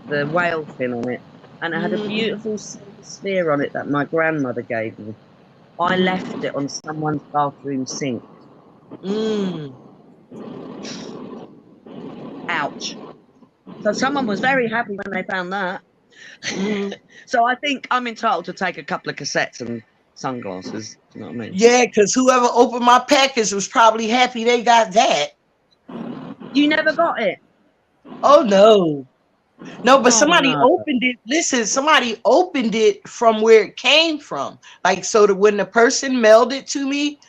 the whale fin on it, and it had a beautiful silver sphere on it that my grandmother gave me. I left it on someone's bathroom sink. Ouch. So someone was very happy when they found that. So I think I'm entitled to take a couple of cassettes and sunglasses. You know what I mean? Yeah, because whoever opened my package was probably happy they got that. You never got it? Oh, no. No, but somebody opened it. Listen, somebody opened it from where it came from. Like, so that when the person mailed it to me,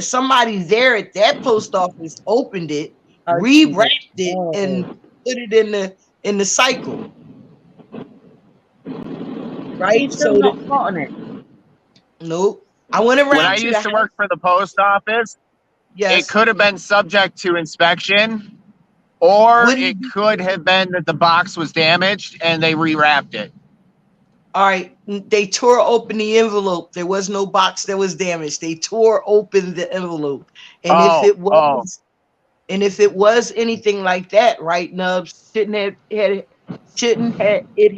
somebody there at that post office opened it, rewrapped it, and put it in the cycle. Right? You've still not gotten it. Nope. I went around. When I used to work for the post office, it could have been subject to inspection, or it could have been that the box was damaged and they rewrapped it. All right. They tore open the envelope. There was no box that was damaged. They tore open the envelope. And if it was anything like that, right, Nubs, shouldn't it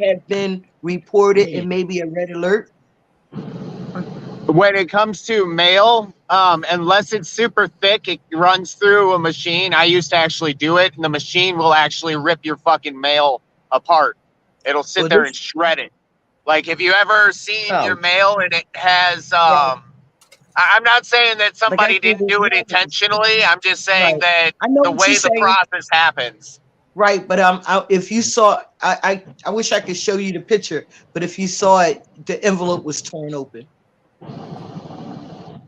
have been reported and maybe a red alert? When it comes to mail, unless it's super thick, it runs through a machine. I used to actually do it, and the machine will actually rip your fucking mail apart. It'll sit there and shred it. Like, if you ever seen your mail and it has, I'm not saying that somebody didn't do it intentionally. I'm just saying that the way the process happens. Right, but if you saw, I wish I could show you the picture, but if you saw it, the envelope was torn open.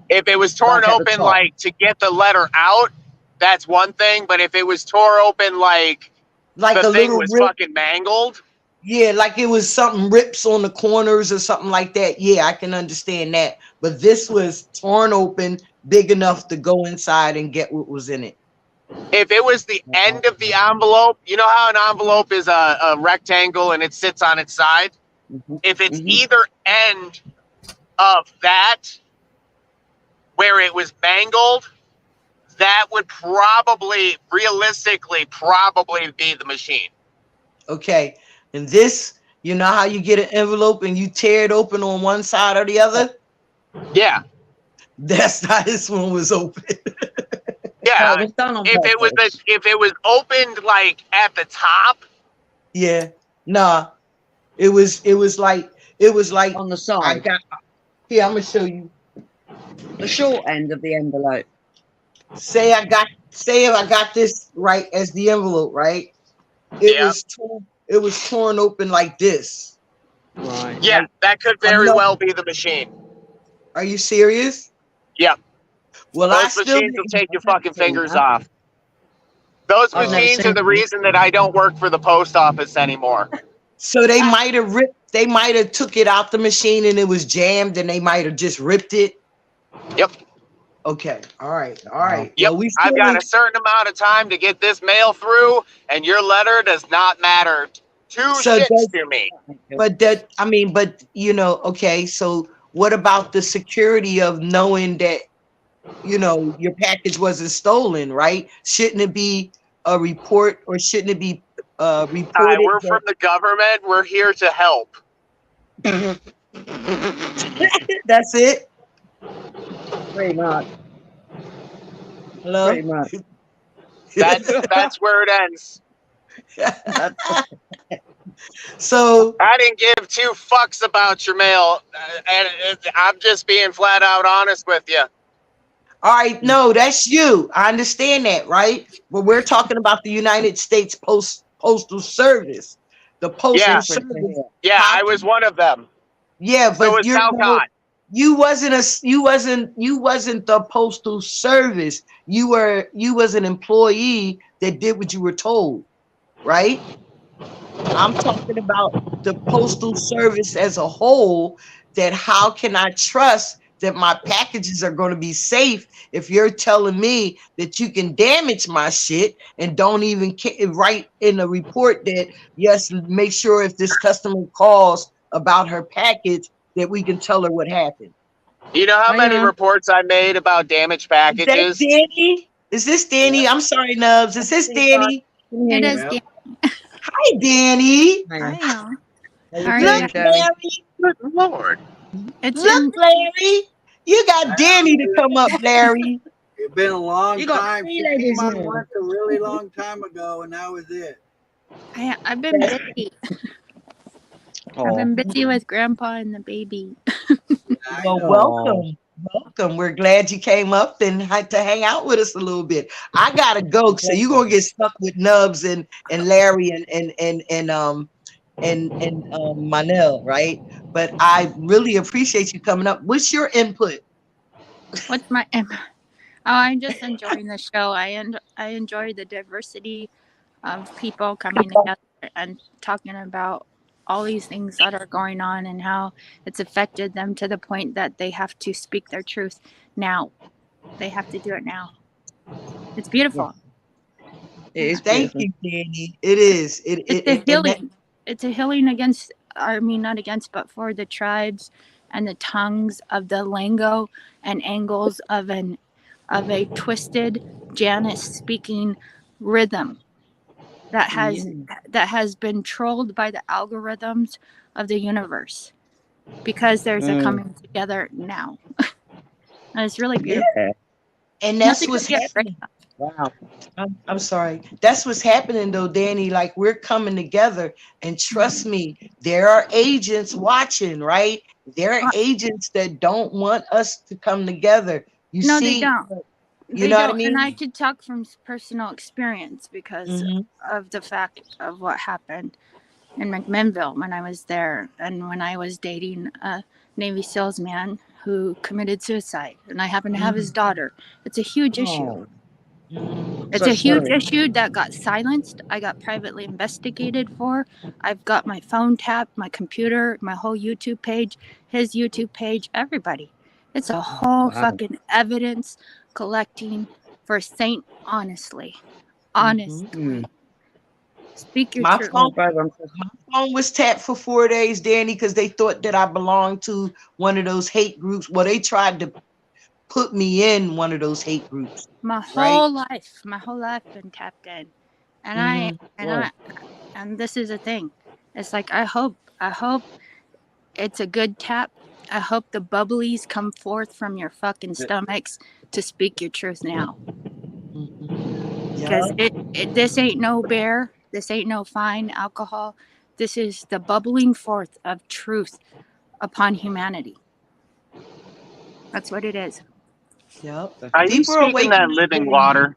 If it was torn open, like to get the letter out, that's one thing. But if it was torn open, like the thing was fucking mangled. Yeah, like it was something rips on the corners or something like that. Yeah, I can understand that. But this was torn open, big enough to go inside and get what was in it. If it was the end of the envelope, you know how an envelope is a rectangle and it sits on its side? If it's either end of that, where it was mangled, that would realistically be the machine. Okay. And this, you know how you get an envelope and you tear it open on one side or the other? Yeah. That's how this one was open. Yeah. If it was opened like at the top. Yeah. Nah. It was like on the side. Here, I'm gonna show you. The short end of the envelope. Say if I got this right as the envelope, right? It was torn open like this. Right. Yeah, that could very well be the machine. Are you serious? Yeah. Well, those machines will take your fucking fingers off. Those machines are the reason that I don't work for the post office anymore. So they might have took it out the machine and it was jammed and they might have just ripped it. Yep. Okay. All right. Yep. Well, I've got a certain amount of time to get this mail through, and your letter does not matter two shits to me. But okay. So what about the security of knowing that, your package wasn't stolen, right? Shouldn't it be a report, or shouldn't it be reported? We're from the government. We're here to help. That's it. Pretty much. Hello? Pretty much. That's where it ends. So I didn't give two fucks about your mail, and I'm just being flat out honest with you. All right, no, that's you. I understand that, right? But we're talking about the United States Postal Service. The Postal Service. Yeah, I was one of them. Yeah, but so you wasn't the Postal Service. You was an employee that did what you were told, right? I'm talking about the Postal Service as a whole. That how can I trust that my packages are going to be safe if you're telling me that you can damage my shit and don't even write in a report that, yes, make sure if this customer calls about her package that we can tell her what happened. You know how many reports I made about damaged packages? Is that Danny? Is this Danny? I'm sorry, Nubs. Is this Danny? It is Danny. Hi, Danny. Hi. Look, Larry. Good Lord. Look, Larry. You got Danny to come up, Larry. It's been a long time. three She ladies came on now. once a really long time ago, and that was it. I've been busy. I've been busy with Grandpa and the baby. Well, welcome. Welcome. We're glad you came up and had to hang out with us a little bit. I gotta go, so you're gonna get stuck with Nubs and Larry and Manel, right? But I really appreciate you coming up. What's your input? What's my? Oh, I'm just enjoying the show. I enjoy the diversity of people coming together and talking about all these things that are going on and how it's affected them to the point that they have to speak their truth now. They have to do it now. It's beautiful. Thank you, Danny. It is. It's a healing. It's a healing against, I mean, not against, but for the tribes and the tongues of the lingo and angles of a twisted Janus speaking rhythm that has been trolled by the algorithms of the universe, because there's a coming together now. And it's really beautiful. Yeah. And that's what's happening. Wow. I'm sorry. That's what's happening though, Danny. Like, we're coming together, and trust me, there are agents watching, right? There are agents that don't want us to come together. No, they don't. You know what I mean? And I could talk from personal experience because of the fact of what happened in McMinnville when I was there, and when I was dating a Navy SEALs man who committed suicide, and I happen to have his daughter. It's a huge issue. It's a huge issue that got silenced. I got privately investigated for. I've got my phone tapped, my computer, my whole YouTube page, his YouTube page, everybody. It's a whole fucking evidence collecting for Saint honestly. Speak your truth. My phone was tapped for 4 days, Danny, because they thought that I belonged to one of those hate groups. Well, they tried to put me in one of those hate groups. My whole life been tapped in. And and this is a thing. It's like, I hope it's a good tap. I hope the bubblies come forth from your fucking stomachs to speak your truth now. Because this ain't no beer. This ain't no fine alcohol. This is the bubbling forth of truth upon humanity. That's what it is. Yep. Are you speaking that living water?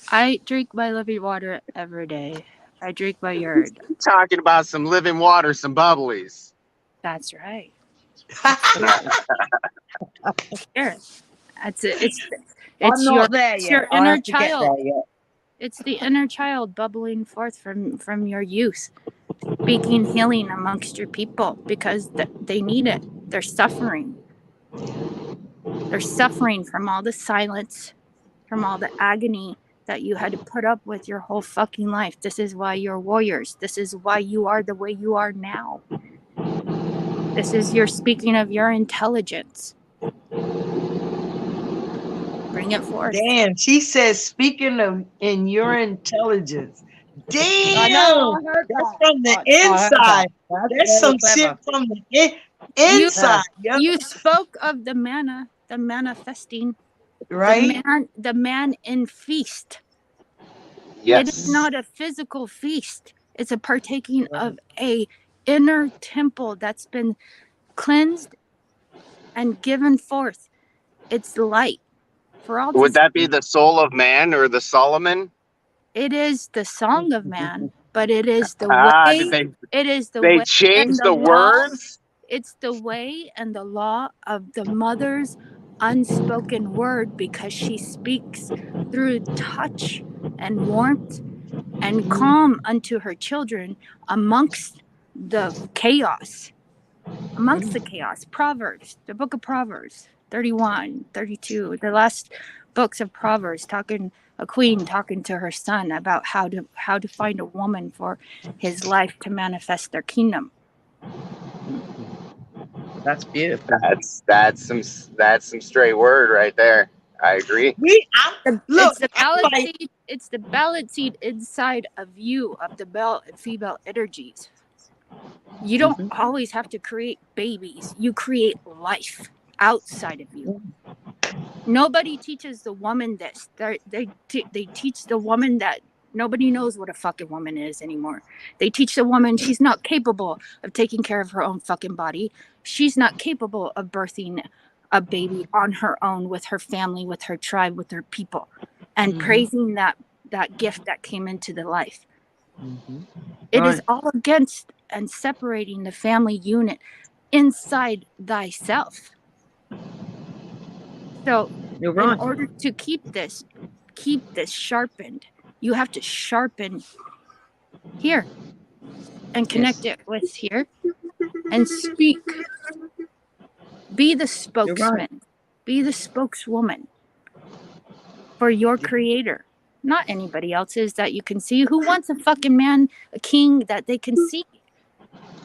I drink my living water every day. I drink my urine. Talking about some living water, some bubblies. That's right. Sure. It's your inner child. It's the inner child bubbling forth from your youth, speaking healing amongst your people, because they need it. They're suffering. They're suffering from all the silence, from all the agony that you had to put up with your whole fucking life. This is why you're warriors. This is why you are the way you are now. This is your speaking of your intelligence. Bring it forth. Damn, she says speaking of in your intelligence. Damn, I know, that's from the inside. That's some shit from the inside. You spoke of the manna, the manifesting, right? The man in feast. Yes. It is not a physical feast. It's a partaking of a inner temple that's been cleansed and given forth its light for all. Would that be the soul of man or the Solomon? It is the song of man, but it is the way. It is the way. They changed the words. It's the way and the law of the mother's unspoken word, because she speaks through touch and warmth and calm unto her children amongst the chaos. amongst the chaos. Proverbs, the book of Proverbs, 31, 32, the last books of Proverbs, a queen talking to her son about how to find a woman for his life to manifest their kingdom. That's beautiful. That's some straight word right there. I agree. It's the ballot seed inside of you, of the male and female energies. You don't always have to create babies. You create life outside of you. Nobody teaches the woman this. They teach the woman that nobody knows what a fucking woman is anymore. They teach the woman she's not capable of taking care of her own fucking body. She's not capable of birthing a baby on her own with her family, with her tribe, with her people, and praising that gift that came into the life. It is all against and separating the family unit inside thyself. So you're right. In order to keep this sharpened, you have to sharpen here and connect it with here and speak. Be the spokesman. Be the spokeswoman for your creator, not anybody else's that you can see. Who wants a fucking man, a king that they can see?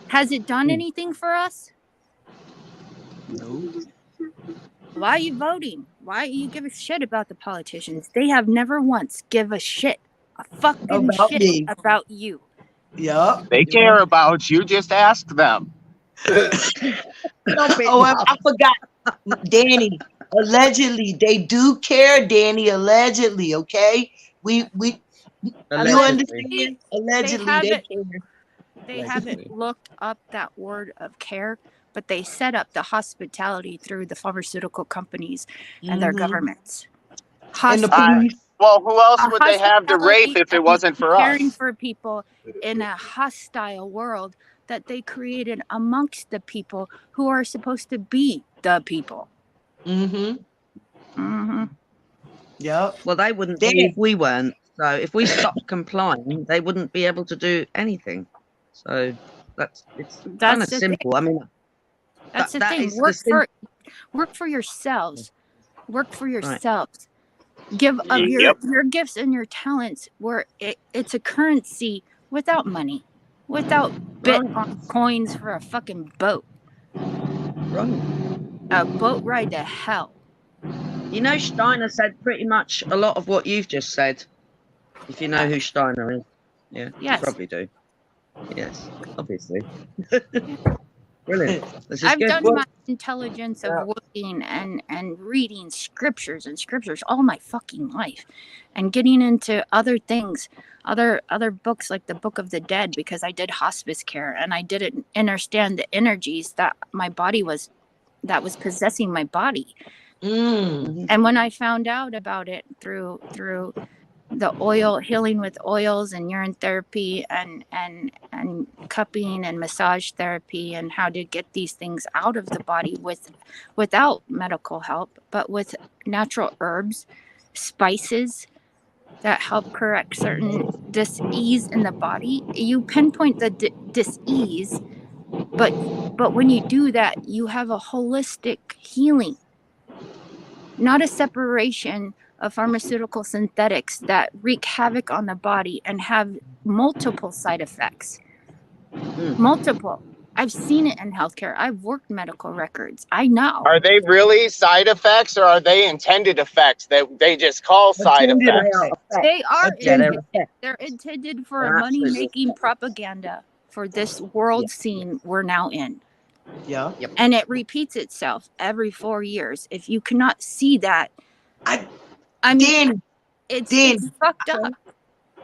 Has it done anything for us? No. Why are you voting? Why do you give a shit about the politicians? They have never once give a shit, a fucking shit about you. Yup. They care about you. Just ask them. I forgot. Danny, allegedly, they do care, Danny, allegedly, okay? We you understand? Allegedly, they care. They haven't looked up that word of care, but they set up the hospitality through the pharmaceutical companies and their governments. And the police. Well, who else would they have to rape if it wasn't for us? Caring for people in a hostile world that they created amongst the people who are supposed to be the people. Yep. Well, they wouldn't be if we weren't. So if we stopped complying, they wouldn't be able to do anything. So it's kind of simple. Thing. I mean, that's the thing. Work for yourselves. Work for yourselves. Give of your gifts and your talents where it's a currency without money, without Bitcoin coins for a fucking boat. A boat ride to hell. You know, Steiner said pretty much a lot of what you've just said. If you know who Steiner is. Yeah, yes. You probably do. Yes, obviously. Brilliant. I've done my intelligence of looking and reading scriptures all my fucking life, and getting into other things, other books like the Book of the Dead, because I did hospice care and I didn't understand the energies that my body was possessing my body. And when I found out about it through the oil healing with oils and urine therapy and cupping and massage therapy, and how to get these things out of the body without medical help, but with natural herbs, spices that help correct certain dis-ease in the body. You pinpoint the dis-ease, but when you do that, you have a holistic healing, not a separation of pharmaceutical synthetics that wreak havoc on the body and have multiple side effects. Multiple. I've seen it in healthcare. I've worked medical records. I know. Are they really side effects, or are they intended effects that they just call side effects? They are intended. They're intended for money-making propaganda for this world scene we're now in. Yeah. And it repeats itself every 4 years. If you cannot see that, I mean, it's fucked up.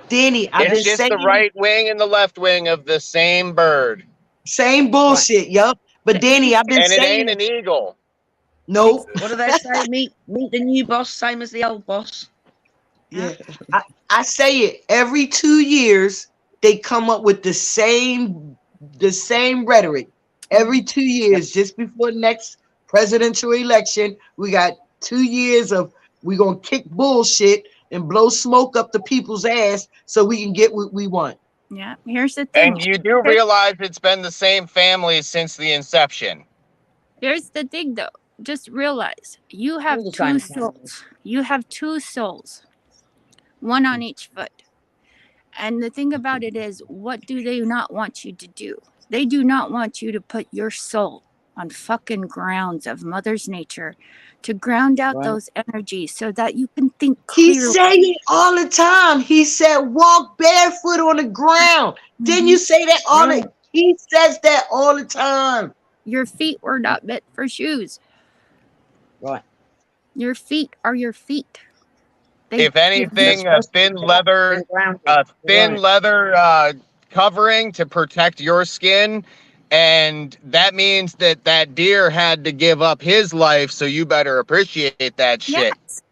Danny, it's just the right wing and the left wing of the same bird. Same bullshit, yup. But Danny, I've been saying it ain't an eagle. Nope. What do they say? Meet the new boss, same as the old boss. Yeah. I say it every 2 years. They come up with the same rhetoric. Every 2 years, just before the next presidential election, we got 2 years of we're gonna kick bullshit and blow smoke up the people's ass so we can get what we want. Yeah. Here's the thing. And you do realize it's been the same family since the inception. Here's the thing, though. Just realize you have All the two same souls. family. You have two souls, one on each foot. And the thing about it is, what do they not want you to do? They do not want you to put your soul on fucking grounds of Mother's Nature to ground out Right. those energies so that you can think He clearly. say it all the time. He said, walk barefoot on the ground. Didn't you say that all Right. the He says that all the time. Your feet were not meant for shoes. Right. Your feet are your feet. If anything, a That's thin been leather, grounded. a thin Right. leather covering to protect your skin, and that means that that deer had to give up his life. So you better appreciate that shit. Yes.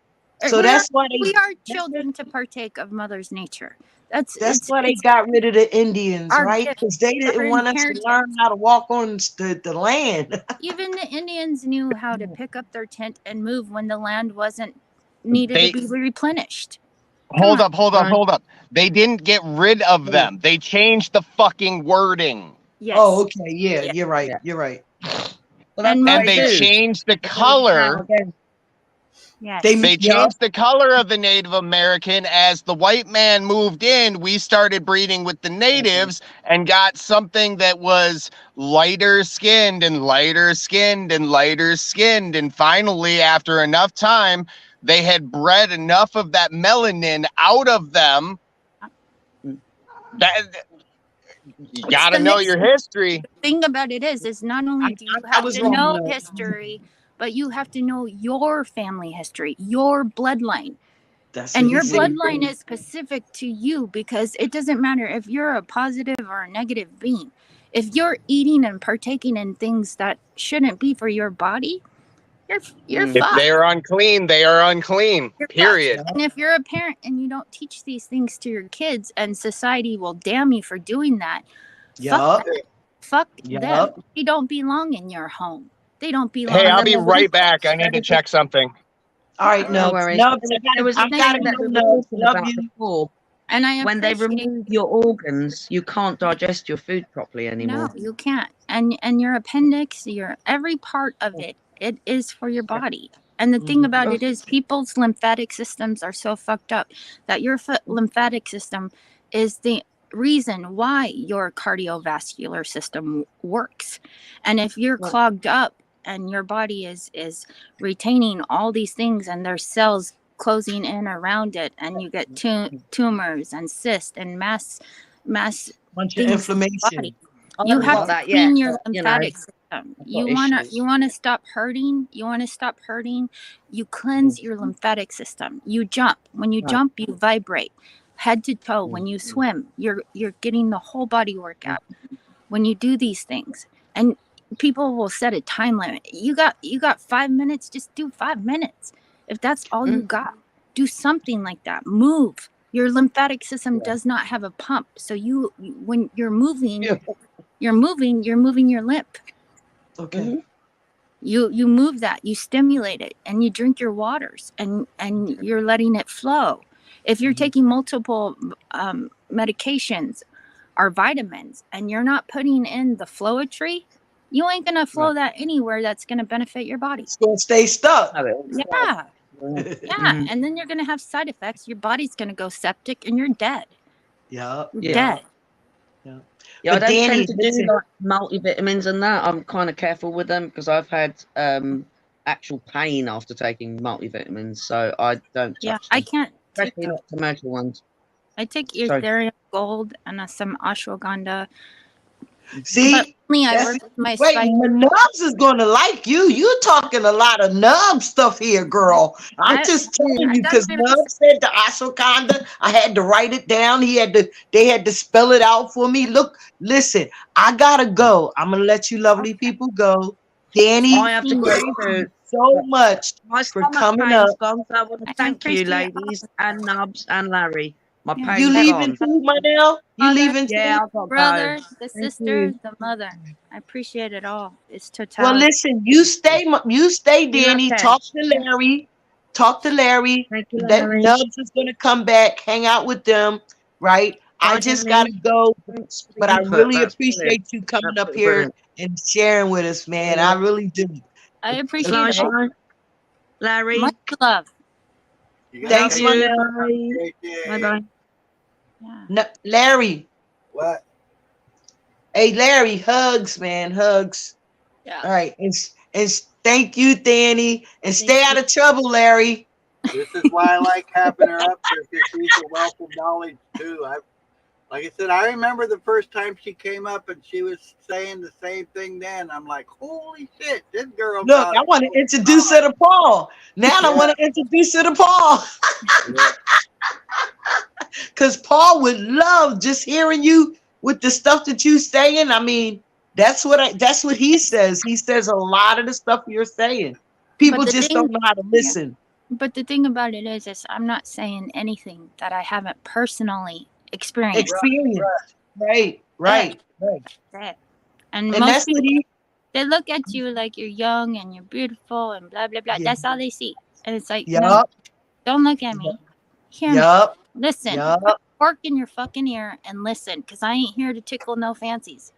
So that's why we they are children to partake of Mother's Nature. That's why they it's got rid of the Indians, our right? gift, Because they didn't our want us to inheritance. learn how to walk on the land. Even the Indians knew how to pick up their tent and move when the land wasn't needed to be replenished. Hold Come up. They didn't get rid of them. They changed the fucking wording. Yes. Oh, okay. Yeah, Yeah. you're right. Yeah. You're right. Well, And that's And what they do. changed the That's color. again. Yes. They They changed the color of the Native American. As the white man moved in, we started breeding with the natives and got something that was lighter skinned and lighter skinned and lighter skinned. And finally, after enough time, they had bred enough of that melanin out of them. That you got to the know next- your history. The thing about it is not only do you I have was to wrong, know though. history, but you have to know your family history, your bloodline. That's And what your he said. bloodline is specific to you, because it doesn't matter if you're a positive or a negative being. If you're eating and partaking in things that shouldn't be for your body, you're Mm. If fucked. they are unclean, they are unclean. You're Period. fucked. And if you're a parent and you don't teach these things to your kids, and society will damn you for doing that, Yup. fuck Yup. them. They don't belong in your home. They don't belong. Hey, I'll in be the right back. I need to check something. All right, No Nubs. worries. Nubs, There was I a gotta thing that go, we were Nubs. talking Love about you. before. And I When they appreciate- remove your organs, you can't digest your food properly anymore. No, you can't. And your appendix, your every part of it is for your body. And the thing about it is, people's lymphatic systems are so fucked up that your lymphatic system is the reason why your cardiovascular system works. And if you're clogged up and your body is retaining all these things, and there's cells closing in around it, and you get tumors and cysts and mass Bunch of things in the inflammation. body. I You haven't have got to that clean yet, your but, you know, lymphatic system. You wanna stop hurting. You wanna stop hurting. You cleanse your lymphatic system. You jump. When you jump, you vibrate, head to toe. When you swim, you're getting the whole body workout. When you do these things, and people will set a time limit. You got 5 minutes. Just do 5 minutes. If that's all you got, do something like that. Move. Your lymphatic system does not have a pump, so when you're moving, you're moving your lymph. Okay. You move that, you stimulate it, and you drink your waters, and you're letting it flow. If you're taking multiple medications or vitamins, and you're not putting in the flowetry, you ain't gonna flow that anywhere that's gonna benefit your body. It's gonna stay stuck. Yeah. Yeah, and then you're gonna have side effects. Your body's gonna go septic, and you're dead. Yup. You're dead. Yeah, I But don't Danny, tend to listen. do like multivitamins and that. I'm kind of careful with them because I've had actual pain after taking multivitamins, so I don't touch Yeah, them. I can't take Especially them. not commercial ones. I take Sorry. Ethereum Gold and some ashwagandha. See, But only I that's- work with my wait, spike. Nubs is gonna like you. You talking a lot of Nub stuff here, girl. I'm I- just telling I you thought because you were- Nub said the ashwagandha. I had to write it down. They had to spell it out for me. Look, listen, I gotta go. I'm gonna let you lovely people go. Danny, I have to go thank too. you so much My for stomach coming pain's up. gone, so I want to I thank you, appreciate ladies, and Nubs and Larry. My Yeah. pain's You leaving gone. too, Manel? You Mother, leaving too? Yeah, I've got to brother, go. the Thank sister, you. the mother. I appreciate it all. It's Well, totality. listen, you stay, Danny. okay. Talk to Larry. Talk to Larry. Thank you, That Larry. Nubs is gonna come back, hang out with them, right? I just gotta go, but I really appreciate you coming up here Brilliant. and sharing with us, man. I really do. I Good appreciate night, it. Shine. Larry. Much love. You guys Thanks, have my you. love. a great day. Bye bye. Yeah. No, Larry. What? Hey, Larry, hugs, man, hugs. Yeah. All right, and thank you, Danny, and stay Thank out of trouble, Larry. This is why I like having her up here, because she's a wealth of knowledge too. Like I said, I remember the first time she came up and she was saying the same thing then. I'm like, holy shit, this girl. Look, I want to introduce her to Paul. Now I want to introduce her to Paul. Because Paul would love just hearing you with the stuff that you saying. I mean, that's what he says. He says a lot of the stuff you're saying. People just don't know how to listen. But the thing about it is I'm not saying anything that I haven't personally experienced. Right. That's it. And most that's people, what he. they look at you like you're young and you're beautiful and blah blah blah. Yeah. That's all they see. And it's like, no, Yup. don't look at me. Hear me. Yup. Listen. Yup. Put fork in your fucking ear and listen, because I ain't here to tickle no fancies.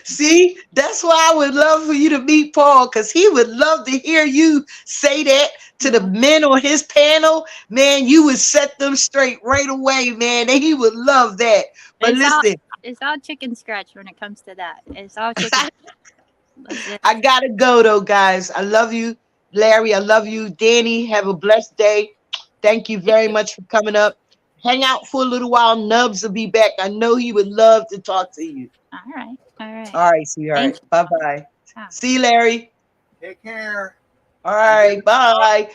See, that's why I would love for you to meet Paul, because he would love to hear you say that to the men on his panel. Man, you would set them straight right away, man. And he would love that. But listen, It's all chicken scratch when it comes to that. It's all chicken. I gotta go though, guys. I love you, Larry. I love you, Danny. Have a blessed day. Thank you very much for coming up. Hang out for a little while. Nubs will be back. I know he would love to talk to you. All right. All right, sweetheart. Bye-bye. See you, Larry. Take care. All right, bye.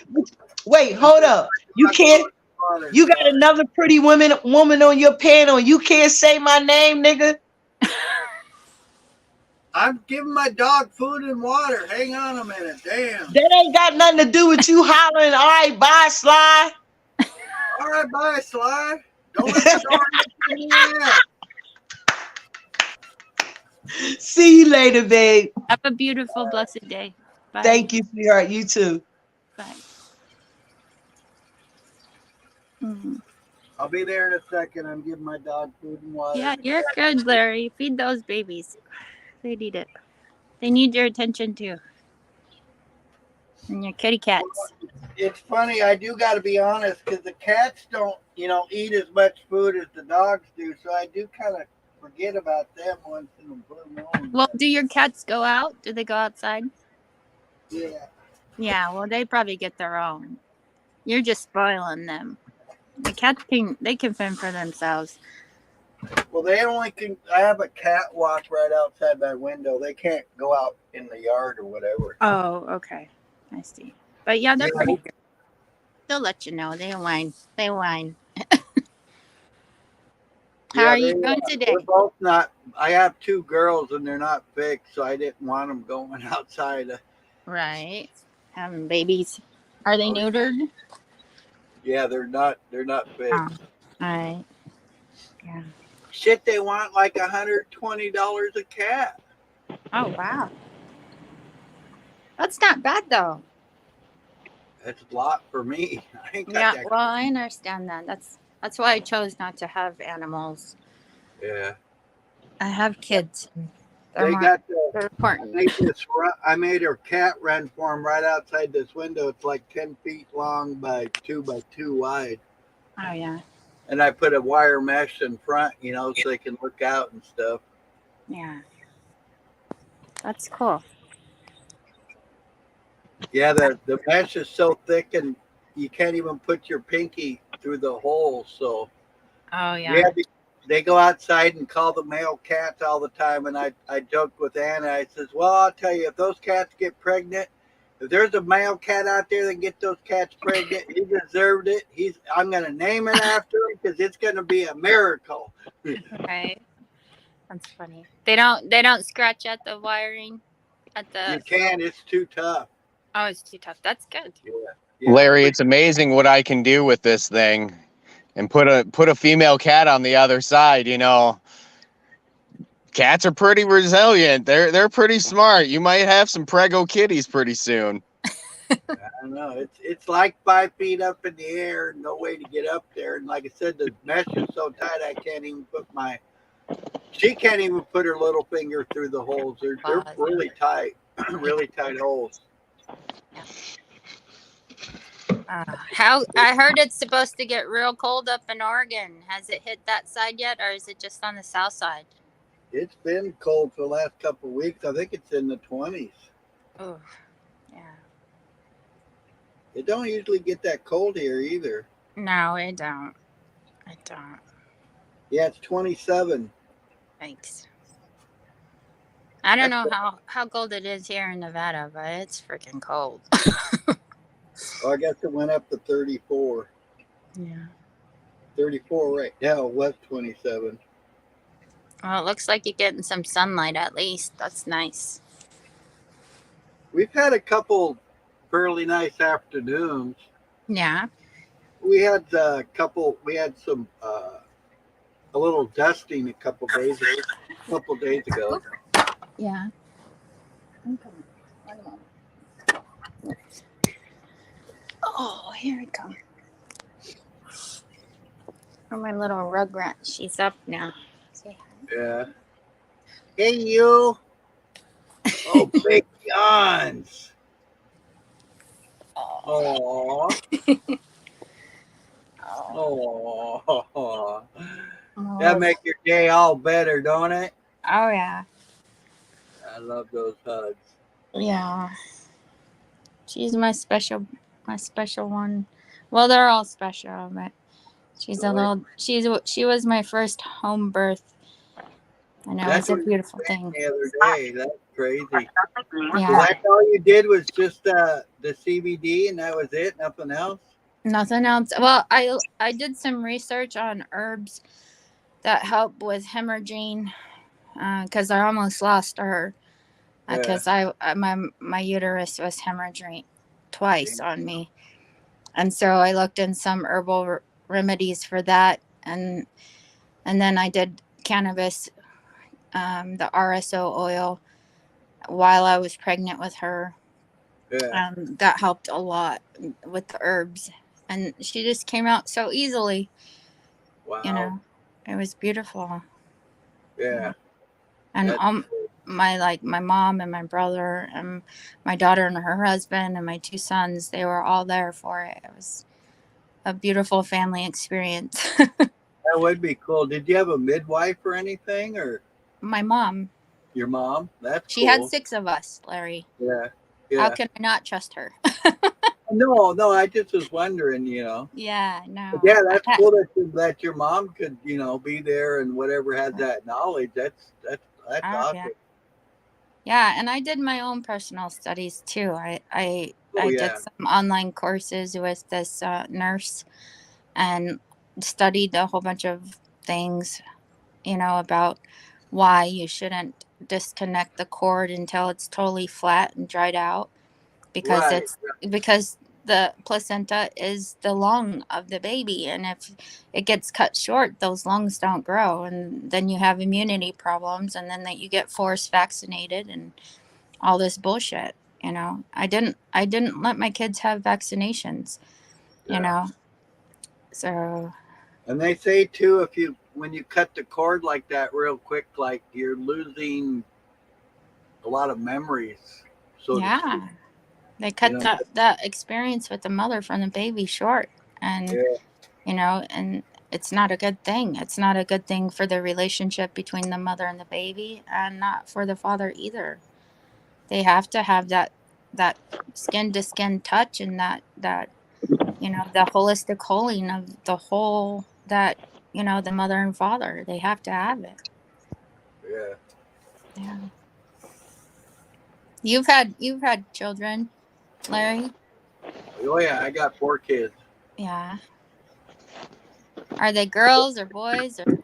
Wait, hold up. You can't. You got another pretty woman on your panel. You can't say my name, nigga. I'm giving my dog food and water. Hang on a minute. Damn. That ain't got nothing to do with you hollering. All right, bye, Sly. All right, bye, Sly. Don't let the dog in your ass. See you later, babe. Have a beautiful, blessed day. Bye. Thank you, sweetheart. You too. Bye. Mm-hmm. I'll be there in a second. I'm giving my dog food and water. Yeah, you're good, Larry. Feed those babies. They need it. They need your attention too. And your kitty cats. It's funny. I do got to be honest, because the cats don't, eat as much food as the dogs do. So I do kind of forget about them once in a blue moon. Well, do your cats go out? Do they go outside? Yeah. Yeah, well, they probably get their own. You're just spoiling them. The cats can fend for themselves. Well, they only can. I have a cat walk right outside my window. They can't go out in the yard or whatever. Oh, okay. I see. But yeah, they're pretty good. They'll let you know. They whine. They whine. How are you doing today? We're both not. I have two girls and they're not fixed, so I didn't want them going outside. Right. Having babies. Are they neutered? Yeah, they're not fixed. Oh, all right. Yeah. Shit, they want like $120 a cat. Oh wow. That's not bad though. That's a lot for me. I ain't got that. Well, I understand that. That's why I chose not to have animals. Yeah. I have kids. They're important. I made her cat run for them right outside this window. It's like 10 feet long by 2 by 2 wide. Oh yeah. And I put a wire mesh in front, so they can look out and stuff. Yeah. That's cool. Yeah, the mesh is so thick and you can't even put your pinky through the hole. So oh yeah. They go outside and call the male cats all the time. And I joked with Anna. I says, well, I'll tell you, if those cats get pregnant, if there's a male cat out there that get those cats pregnant, he deserved it. I'm going to name it after him because it's going to be a miracle. Right. That's funny. They don't scratch at the wiring at the. You can. It's too tough. Oh, it's too tough. That's good. Yeah. Larry, it's amazing what I can do with this thing, and put a female cat on the other side. Cats are pretty resilient. They're pretty smart. You might have some prego kitties pretty soon. I don't know. It's like 5 feet up in the air, no way to get up there. And like I said, the mesh is so tight I can't even put my. She can't even put her little finger through the holes. They're really tight, really tight holes. How I heard it's supposed to get real cold up in Oregon. Has it hit that side yet, or is it just on the south side? It's been cold for the last couple of weeks. I think it's in the 20s. Oh, yeah. It don't usually get that cold here either. No, it don't. It don't. Yeah, it's 27. Thanks. I don't know how cold it is here in Nevada, but it's freaking cold. Well, I guess it went up to 34. Yeah. 34 right now. It was 27. Well, it looks like you're getting some sunlight at least. That's nice. We've had a couple fairly nice afternoons. Yeah. We had a couple. We had some a little dusting a couple days ago. Yeah. Oh, here it comes. Oh, my little rugrat. She's up now. Say hi. Yeah. Hey, you. Oh, big yawns. Oh. Oh. That make your day all better, don't it? Oh, yeah. I love those hugs. Yeah. She's my special one. Well, they're all special, but she was my first home birth. And it was a beautiful thing. The other day, that's crazy. Yeah. So that's all you did was just the CBD, and that was it. Nothing else. Nothing else. Well, I did some research on herbs that help with hemorrhaging, because I almost lost her, because my uterus was hemorrhaging twice on me, and so I looked in some herbal remedies for that, and then I did cannabis, the RSO oil, while I was pregnant with her. Yeah. That helped a lot with the herbs, and she just came out so easily. Wow. You know, it was beautiful. Yeah. And my mom and my brother and my daughter and her husband and my 2 sons, they were all there for it. It was a beautiful family experience. That would be cool. Did you have a midwife or anything, or My mom. your mom? That's She cool. had 6 of us, Larry. Yeah. How can I not trust her? No, I just was wondering, Yeah, no. But yeah, that's cool that your mom could, be there and whatever had that knowledge. That's awesome. Yeah, and I did my own personal studies too. I did some online courses with this nurse and studied a whole bunch of things, about why you shouldn't disconnect the cord until it's totally flat and dried out, because because the placenta is the lung of the baby, and if it gets cut short, those lungs don't grow, and then you have immunity problems, and then that you get forced vaccinated and all this bullshit. I didn't let my kids have vaccinations. So. And they say too, when you cut the cord like that real quick, like you're losing a lot of memories. So yeah. They cut that experience with the mother from the baby short, and and it's not a good thing. It's not a good thing for the relationship between the mother and the baby, and not for the father either. They have to have that skin to skin touch, and that the holistic healing of the whole, that the mother and father, they have to have it. Yeah. You've had children, Larry? Oh yeah, I got 4 kids. Yeah. Are they girls or boys? Or?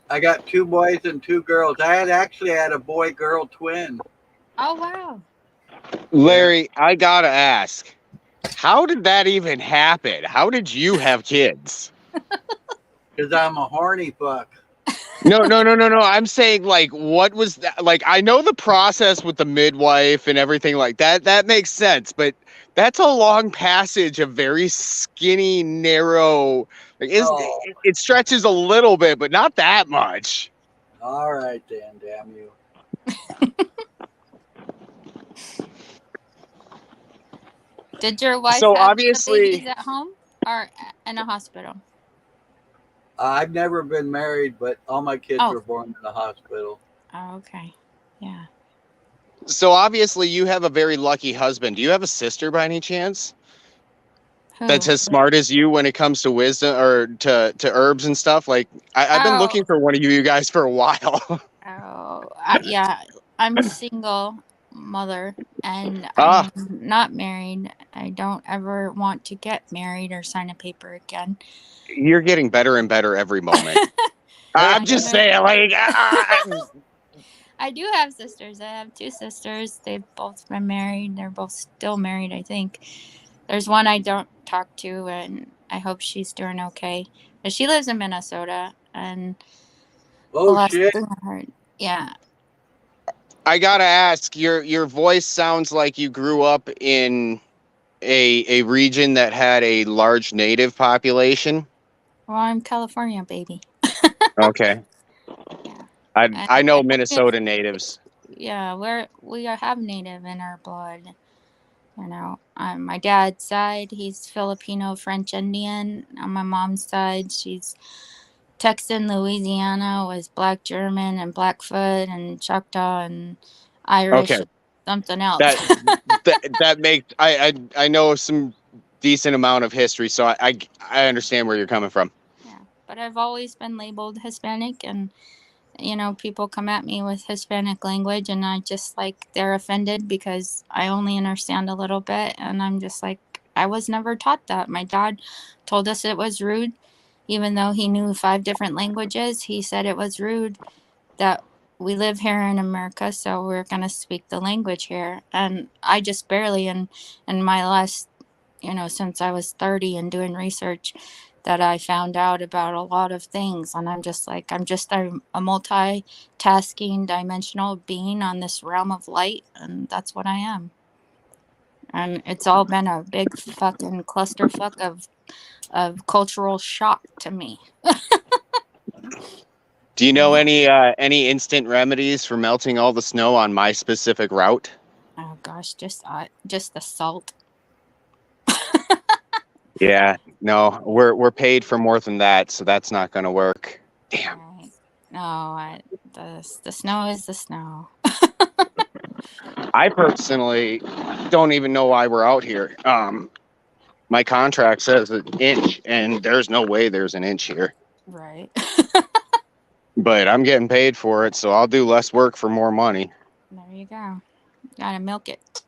I got 2 boys and 2 girls. I actually had a boy-girl twin. Oh wow. Larry, I gotta ask, how did that even happen? How did you have kids? Because I'm a horny fuck. No. I'm saying, like, what was that? Like, I know the process with the midwife and everything like that. That makes sense, but that's a long passage of very skinny, narrow. Like, Oh, it stretches a little bit, but not that much. all right then, damn you. Did your wife So have the obviously, babies at home or in a hospital? I've never been married, but all my kids Oh. were born in the hospital. Oh, okay. Yeah. you have a very lucky husband. Do you have a sister by any chance that's Who? as smart as you when it comes to wisdom or to herbs and stuff? Like, I've been Oh. looking for one of you guys for a while. Oh, yeah. I'm single mother and Ah, I'm not married. I don't ever want to get married or sign a paper again. you're getting better and better every moment. I'm just I saying, like, do have sisters. I have two sisters. They've both been married. They're both still married, I think. There's one I don't talk to, and I hope she's doing okay. But she lives in Minnesota, and the Oh last shit! thing I heard, yeah. I gotta ask, your voice sounds like you grew up in a region that had a large native population. Well, I'm California, baby. Okay. Yeah. I know Minnesota natives. Yeah, we have native in our blood. You know, on my dad's side, he's Filipino, French Indian. On my mom's side, she's Texan, Louisiana, was Black German and Blackfoot and Choctaw and Irish, Okay. and something else. That makes I know some decent amount of history, so I understand where you're coming from. Yeah, but I've always been labeled Hispanic, and you know, people come at me with Hispanic language, and I just like they're offended because I only understand a little bit, and I'm just like, I was never taught that. My dad told us it was rude, even though he knew 5 different languages. He said it was rude that we live here in America, so we're gonna speak the language here. And I just barely in my last, you know, since I was 30 and doing research, that I found out about a lot of things. And I'm just like, I'm just a multitasking dimensional being on this realm of light, and that's what I am. And it's all been a big fucking clusterfuck of cultural shock to me. Do you know any instant remedies for melting all the snow on my specific route? Oh gosh, just the salt. Yeah, no, we're paid for more than that, so that's not going to work. Damn. Right. No, the snow is the snow. I personally don't even know why we're out here. My contract says an inch, and there's no way there's an inch here. Right. But I'm getting paid for it, so I'll do less work for more money. There you go. Gotta milk it.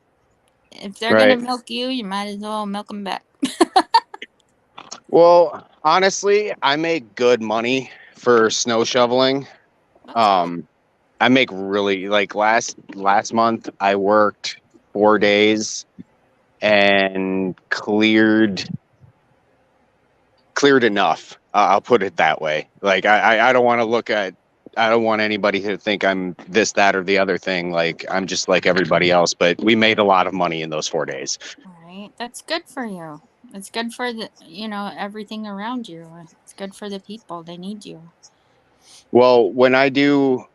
If they're Right. gonna milk you, you might as well milk them back. Well, honestly, I make good money for snow shoveling. I make really, like, last month I worked 4 days and cleared enough. I'll put it that way. Like, I don't want to I don't want anybody to think I'm this, that, or the other thing. Like, I'm just like everybody else, but we made a lot of money in those 4 days. All right. That's good for you. It's good for the, you know, everything around you. It's good for the people. They need you. Well, when I do,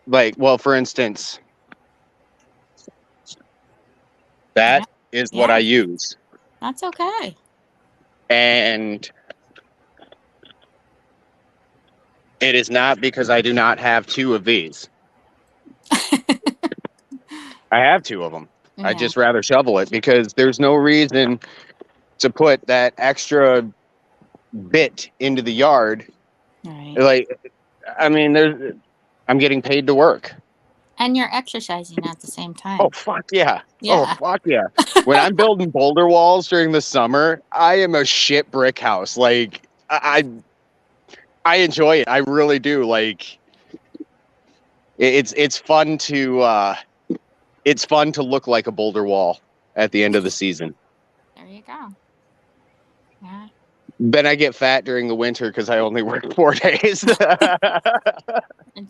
like, well, for instance, that is what I use. That's okay. And it is not because I do not have 2 of these. I have 2 of them. Yeah. I'd just rather shovel it because there's no reason to put that extra bit into the yard. Right. Like, I mean, I'm getting paid to work. And you're exercising at the same time. Oh, fuck yeah. Yeah. Oh, fuck yeah. When I'm building boulder walls during the summer, I am a shit brick house. Like, I enjoy it. I really do. Like, it's fun to look like a boulder wall at the end of the season. There you go. Yeah. Then I get fat during the winter because I only work 4 days. It's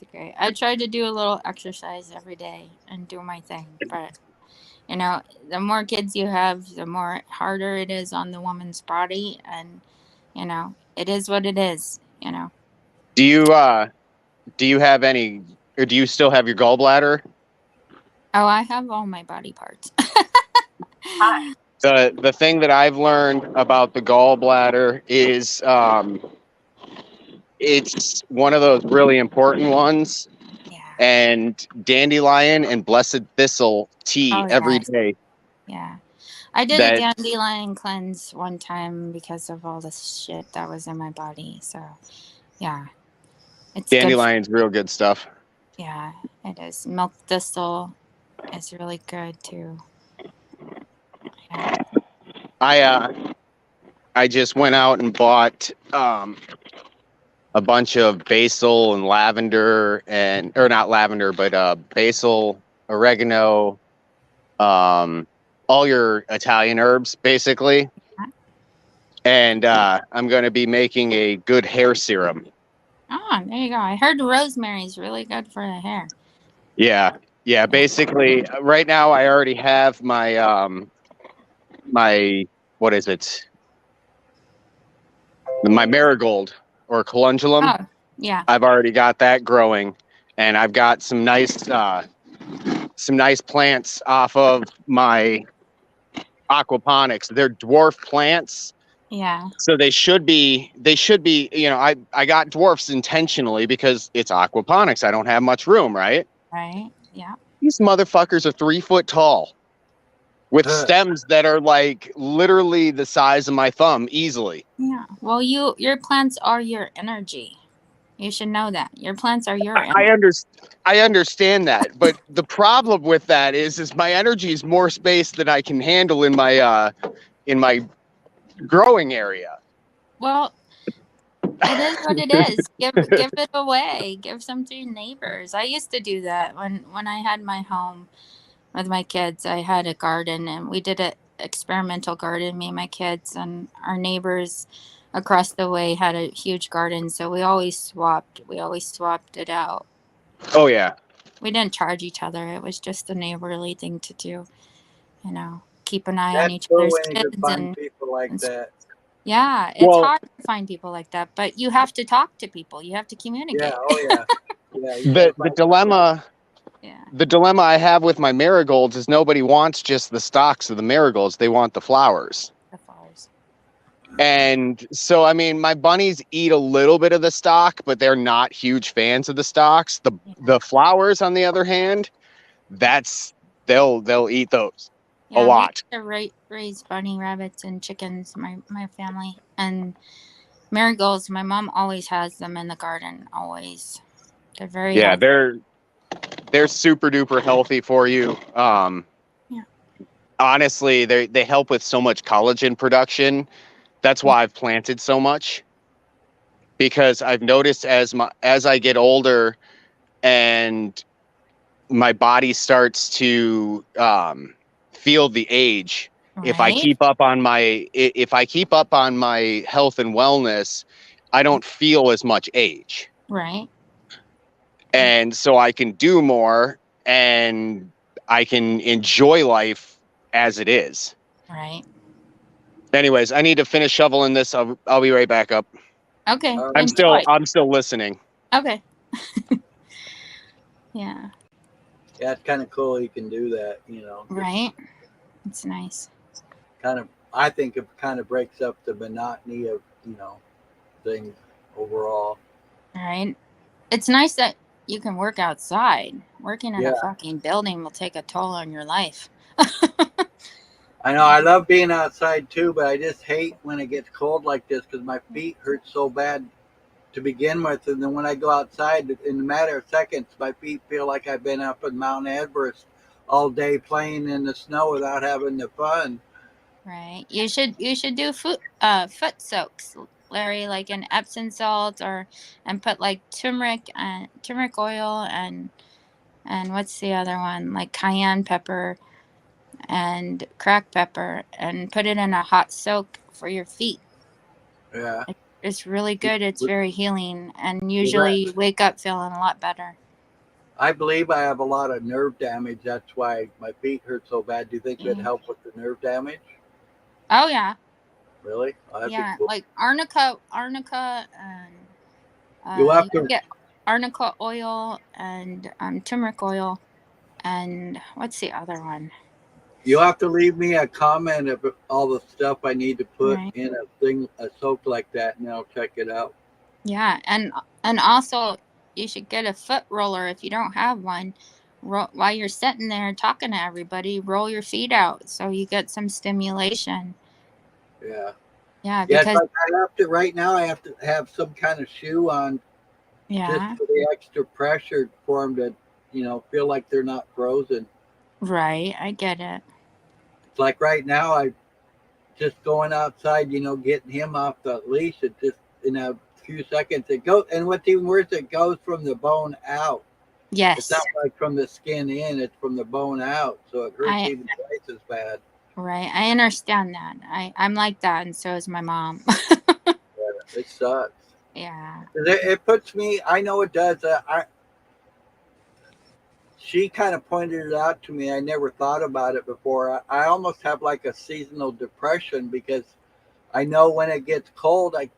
okay. I try to do a little exercise every day and do my thing, but you know, the more kids you have, the more harder it is on the woman's body, and you know, it is what it is. You know. Do you have any, or do you still have your gallbladder? Oh, I have all my body parts. The thing that I've learned about the gallbladder is it's one of those really important ones. Yeah. And dandelion and blessed thistle tea Oh, every yes. day. Yeah. I did That- a dandelion cleanse one time because of all the shit that was in my body. So, yeah. It's Dandelion's real good stuff. Yeah, it is. Milk thistle is really good too. Yeah. I just went out and bought a bunch of basil and lavender or not lavender, but basil, oregano, all your Italian herbs basically. And I'm going to be making a good hair serum. Oh, there you go. I heard rosemary is really good for the hair. Yeah. Yeah, basically right now I already have my my, what is it? My marigold or calendulum. Oh, yeah. I've already got that growing, and I've got some nice plants off of my aquaponics. They're dwarf plants. Yeah. So they should be, you know, I got dwarfs intentionally because it's aquaponics. I don't have much room, right? Right. Yeah. These motherfuckers are 3 foot tall with stems that are like literally the size of my thumb easily. Yeah. Well, your plants are your energy. You should know that. Your plants are your energy. I understand that, but the problem with that is my energy is more space than I can handle in my growing area. Well, it is what it is. Give it away. Give some to your neighbors. I used to do that when I had my home with my kids. I had a garden, and we did an experimental garden, me and my kids, and our neighbors across the way had a huge garden, so we always swapped it out. Oh yeah. We didn't charge each other. It was just a neighborly thing to do. You know, keep an eye on each other's kids. To find people like that. Yeah, it's hard to find people like that, but you have to talk to people. You have to communicate. Yeah, oh yeah. The dilemma. Yeah. The dilemma I have with my marigolds is nobody wants just the stalks of the marigolds. They want the flowers. The flowers. And so, I mean, my bunnies eat a little bit of the stalk, but they're not huge fans of the stalks. The flowers, on the other hand, they'll eat those a lot. We raise bunny rabbits and chickens, my family, and marigolds. My mom always has them in the garden. Always. They're very healthy. They're super duper healthy for you. Honestly, they help with so much collagen production. That's why I've planted so much, because I've noticed as I get older and my body starts to feel the age. Right. If I keep up on my health and wellness, I don't feel as much age. Right. And so I can do more and I can enjoy life as it is. Right. Anyways, I need to finish shoveling this. I'll be right back up. Okay. I'm still listening. Okay. Yeah. Yeah, it's kind of cool you can do that, you know. Right. It's nice. I think it kind of breaks up the monotony of, you know, things overall. Right. It's nice that you can work outside. Working in a fucking building will take a toll on your life. I know. I love being outside too, but I just hate when it gets cold like this because my feet hurt so bad to begin with. And then when I go outside, in a matter of seconds, my feet feel like I've been up in Mount Everest all day playing in the snow without having the fun. Right. You should do foot soaks, Larry, like in Epsom salt and put like turmeric oil and what's the other one? Like cayenne pepper and cracked pepper, and put it in a hot soak for your feet. Yeah. It's really good. It's very healing, and Well, usually you wake up feeling a lot better. I believe I have a lot of nerve damage. That's why my feet hurt so bad. Do you think it'd Yeah. help with the nerve damage? Oh yeah, Really? Oh, that'd yeah. be cool. Like arnica, and You have you to can get arnica oil and turmeric oil, and what's the other one? leave me a comment of all the stuff I need to put Right. in a soak like that, and I'll check it out. Yeah, and also you should get a foot roller if you don't have one. While you're sitting there talking to everybody, roll your feet out so you get some stimulation. Yeah. Yeah, Yeah, it's because like I have to right now. I have to have some kind of shoe on just yeah, for the extra pressure for them to, feel like they're not frozen. right. I get it. It's like right now, I just going outside, getting him off the leash. It just in a few seconds it goes, and what's even worse, it goes from the bone out. It's Yes, not like from the skin in; it's from the bone out, so it hurts I even twice as bad. right. I understand that. I'm like that, and so is my mom. Yeah, it sucks. Yeah. It puts me. I know it does. She kind of pointed it out to me. I never thought about it before. I almost have like a seasonal depression because I know when it gets cold, I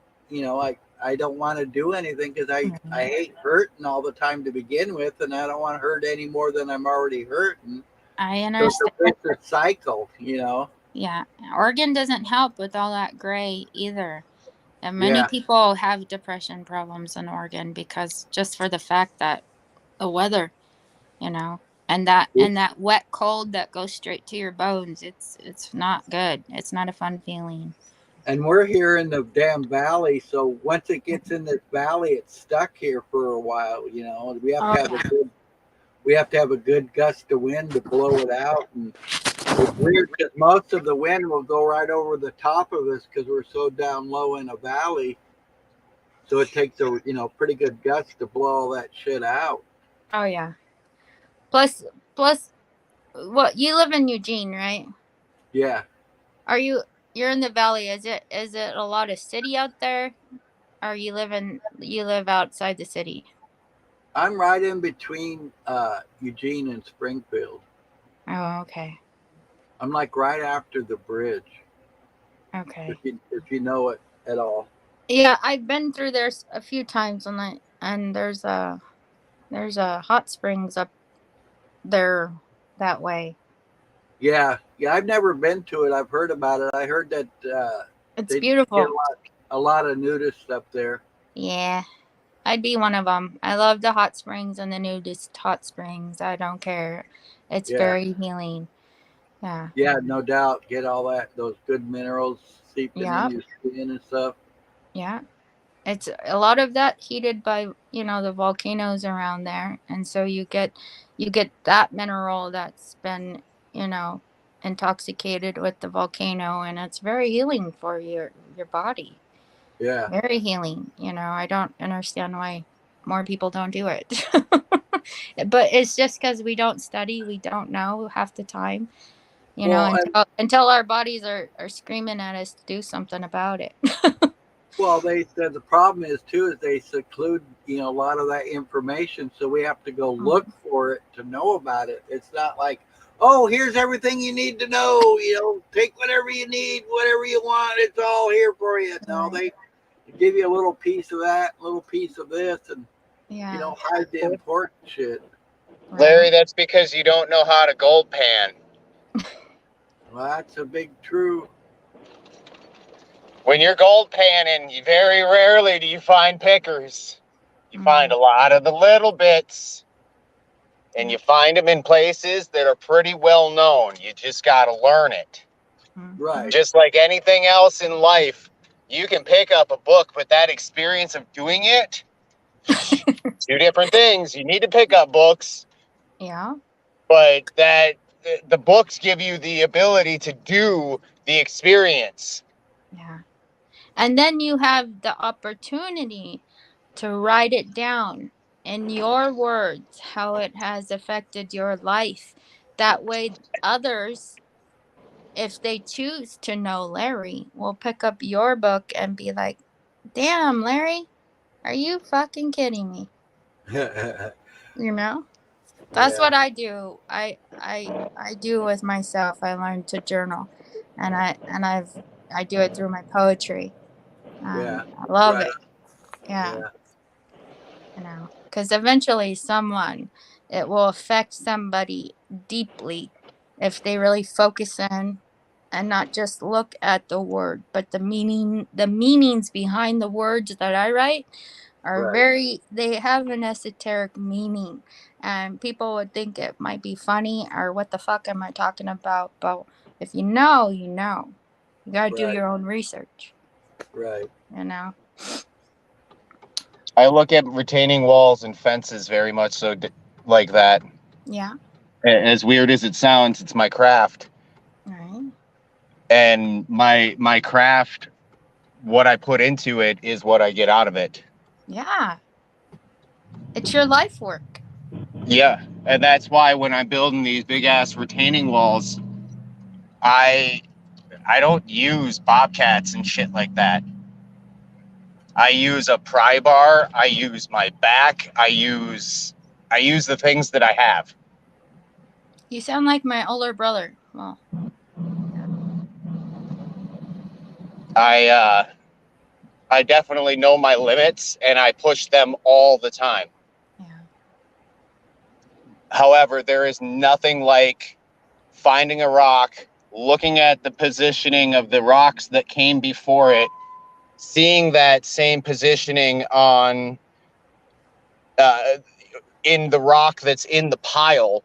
don't want to do anything because I hate hurting all the time to begin with, and I don't want to hurt any more than I'm already hurting. I So it's understand. a vicious cycle. Yeah. Oregon doesn't help with all that gray either. And many Yeah, people have depression problems in Oregon because just for the fact that the weather, and that wet cold that goes straight to your bones, it's not good. It's not a fun feeling. and we're here in the damn valley, so once it gets in this valley, it's stuck here for a while. We have to Oh have yeah. a good gust of wind to blow it out, and it's weird because most of the wind will go right over the top of us because we're so down low in a valley. So it takes a pretty good gust to blow all that shit out. Oh yeah. Plus what, you live in Eugene, right? Yeah, You're in the valley. Is it a lot of city out there? Or you live outside the city? I'm right in between Eugene and Springfield. Oh, okay. I'm like right after the bridge, Okay. if you know it at all. Yeah, I've been through there a few times, and there's a hot springs up there that way. Yeah, yeah. I've never been to it. I've heard about it. I heard that It's they get beautiful. a lot of nudists up there. Yeah, I'd be one of them. I love the hot springs and the nudist hot springs. I don't care. It's Yeah, very healing. Yeah. yeah, no doubt. Get all those good minerals seeping in Yeah. your skin and stuff. Yeah. It's a lot of that heated by, the volcanoes around there. And so you get that mineral that's been, you know, intoxicated with the volcano, and it's very healing for your body. Yeah. Very healing. I don't understand why more people don't do it. But it's just because we don't study, we don't know half the time, Well, until our bodies are screaming at us to do something about it. well, they said the problem is too is they seclude a lot of that information, so we have to go look for it to know about it. It's not like, oh, here's everything you need to know. Take whatever you need, whatever you want. It's all here for you. No, they give you a little piece of that, a little piece of this, and Yeah. hide the important shit. Larry, that's because you don't know how to gold pan. Well, that's a big true. When you're gold panning, very rarely do you find pickers. You find a lot of the little bits, and you find them in places that are pretty well known. You just got to learn it. Right. Just like anything else in life, you can pick up a book, but that experience of doing it, two different things. You need to pick up books. Yeah. But the books give you the ability to do the experience. Yeah. And then you have the opportunity to write it down in your words, how it has affected your life. That way others if they choose to know Larry, will pick up your book and be like, damn, Larry, are you fucking kidding me? You know? That's what I do. I do with myself. I learned to journal, and I do it through my poetry. I love it. Yeah. You know, because eventually it will affect somebody deeply if they really focus in and not just look at the word, but the meanings behind the words that I write are they have an esoteric meaning, and people would think it might be funny or what the fuck am I talking about, but if you know, you know. You gotta do your own research. Right. You know. I look at retaining walls and fences very much so like that. Yeah. As weird as it sounds, it's my craft. Right. And my craft, what I put into it is what I get out of it. Yeah. It's your life work. Yeah. And that's why when I'm building these big ass retaining walls, I don't use bobcats and shit like that. I use a pry bar. I use my back. I use the things that I have. You sound like my older brother. Well, I definitely know my limits and I push them all the time. yeah. However, there is nothing like finding a rock, looking at the positioning of the rocks that came before it, seeing that same positioning on in the rock that's in the pile,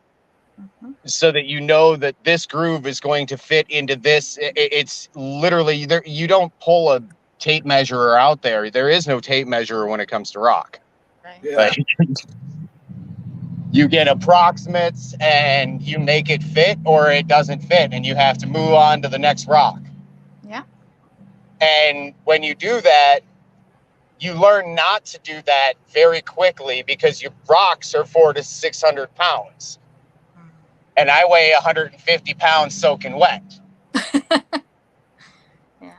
so that you know that this groove is going to fit into this. It's literally there. You don't pull a tape measure out there. There is no tape measure when it comes to rock. Right. Yeah. Like, you get approximates and you make it fit or it doesn't fit and you have to move on to the next rock. Yeah. And when you do that, you learn not to do that very quickly because your rocks are 400 to 600 pounds. And I weigh 150 pounds soaking wet. Yeah.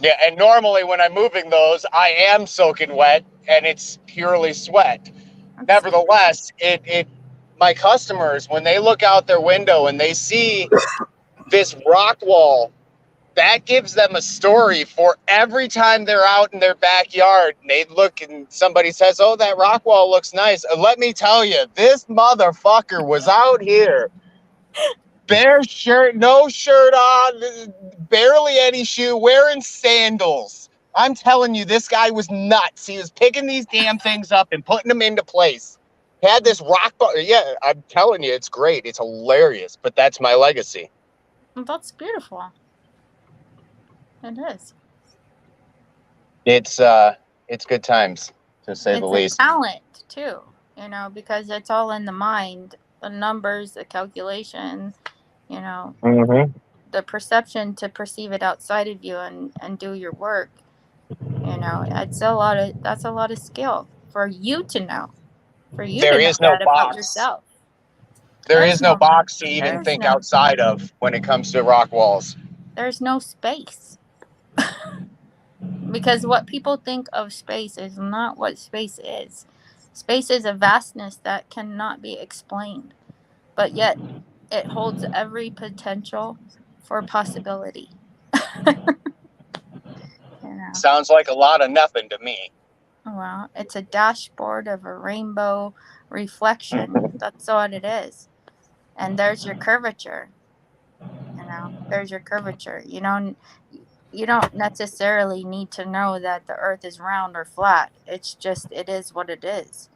Yeah, and normally when I'm moving those, I am soaking wet and it's purely sweat. Nevertheless, my customers, when they look out their window and they see this rock wall, that gives them a story for every time they're out in their backyard and they look and somebody says, oh, that rock wall looks nice. Let me tell you, this motherfucker was out here. Bare shirt, no shirt on, barely any shoe, wearing sandals. I'm telling you, this guy was nuts. He was picking these damn things up and putting them into place. He had this rock. Yeah, I'm telling you, it's great. It's hilarious, but that's my legacy. Well, that's beautiful. It is. It's good times, to say the least. It's a talent too, you know, because it's all in the mind, the numbers, the calculation, you know, the perception to perceive it outside of you and do your work. You know, that's a lot of skill for you to know. For you There to know is no that box. about yourself. There is no box to even think outside of when it comes to rock walls. There's no space. Because what people think of space is not what space is. Space is a vastness that cannot be explained, but yet it holds every potential for possibility. You know? Sounds like a lot of nothing to me. Well, it's a dashboard of a rainbow reflection. That's what it is. And there's your curvature. You know, there's your curvature. You don't necessarily need to know that the earth is round or flat. It's just, it is what it is.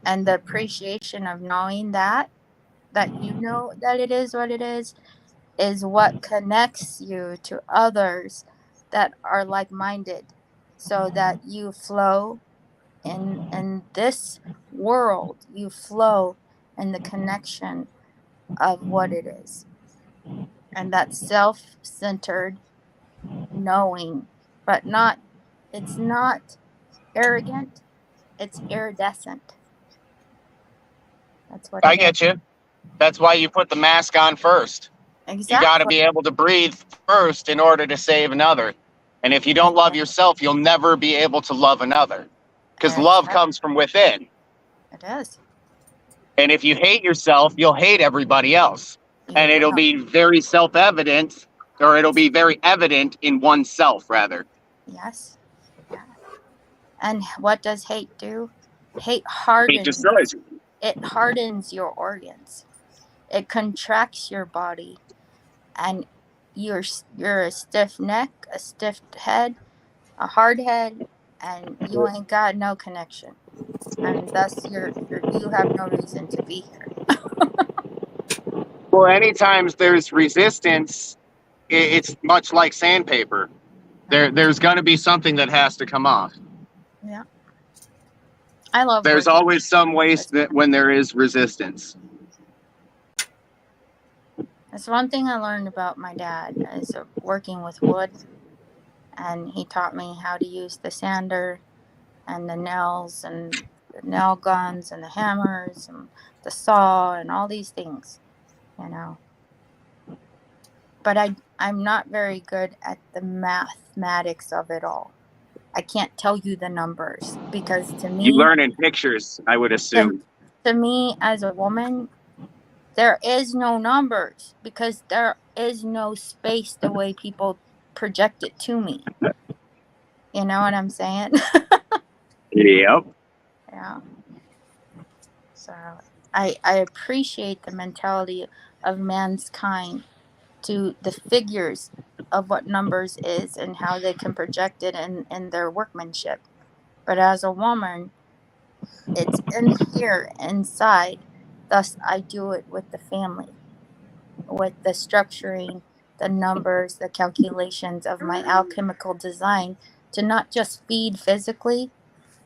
And the appreciation of knowing that you know that it is what it is what connects you to others that are like-minded, so that you flow in this world, you flow in the connection of what it is. And that self-centered knowing, but it's not arrogant, it's iridescent. That's what I get you. That's why you put the mask on first. Exactly. You got to be able to breathe first in order to save another. And if you don't love yourself, you'll never be able to love another. Because love comes from within. It is. And if you hate yourself, you'll hate everybody else. And it'll be very self-evident, or it'll be very evident in oneself, rather. Yes. Yeah. And what does hate do? Hate hardens. Hate destroys you. It hardens your organs. It contracts your body, and you're a stiff neck, a stiff head, a hard head, and you ain't got no connection. And thus you have no reason to be here. Well, anytime there's resistance, it's much like sandpaper. There's going to be something that has to come off. Yeah. I love There's always some waste that when there is resistance. That's one thing I learned about my dad is working with wood. And he taught me how to use the sander and the nails and the nail guns and the hammers and the saw and all these things, you know. But I'm not very good at the mathematics of it all. I can't tell you the numbers because to me... You learn in pictures, I would assume. To me, as a woman, there is no numbers because there is no space the way people project it to me. You know what I'm saying? Yep. Yeah. So I appreciate the mentality of mankind to the figures of what numbers is and how they can project it in their workmanship. But as a woman, it's in here, inside. Thus, I do it with the family, with the structuring, the numbers, the calculations of my alchemical design to not just feed physically,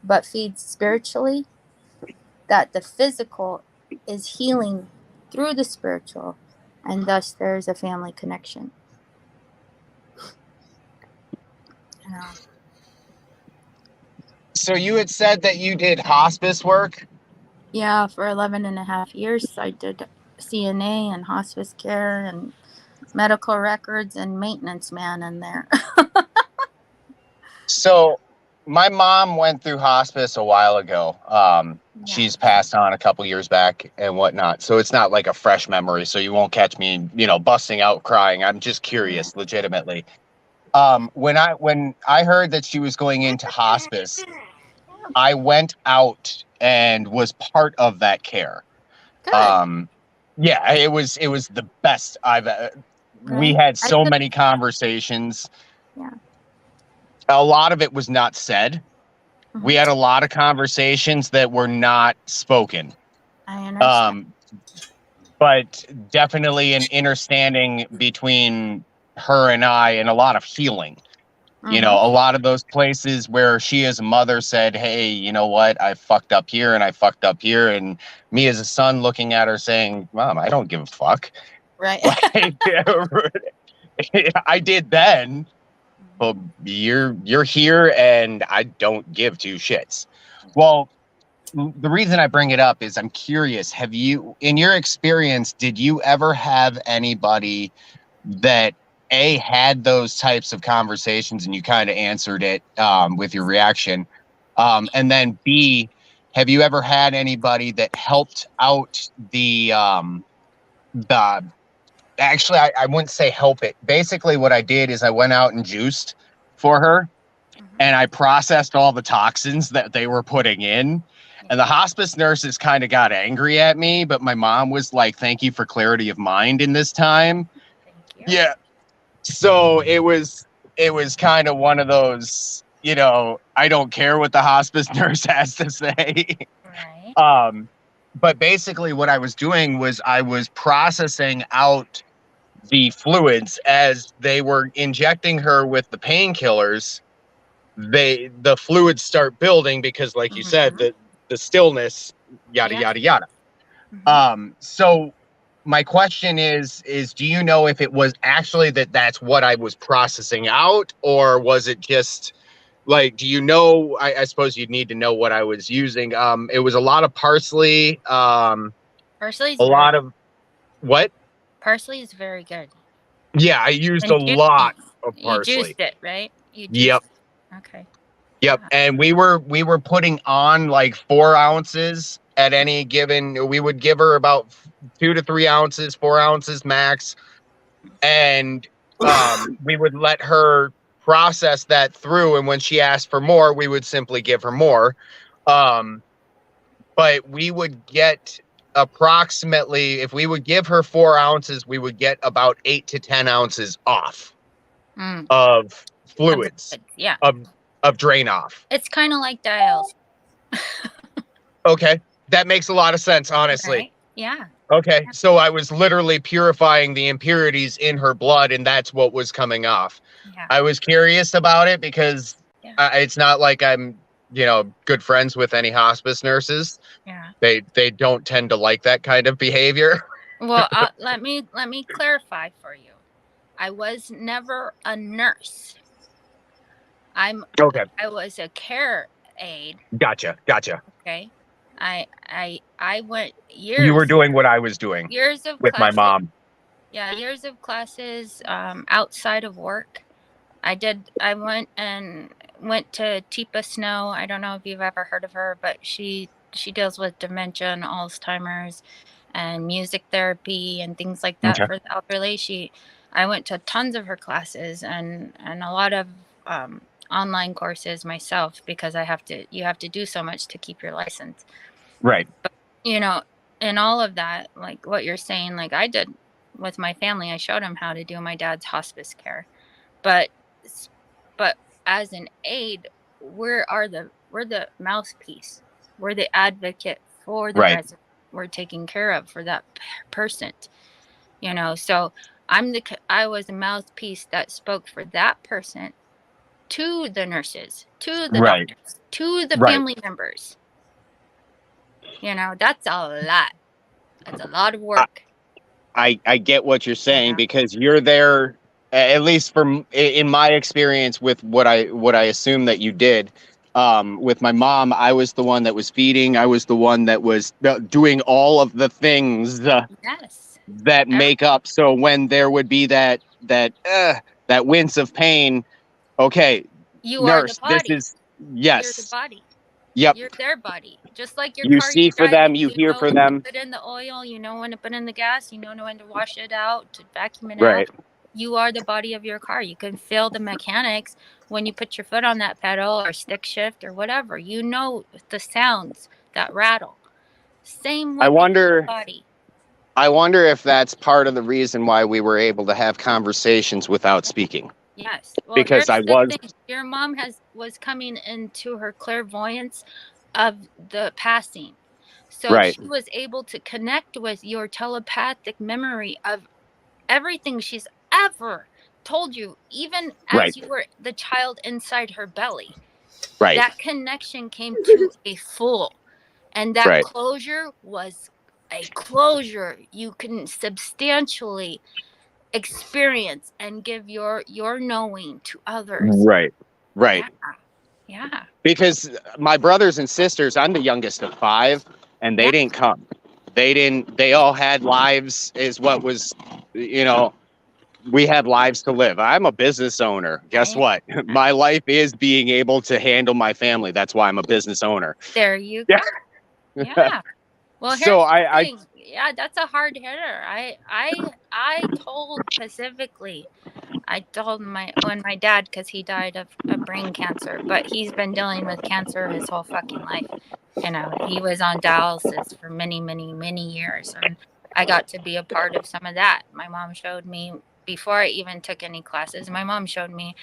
but feed spiritually, that the physical is healing through the spiritual, and thus there's a family connection. Yeah. So you had said that you did hospice work? Yeah, for 11 and a half years, I did CNA and hospice care and medical records and maintenance man in there. So my mom went through hospice a while ago. She's passed on a couple years back and whatnot. So it's not like a fresh memory. So you won't catch me, busting out crying. I'm just curious, legitimately. When I heard that she was going into hospice, I went out and was part of that care. Good. Yeah, it was the best we had so many conversations. Yeah. A lot of it was not said. Mm-hmm. We had a lot of conversations that were not spoken. I understand. But definitely an understanding between her and I, and a lot of healing. Mm-hmm. A lot of those places where she as a mother said, hey, you know what? I fucked up here and I fucked up here. And me as a son looking at her saying, Mom, I don't give a fuck. Right. I did then. But you're here and I don't give two shits. Well, the reason I bring it up is I'm curious. Have you, in your experience, did you ever have anybody that had those types of conversations and you kind of answered it with your reaction? And then B, have you ever had anybody that helped out actually, I wouldn't say help it. Basically, what I did is I went out and juiced for her, and I processed all the toxins that they were putting in. And the hospice nurses kind of got angry at me, but my mom was like, thank you for clarity of mind in this time. Thank you. Yeah. So it was kind of one of those, I don't care what the hospice nurse has to say. Right. But basically what I was doing was I was processing out the fluids as they were injecting her with the painkillers. The fluids start building because, like you said, the stillness, yada, yada, yada. Mm-hmm. So my question is, do you know if it was actually that's what I was processing out, or was it just like, do you know, I suppose you'd need to know what I was using. It was a lot of parsley. Parsley's a lot of what? Parsley is very good. Yeah, I used And a juicing. lot of You parsley. juiced it, right? You Yep. juiced it. Okay. Yep. And we were putting on like 4 ounces at any given. We would give her about 2 to 3 ounces, 4 ounces max, and we would let her process that through. And when she asked for more, we would simply give her more. But we would get approximately, if we would give her 4 ounces, we would get about 8 to 10 ounces off of fluids, yeah, of drain off. it's kind of like dials. Okay, that makes a lot of sense, honestly. Right? Yeah. Okay, so I was literally purifying the impurities in her blood, and that's what was coming off. Yeah. I was curious about it because it's not like I'm, good friends with any hospice nurses. Yeah. They don't tend to like that kind of behavior. Well, let me clarify for you. I was never a nurse. I was a care aide. Gotcha. Okay. I went years. You were doing what I was doing. Years of with classes, my mom. Yeah, years of classes outside of work. I went to Teepa Snow. I don't know if you've ever heard of her, but she deals with dementia and Alzheimer's and music therapy and things like that for the elderly. I went to tons of her classes and a lot of online courses myself because you have to do so much to keep your license. Right. But, in all of that, like what you're saying, like I did with my family, I showed them how to do my dad's hospice care. But as an aide, we're the mouthpiece. We're the advocate for the resident. We're taking care of for that person. So I was a mouthpiece that spoke for that person to the nurses, to the doctors, to the family members. That's a lot. That's a lot of work. I get what you're saying because you're there, at least in my experience with what I assume that you did. With my mom, I was the one that was feeding. I was the one that was doing all of the things that make up. So when there would be that wince of pain, okay, nurse, this is You're the body. Yep. You're their body. Just like your you car. See for them, you hear for them. Put in the oil, you know when to put in the gas, you know when to wash it out, to vacuum it out. You are the body of your car. You can feel the mechanics when you put your foot on that pedal or stick shift or whatever. You know the sounds that rattle. Same with the body. I wonder if that's part of the reason why we were able to have conversations without speaking. Yes. Well, because your mom was coming into her clairvoyance of the passing. So she was able to connect with your telepathic memory of everything she's ever told you, even as you were the child inside her belly. Right. That connection came to a full. And that closure was a closure you can substantially experience and give your knowing to others. Right. Yeah. Because my brothers and sisters, I'm the youngest of 5, and they didn't come. They all had lives, is what was, we had lives to live. I'm a business owner. Guess what? My life is being able to handle my family. That's why I'm a business owner. There you go. Yeah. Well, here's the thing. Yeah, that's a hard hitter. I told specifically, I told when my dad, because he died of brain cancer, but he's been dealing with cancer his whole fucking life. He was on dialysis for many, many, many years, and I got to be a part of some of that. My mom showed me, before I even took any classes, my mom showed me,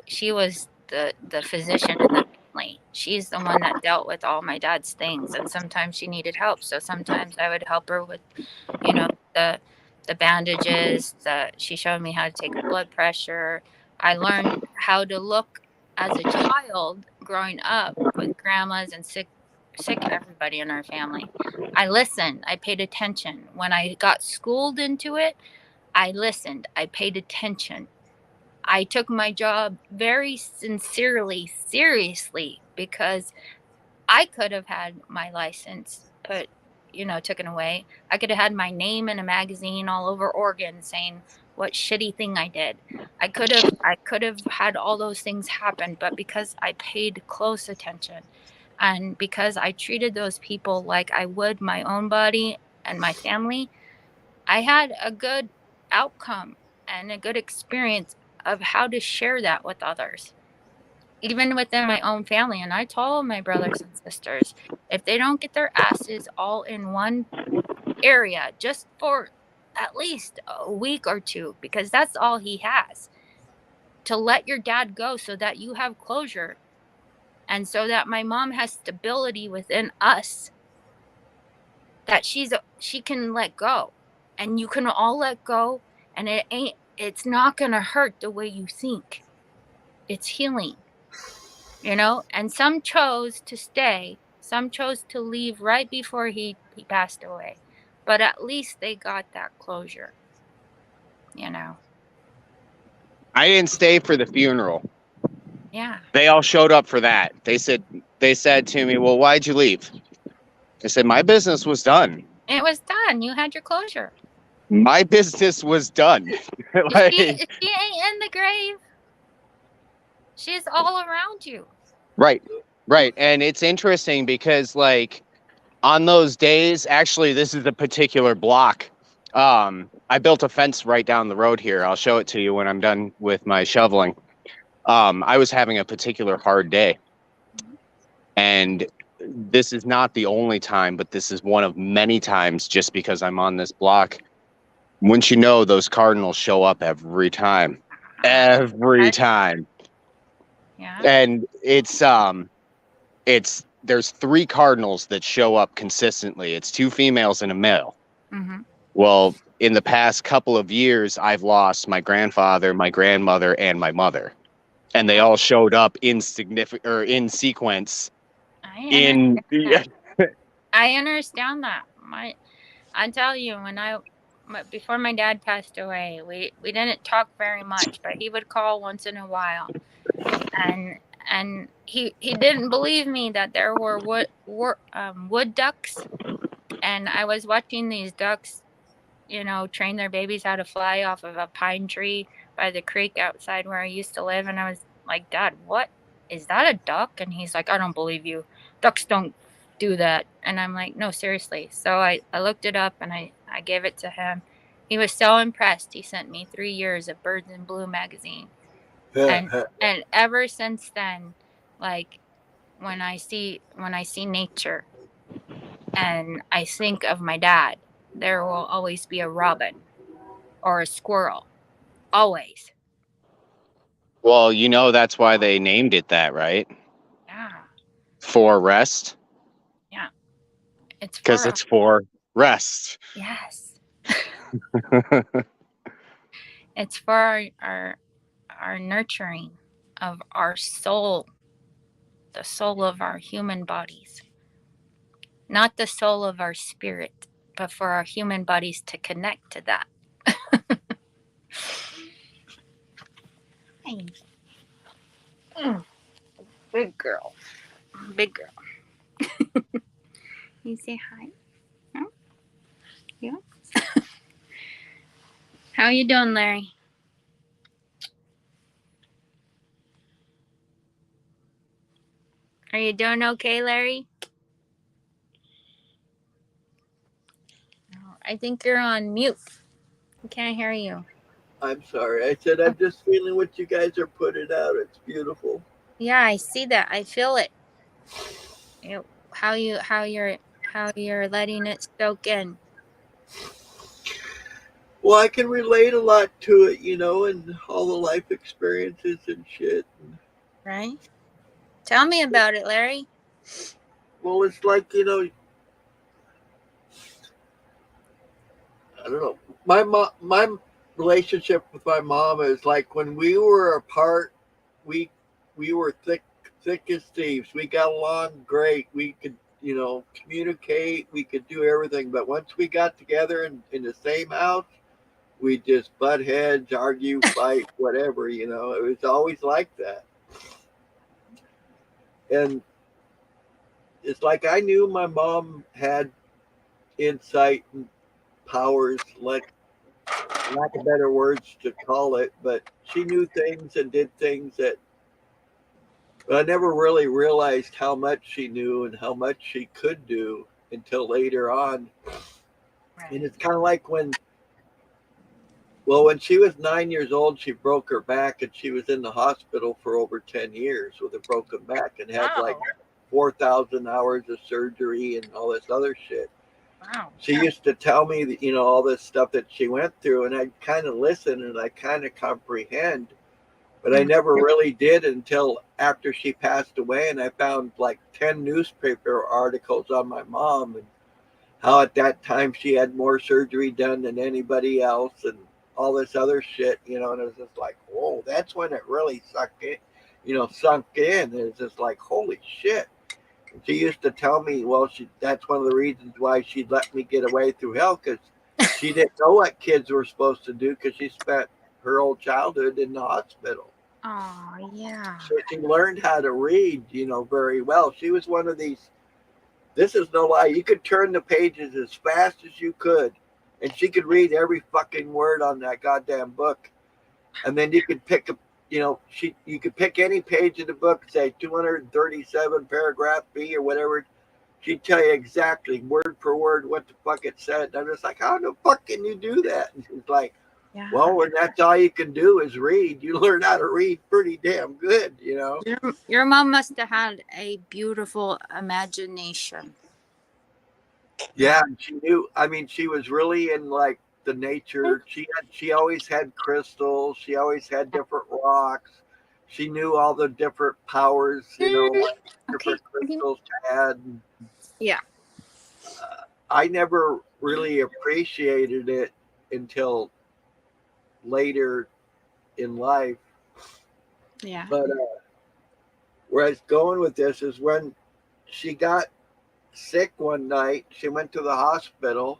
she was the physician in the family. She's the one that dealt with all my dad's things, and sometimes she needed help. So sometimes I would help her with, the bandages. She showed me how to take blood pressure. I learned how to look as a child growing up with grandmas and sick everybody in our family. I listened. I paid attention. When I got schooled into it, I listened. I paid attention. I took my job very seriously, because I could have had my license put taken away. I could have had my name in a magazine all over Oregon saying what shitty thing I did. I could have had all those things happen, but because I paid close attention and because I treated those people like I would my own body and my family, I had a good outcome and a good experience of how to share that with others, even within my own family. And I told my brothers and sisters, if they don't get their asses all in one area just for at least a week or two, because that's all he has, to let your dad go so that you have closure and so that my mom has stability within us, that she can let go and you can all let go, and it's not gonna hurt the way you think. It's healing, and some chose to stay, some chose to leave right before he passed away, but at least they got that closure. I didn't stay for the funeral. Yeah. They all showed up for that. They said to me, "Well, why'd you leave?" I said, "My business was done. It was done. You had your closure. My business was done." She ain't in the grave. She's all around you. Right. And it's interesting because, like, on those days, actually, this is a particular block. I built a fence right down the road here. I'll show it to you when I'm done with my shoveling. I was having a particular hard day. And this is not the only time, but this is one of many times, just because I'm on this block. Wouldn't you know, those cardinals show up every time. Every time. Yeah. And there's 3 cardinals that show up consistently. It's 2 females and a male. Mm-hmm. Well, in the past couple of years, I've lost my grandfather, my grandmother, and my mother, and they all showed up in sequence. I understand that. I tell you, before my dad passed away, we didn't talk very much, but he would call once in a while, and he didn't believe me that there were wood ducks, and I was watching these ducks, train their babies how to fly off of a pine tree by the creek outside where I used to live, and I was like, "Dad, what is that, a duck?" And he's like, "I don't believe you. Ducks don't do that." And I'm like, "No, seriously." So I looked it up and I gave it to him. He was so impressed. He sent me 3 years of Birds in Blue magazine. and ever since then, like, when I see nature and I think of my dad, there will always be a robin or a squirrel. Always. Well, that's why they named it that, right? Yeah. For rest. Yeah. It's because it's for rest. Yes. It's for our nurturing of our soul, the soul of our human bodies, not the soul of our spirit, but for our human bodies to connect to that. Hey. Big girl. Big girl. You say hi? Huh? Yeah. How you doing, Larry? Are you doing okay, Larry? I think you're on mute. I can't hear you. I'm sorry. I said I'm just feeling what you guys are putting out. It's beautiful. Yeah, I see that. I feel it. How you're letting it soak in. Well, I can relate a lot to it, and all the life experiences and shit. Right? Tell me about it, Larry. Well, it's like, I don't know. My relationship with my mom is like when we were apart, we were thick as thieves. We got along great. We could, communicate. We could do everything. But once we got together in the same house, we just butt heads, argue, fight, whatever. It was always like that. And it's like I knew my mom had insight and powers, like lack of better words to call it, but she knew things and did things that, but I never really realized how much she knew and how much she could do until later on. And it's kind of like when she was 9 years old, she broke her back and she was in the hospital for over 10 years with a broken back and had like 4,000 hours of surgery and all this other shit. Wow. She used to tell me that, all this stuff that she went through, and I kind of listen and I kind of comprehend, but I never really did until after she passed away. And I found like 10 newspaper articles on my mom and how at that time she had more surgery done than anybody else and all this other shit, and it was just like, whoa, that's when it really sunk in. It's just like, holy shit. And she used to tell me, well, that's one of the reasons why she'd let me get away through hell, because she didn't know what kids were supposed to do because she spent her whole childhood in the hospital. Oh, yeah. So she learned how to read, very well. She was one of these, this is no lie, you could turn the pages as fast as you could, and she could read every fucking word on that goddamn book. And then you could pick you could pick any page of the book, say 237 paragraph B or whatever. She'd tell you exactly word for word what the fuck it said. And I'm just like, how the fuck can you do that? And she's like, well, when that's all you can do is read, you learn how to read pretty damn good, Your mom must have had a beautiful imagination. Yeah, she knew. I mean, she was really in like the nature. She always had crystals. She always had different rocks. She knew all the different powers, what different crystals had. Yeah. I never really appreciated it until later in life. Yeah. But where I was going with this is when she got sick one night, she went to the hospital,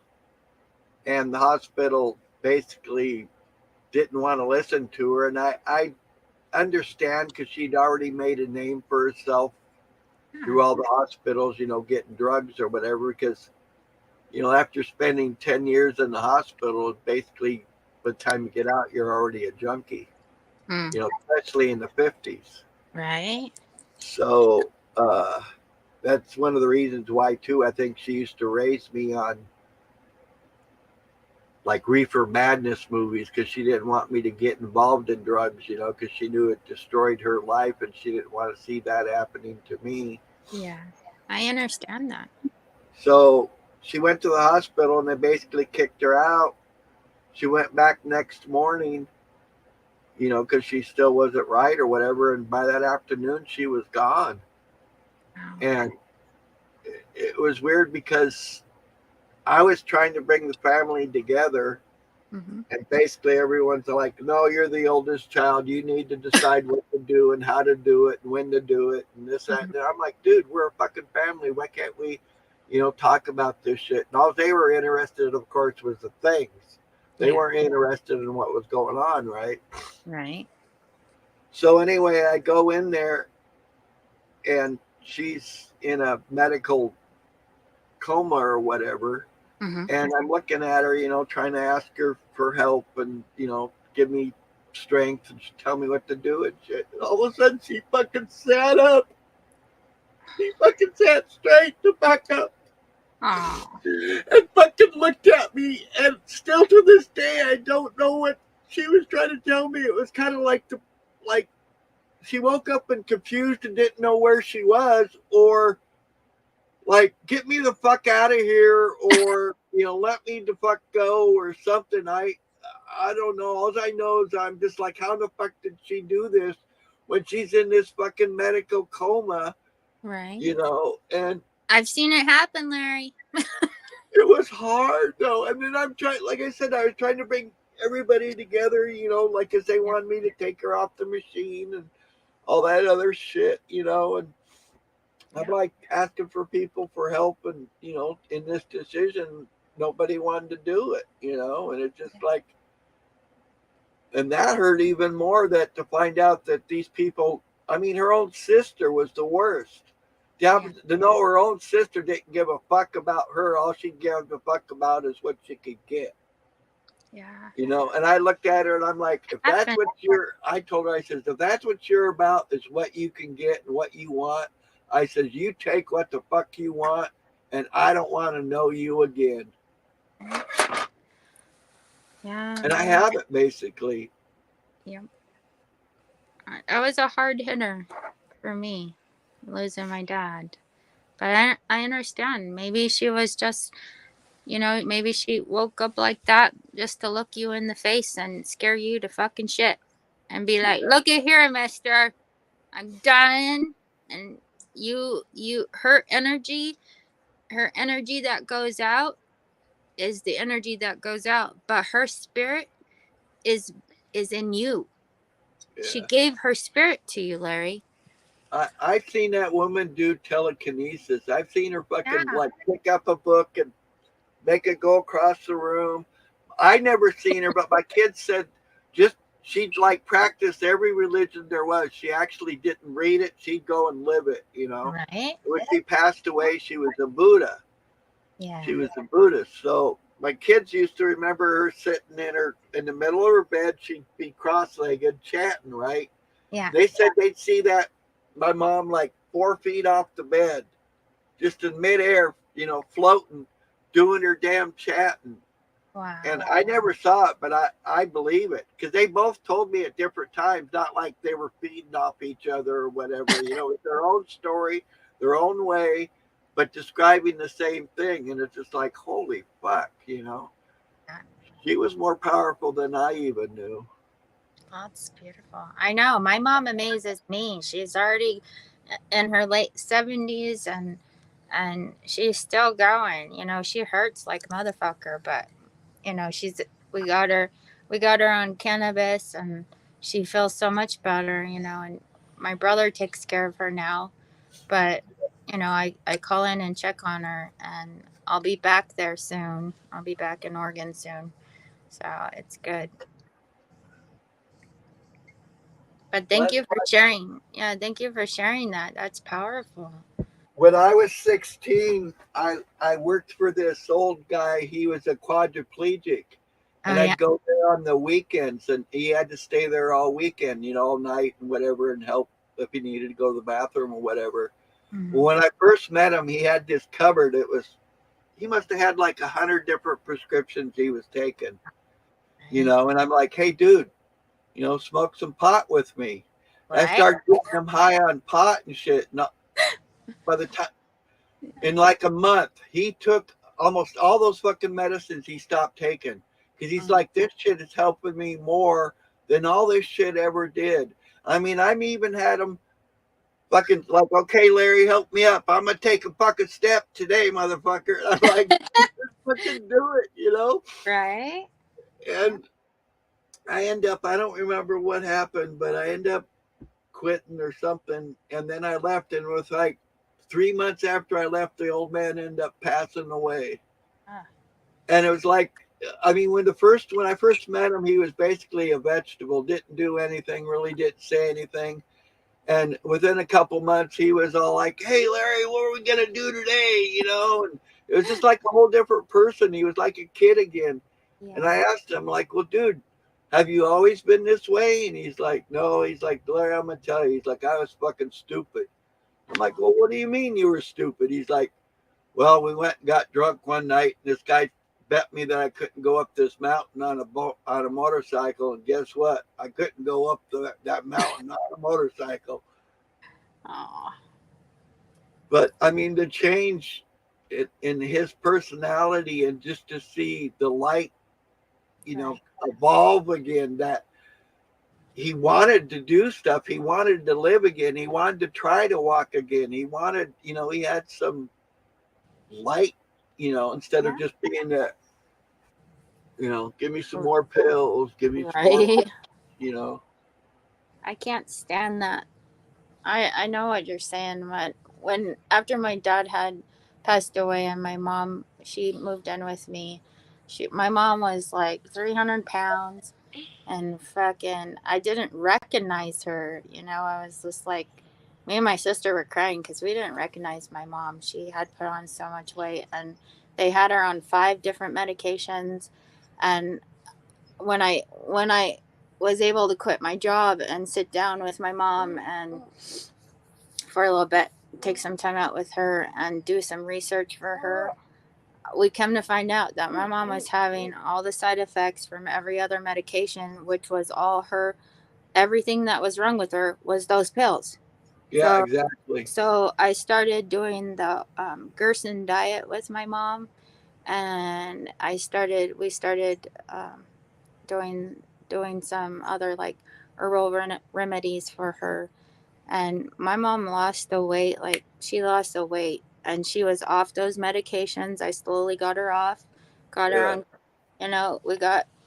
and the hospital basically didn't want to listen to her. And I understand, because she'd already made a name for herself through all the hospitals, getting drugs or whatever, because, after spending 10 years in the hospital, basically by the time you get out, you're already a junkie, especially in the 50s. Right. So that's one of the reasons why, too, I think she used to raise me on like reefer madness movies, because she didn't want me to get involved in drugs, because she knew it destroyed her life and she didn't want to see that happening to me. Yeah, I understand that. So she went to the hospital and they basically kicked her out. She went back next morning, because she still wasn't right or whatever. And by that afternoon, she was gone. Wow. And it was weird because I was trying to bring the family together, and basically everyone's like, no, you're the oldest child. You need to decide what to do and how to do it and when to do it and this, that. And I'm like, dude, we're a fucking family. Why can't we, talk about this shit? And all they were interested in, of course, was the things. They weren't interested in what was going on, right? Right. So anyway, I go in there, and she's in a medical coma or whatever. And I'm looking at her, trying to ask her for help and, give me strength and tell me what to do and shit. And all of a sudden, she fucking sat up. She fucking sat straight to back up. Oh. And fucking looked at me. And still to this day, I don't know what she was trying to tell me. It was kind of like she woke up and confused and didn't know where she was, or like, get me the fuck out of here, or, let me the fuck go or something. I don't know. All I know is I'm just like, how the fuck did she do this when she's in this fucking medical coma? Right. And I've seen it happen, Larry. it was hard though. And then I'm trying, like I said, I was trying to bring everybody together, like, cause they wanted me to take her off the machine and all that other shit, and I'm like asking for people for help, and in this decision, nobody wanted to do it, and it's just like, and that hurt even more, that to find out that these people, I mean, her own sister was the worst. Yeah, but to know her own sister didn't give a fuck about her. All she gave a fuck about is what she could get. Yeah. You know, and I looked at her and I'm like, if that's what I told her, I says, if that's what you're about is what you can get and what you want, I says, you take what the fuck you want and I don't want to know you again. Yeah. And I haven't basically. Yep. That was a hard hitter for me, losing my dad. But I understand. Maybe she was just, maybe she woke up like that just to look you in the face and scare you to fucking shit. And be like, look at here, mister. I'm dying. And her energy that goes out is the energy that goes out. But her spirit is in you. Yeah. She gave her spirit to you, Larry. I've seen that woman do telekinesis. I've seen her fucking like pick up a book and make it go across the room. I never seen her, but my kids said she'd like practice every religion there was. She actually didn't read it. She'd go and live it, you know. Right. When she passed away, she was a Buddha. Yeah. She was a Buddhist. So my kids used to remember her sitting in the middle of her bed. She'd be cross-legged chanting, right? Yeah. They said they'd see that my mom like 4 feet off the bed, just in midair, you know, floating, doing her damn chatting. Wow. And I never saw it, but I believe it because they both told me at different times, not like they were feeding off each other or whatever. You know, it's their own story, their own way, but describing the same thing. And it's just like, holy fuck, you know. She was more powerful than I even knew. That's beautiful. I know. My mom amazes me. She's already in her late 70s and she's still going. You know, she hurts like a motherfucker, but you know, we got her on cannabis and she feels so much better, you know, and my brother takes care of her now. But, you know, I call in and check on her and I'll be back there soon. I'll be back in Oregon soon. So it's good. But thank you for sharing. Yeah, thank you for sharing that. That's powerful. When I was 16, I worked for this old guy. He was a quadriplegic. And I'd go there on the weekends, and he had to stay there all weekend, you know, all night and whatever, and help if he needed to go to the bathroom or whatever. Mm-hmm. Well, when I first met him, he had this cupboard. He must have had like 100 different prescriptions he was taking, you know. And I'm like, hey, dude, you know, smoke some pot with me. Right. I started getting him high on pot and shit. No, by the time, in like a month, he took almost all those fucking medicines he stopped taking. Because he's like, this shit is helping me more than all this shit ever did. I mean, I'm even had him fucking like, okay, Larry, help me up. I'm going to take a fucking step today, motherfucker. I'm like, fucking do it, you know? Right. And I don't remember what happened, but I end up quitting or something. And then I left, and it was like 3 months after I left, the old man ended up passing away. And it was like, I mean, when I first met him, he was basically a vegetable, didn't do anything, really didn't say anything. And within a couple months, he was all like, hey, Larry, what are we going to do today? You know, and it was just like a whole different person. He was like a kid again. Yeah. And I asked him, like, well, dude, have you always been this way? And he's like, no. He's like, Larry, I'm going to tell you. He's like, I was fucking stupid. I'm like, well, what do you mean you were stupid? He's like, well, we went and got drunk one night, and this guy bet me that I couldn't go up this mountain on a motorcycle, and guess what? I couldn't go up that mountain on a motorcycle. Oh. But I mean, the change in his personality, and just to see the light, you know, evolve again, that he wanted to do stuff. He wanted to live again. He wanted to try to walk again. He wanted, you know, he had some light, you know, instead of just being that, you know, give me some more pills, give me some more, you know. I can't stand that. I know what you're saying, but after my dad had passed away and my mom, she moved in with me, my mom was like 300 pounds and fucking, I didn't recognize her, you know. I was just like, me and my sister were crying because we didn't recognize my mom. She had put on so much weight, and they had her on 5 different medications. And when I was able to quit my job and sit down with my mom and for a little bit take some time out with her and do some research for her, we come to find out that my mom was having all the side effects from every other medication, which was all her, everything that was wrong with her was those pills. Yeah, exactly. So I started doing the Gerson diet with my mom, and we started doing some other like herbal remedies for her. And my mom lost the weight, like she lost the weight, and she was off those medications. I slowly got her off, got her on,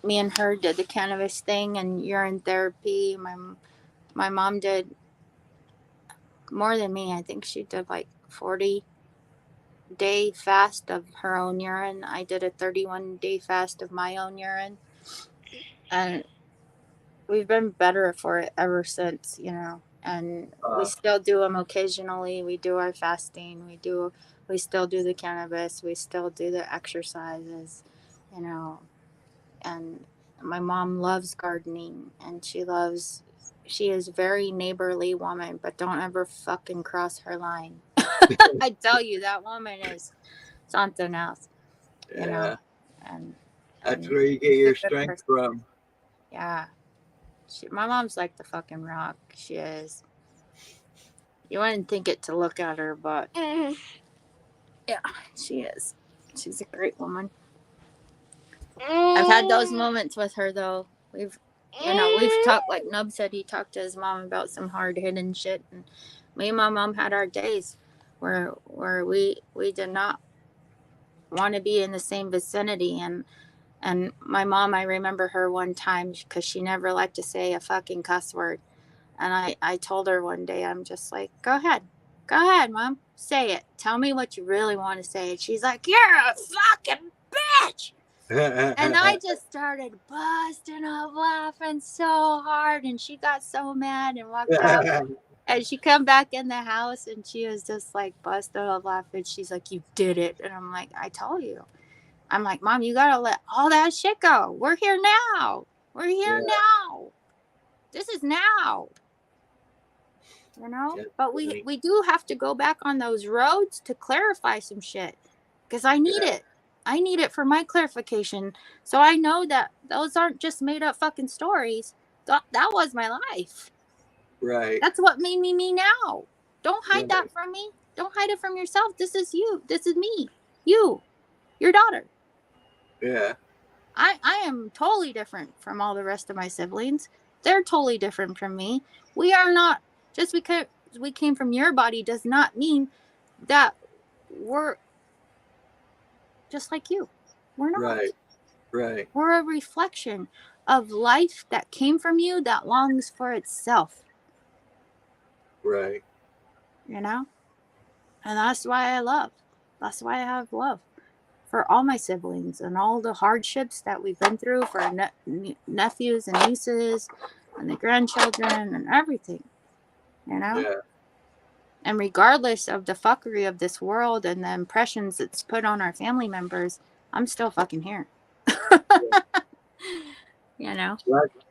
me and her did the cannabis thing and urine therapy. My mom did more than me. I think she did like 40-day fast of her own urine. I did a 31-day fast of my own urine. And we've been better for it ever since, and we still do them occasionally. We do our fasting. We still do the cannabis. We still do the exercises, and my mom loves gardening, and she is a very neighborly woman, but don't ever fucking cross her line. I tell you, that woman is something else, Yeah. and That's where you get your strength from. Yeah. My mom's like the fucking rock. She is. You wouldn't think it to look at her, but yeah, she is. She's a great woman. I've had those moments with her though. We've talked, like Nub said, he talked to his mom about some hard hitting shit, and me and my mom had our days where we did not want to be in the same vicinity. And my mom, I remember her one time because she never liked to say a fucking cuss word. And I told her one day, I'm just like, go ahead, Mom, say it. Tell me what you really want to say. And she's like, you're a fucking bitch. And I just started busting up laughing so hard. And she got so mad and walked out. And she come back in the house and she was just like busting up laughing. She's like, you did it. And I'm like, I told you. I'm like, Mom, you got to let all that shit go. We're here now. Now. This is now. But we do have to go back on those roads to clarify some shit, because I need it. I need it for my clarification, so I know that those aren't just made up fucking stories. That was my life. Right. That's what made me now. Don't hide that from me. Don't hide it from yourself. This is you. This is me. You. Your daughter. Yeah. I am totally different from all the rest of my siblings. They're totally different from me. We are not. Just because we came from your body does not mean that we're just like you. We're not. Right. We're a reflection of life that came from you that longs for itself. Right. And that's why I love. That's why I have love for all my siblings and all the hardships that we've been through, for our nephews and nieces and the grandchildren and everything. Yeah. And regardless of the fuckery of this world and the impressions it's put on our family members, I'm still fucking here.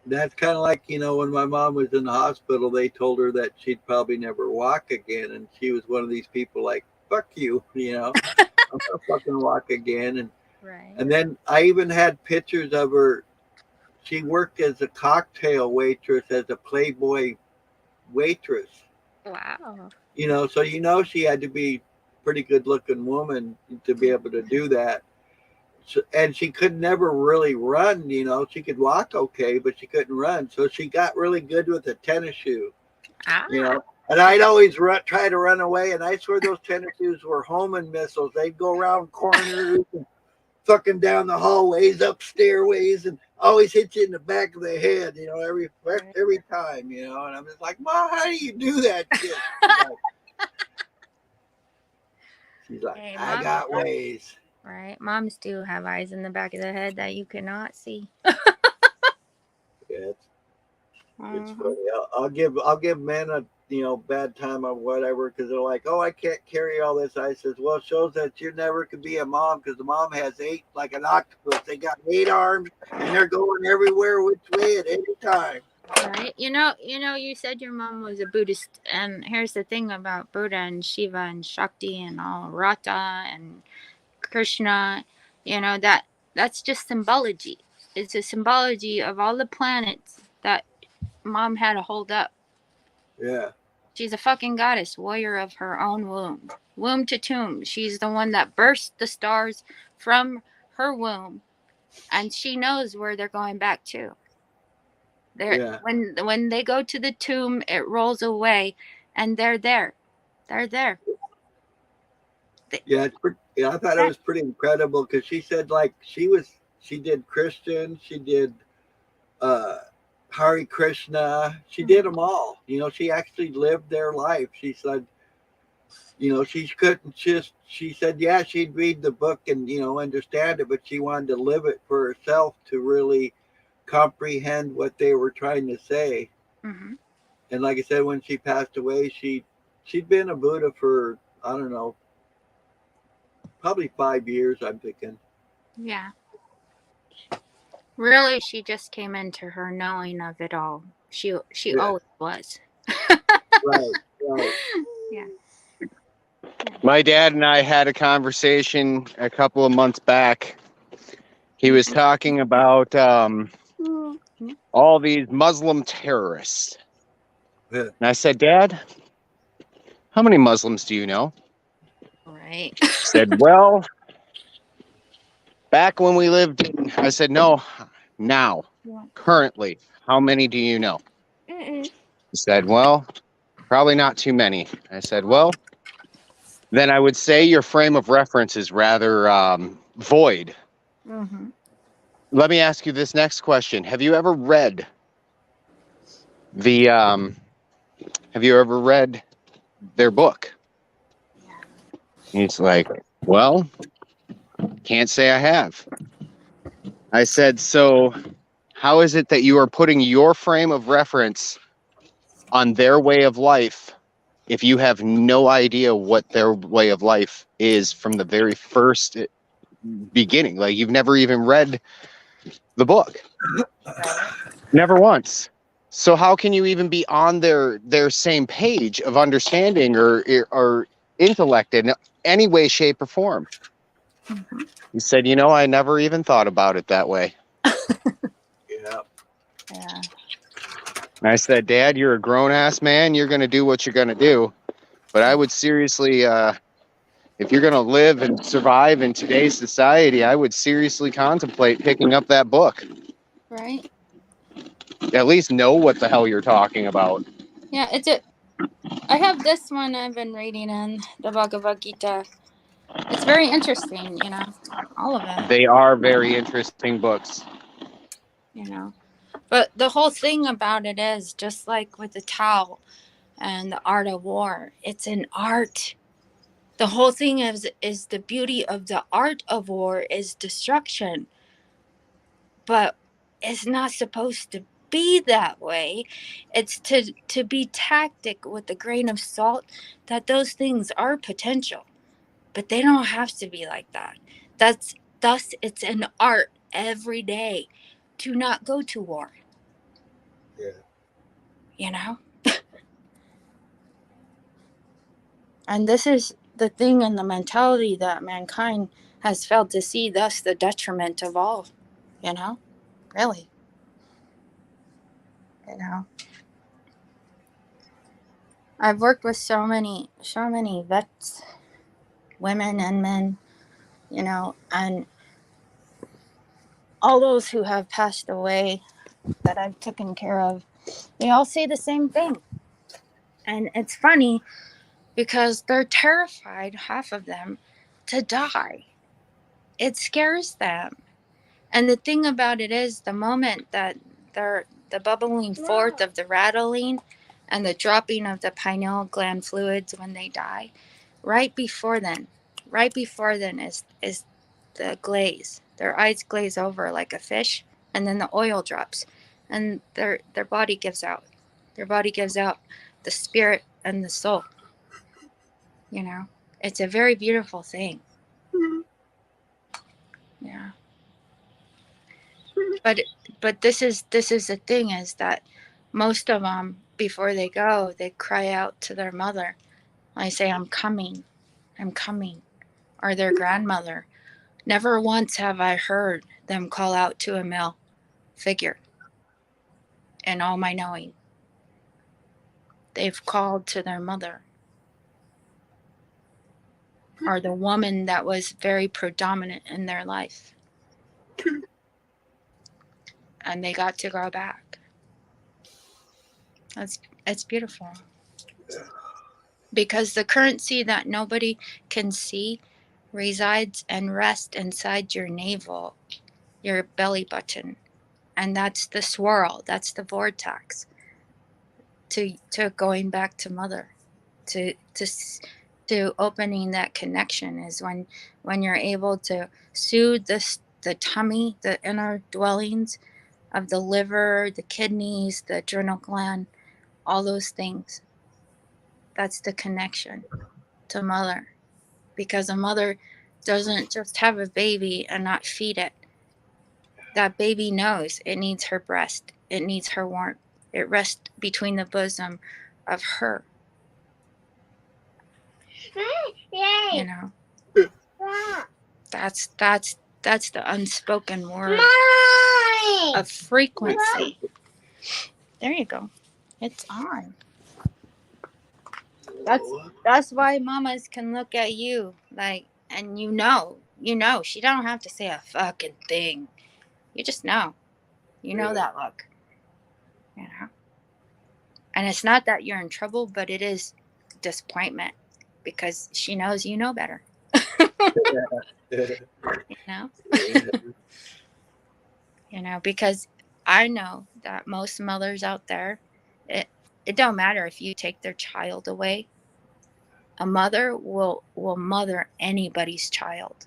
That's kind of like, when my mom was in the hospital, they told her that she'd probably never walk again. And she was one of these people like, fuck you, I'm not fucking walk again. And then I even had pictures of her. She worked as a cocktail waitress, as a Playboy waitress. Wow. So she had to be pretty good looking woman to be able to do that. So, and she could never really run, she could walk okay, but she couldn't run. So she got really good with a tennis shoe. And I'd always try to run away, and I swear those tennis shoes were homing missiles. They'd go around corners and fucking down the hallways, up stairways, and always hit you in the back of the head, every time, and I'm just like, Mom, how do you do that shit? She's like, hey, I got ways. Right. Moms do have eyes in the back of the head that you cannot see. Yeah, it's funny. I'll give men bad time or whatever, because they're like, oh, I can't carry all this. I says, well, it shows that you never could be a mom, because the mom has 8, like an octopus. They got 8 arms, and they're going everywhere which way at any time. Right. You said your mom was a Buddhist, and here's the thing about Buddha and Shiva and Shakti and all Rata and Krishna, that's just symbology. It's a symbology of all the planets that mom had to hold up. Yeah. She's a fucking goddess, warrior of her own womb. Womb to tomb. She's the one that burst the stars from her womb, and she knows where they're going back to. When they go to the tomb, it rolls away, and they're there. They're there. Yeah, I thought it was pretty incredible, because she said, like, she did Christian, she did Hare Krishna, she did them all. She actually lived their life. She said, she said, yeah, she'd read the book and, understand it, but she wanted to live it for herself to really comprehend what they were trying to say. Mm-hmm. And like I said, when she passed away, she'd been a Buddha for, I don't know, probably 5 years, I'm thinking. Yeah. Really, she just came into her knowing of it all. She always was. Right. Yeah. My dad and I had a conversation a couple of months back. He was talking about all these Muslim terrorists. Yeah. And I said, Dad, how many Muslims do you know? Right. He said, well, back when we lived in, I said, no, now, currently, how many do you know? He said, well, probably not too many. I said, well, then I would say your frame of reference is rather void. Mm-hmm. Let me ask you this next question. Have you ever read their book? He's like, well, can't say I have. I said, so how is it that you are putting your frame of reference on their way of life if you have no idea what their way of life is from the very first beginning? Like, you've never even read the book. Never once. So how can you even be on their same page of understanding or intellect in any way, shape, or form? Mm-hmm. He said, I never even thought about it that way. Yeah. Yeah. And I said, Dad, you're a grown-ass man. You're going to do what you're going to do. But I would seriously, if you're going to live and survive in today's society, I would seriously contemplate picking up that book. Right. At least know what the hell you're talking about. Yeah, I have this one I've been reading in the Bhagavad Gita. It's very interesting, all of it. They are very interesting books. But the whole thing about it is, just like with the Tao and the art of war, it's an art. The whole thing is the beauty of the art of war is destruction. But it's not supposed to be that way. It's to be tactic with a grain of salt that those things are potential. But they don't have to be like that. Thus it's an art every day to not go to war. Yeah. And this is the thing and the mentality that mankind has failed to see, thus the detriment of all, really. I've worked with so many vets, women and men, and all those who have passed away that I've taken care of, they all say the same thing. And it's funny because they're terrified, half of them, to die. It scares them. And the thing about it is, the moment that the bubbling forth of the rattling and the dropping of the pineal gland fluids when they die, right before then is the glaze. Their eyes glaze over like a fish, and then the oil drops, and their body gives out. Their body gives out the spirit and the soul. You know, it's a very beautiful thing. Yeah. But this is the thing, is that most of them, before they go, they cry out to their mother. I say, I'm coming, or their grandmother. Never once have I heard them call out to a male figure in all my knowing. They've called to their mother, or the woman that was very predominant in their life. And they got to go back. It's beautiful. Because the currency that nobody can see resides and rests inside your navel, your belly button. And that's the swirl, that's the vortex to going back to mother, to opening that connection, is when you're able to soothe the tummy, the inner dwellings of the liver, the kidneys, the adrenal gland, all those things. That's the connection to mother. Because a mother doesn't just have a baby and not feed it. That baby knows it needs her breast. It needs her warmth. It rests between the bosom of her. You know? That's the unspoken word of frequency. There you go. It's on. That's why mamas can look at you like, and you know, she don't have to say a fucking thing. You just know. You know that look. You know? And it's not that you're in trouble, but it is disappointment, because she knows you know better. You know? You know, because I know that most mothers out there, it don't matter if you take their child away. A mother will mother anybody's child.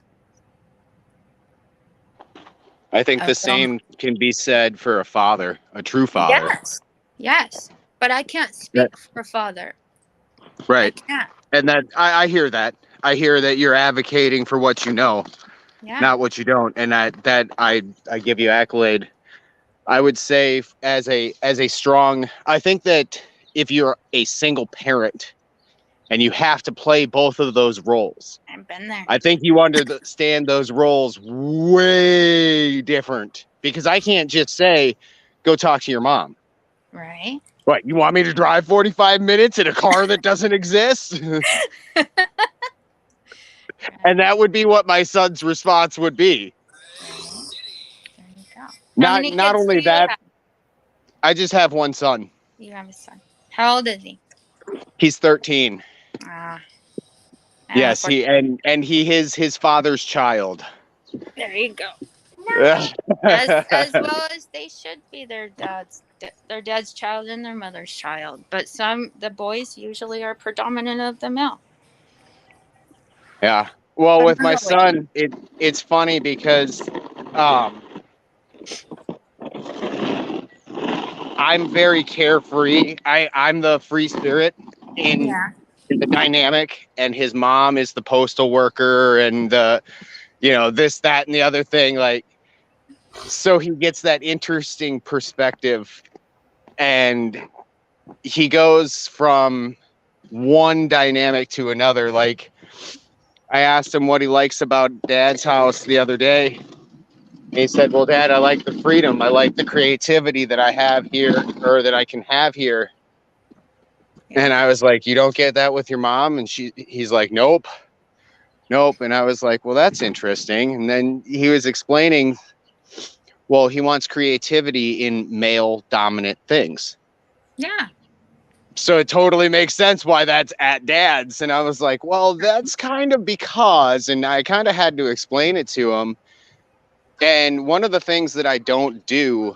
I think the same can be said for a father, a true father. Yes. But I can't speak for father. Right. I can't. And that I hear that. I hear that you're advocating for what you know, not what you don't. And that I give you accolade. I would say as a strong, I think that if you're a single parent and you have to play both of those roles, I've been there. I think you understand those roles way different, because I can't just say, go talk to your mom. Right. What, you want me to drive 45 minutes in a car that doesn't exist? And that would be what my son's response would be. There you go. Not only that, I just have one son. You have a son. How old is he? He's 13. Yes, he is his father's child. There you go. as well as they should be their dad's child and their mother's child. But the boys usually are predominant of the male. Yeah. Well, with my son, it's funny because I'm very carefree. I'm the free spirit in the dynamic, and his mom is the postal worker and the, this, that, and the other thing. Like, so he gets that interesting perspective, and he goes from one dynamic to another. Like, I asked him what he likes about Dad's house the other day. He said, well, Dad, I like the freedom. I like the creativity that I have here, or that I can have here. And I was like, you don't get that with your mom? And he's like, nope. And I was like, well, that's interesting. And then he was explaining, well, he wants creativity in male dominant things. Yeah. So it totally makes sense why that's at Dad's. And I was like, well, that's kind of because, and I kind of had to explain it to him. And one of the things that I don't do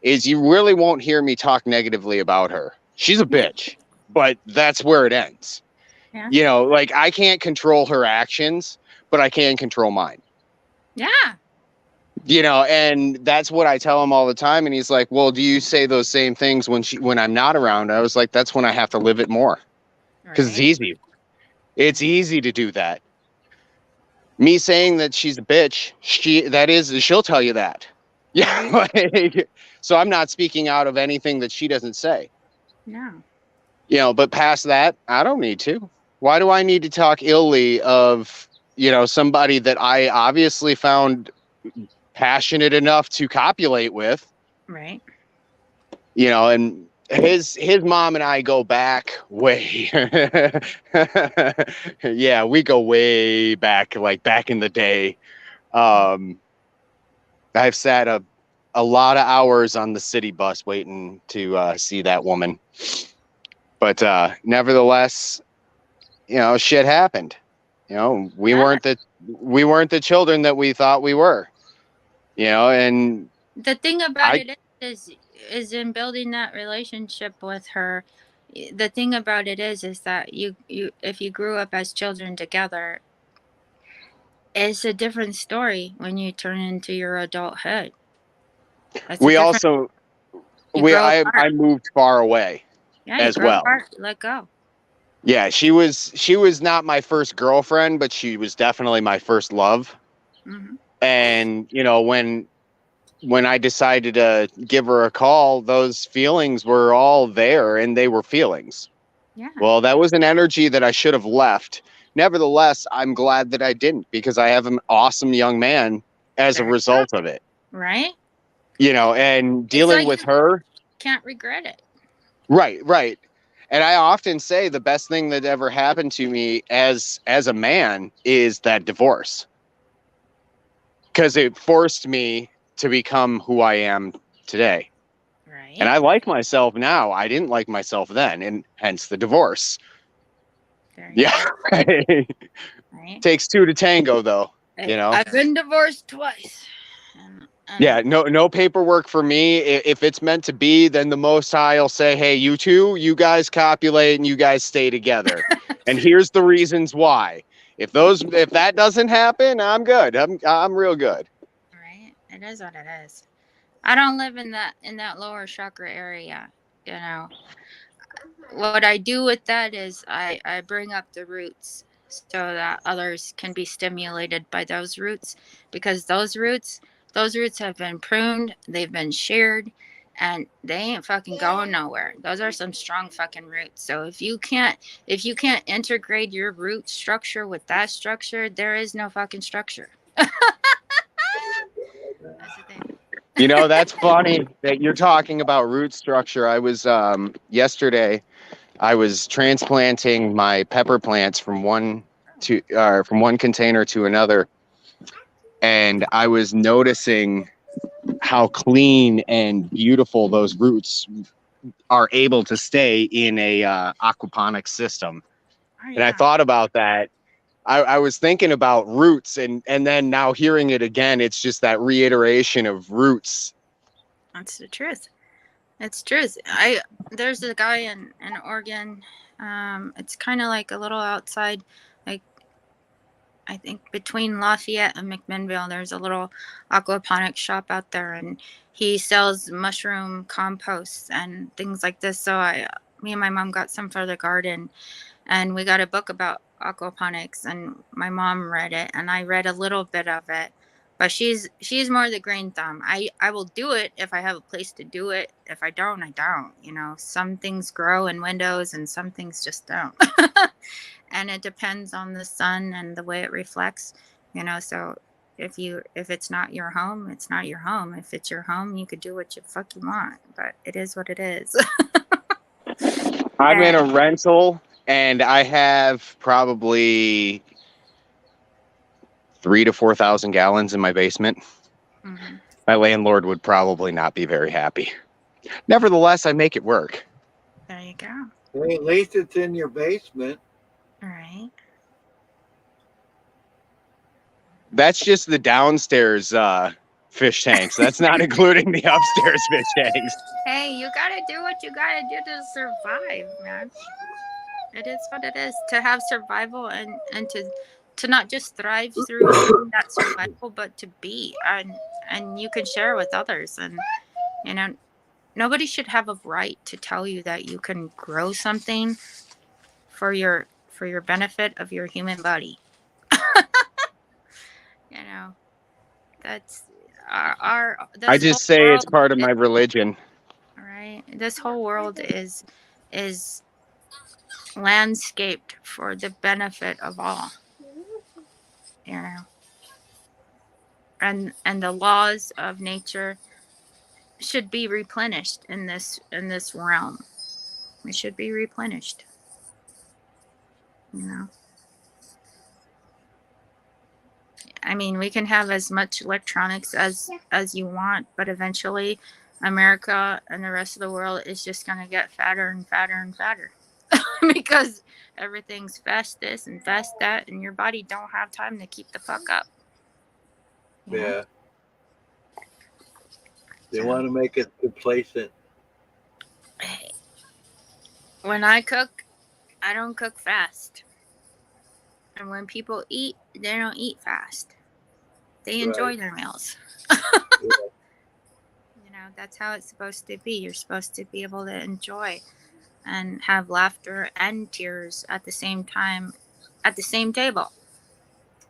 is you really won't hear me talk negatively about her. She's a bitch, but that's where it ends. Yeah. Like, I can't control her actions, but I can control mine. Yeah. You know, and that's what I tell him all the time. And he's like, well, do you say those same things when I'm not around? I was like, that's when I have to live it more, because it's easy. It's easy to do that. Me saying that she's a bitch, she'll tell you that. Yeah. Like, so I'm not speaking out of anything that she doesn't say. No. You know, but past that, I don't need to. Why do I need to talk illy of, you know, somebody that I obviously found passionate enough to copulate with? Right. You know, and his mom and I go back way. Yeah, we go way back, like back in the day. I've sat a lot of hours on the city bus waiting to see that woman. But nevertheless, you know, shit happened. You know, we weren't the children that we thought we were. You know, and The thing about it is in building that relationship with her, the thing about it is that you if you grew up as children together, it's a different story when you turn into your adulthood. I moved far away as well. Let go. Yeah, she was not my first girlfriend, but she was definitely my first love. Mm-hmm. And you know, when I decided to give her a call, those feelings were all there, and they were feelings. Yeah. Well, that was an energy that I should have left. Nevertheless, I'm glad that I didn't, because I have an awesome young man as a result of it. Right. You know, and dealing with her, can't regret it. Right. And I often say the best thing that ever happened to me as a man is that divorce, because it forced me to become who I am today. Right. And I like myself now. I didn't like myself then, and hence the divorce. Yeah. Right. Takes two to tango, though. You know, I've been divorced twice. Yeah, no paperwork for me. If it's meant to be, then the Most High will say, hey, you guys copulate and you guys stay together. And here's the reasons why. If that doesn't happen, I'm good. I'm real good. Right. It is what it is. I don't live in that lower chakra area. You know, what I do with that is I bring up the roots so that others can be stimulated by those roots, because those roots have been pruned, they've been sheared, and they ain't fucking going nowhere. Those are some strong fucking roots. So if you can't integrate your root structure with that structure, there is no fucking structure. That's the thing. You know, that's funny that you're talking about root structure. I was yesterday, I was transplanting my pepper plants from one container to another, and I was noticing how clean and beautiful those roots are able to stay in a aquaponics system. Oh, yeah. And I thought about that. I was thinking about roots, and then now hearing it again, it's just that reiteration of roots. That's the truth. It's truth. There's a guy in Oregon. It's kind of like a little outside, like I think between Lafayette and McMinnville. There's a little aquaponics shop out there, and he sells mushroom composts and things like this. So me and my mom got some for the garden, and we got a book about aquaponics, and my mom read it, and I read a little bit of it. But she's more the green thumb. I will do it if I have a place to do it. If I don't, I don't. You know, some things grow in windows and some things just don't. And it depends on the sun and the way it reflects. You know, so if it's not your home, it's not your home. If it's your home, you could do what you fuck you want. But it is what it is. I'm in a rental, and I have probably 3,000 to 4,000 gallons in my basement. Mm-hmm. My landlord would probably not be very happy. Nevertheless, I make it work. There you go. Well, at least it's in your basement. All right. That's just the downstairs fish tanks. That's not including the upstairs fish tanks. Hey, you gotta do what you gotta do to survive, man. It is what it is. To have survival and to not just thrive through that survival, but to be. And and you can share with others. And you know, nobody should have a right to tell you that you can grow something for your benefit of your human body. You know, that's I just say it's part of my religion. Right. This whole world is landscaped for the benefit of all. You know. And the laws of nature should be replenished in this realm. It should be replenished. You know. I mean, we can have as much electronics as you want, but eventually America and the rest of the world is just going to get fatter and fatter and fatter because everything's fast this and fast that, and your body don't have time to keep the fuck up. Yeah. They want to make it complacent. When I cook, I don't cook fast. And when people eat, they don't eat fast. They enjoy their meals. Yeah. You know, that's how it's supposed to be. You're supposed to be able to enjoy and have laughter and tears at the same time, at the same table.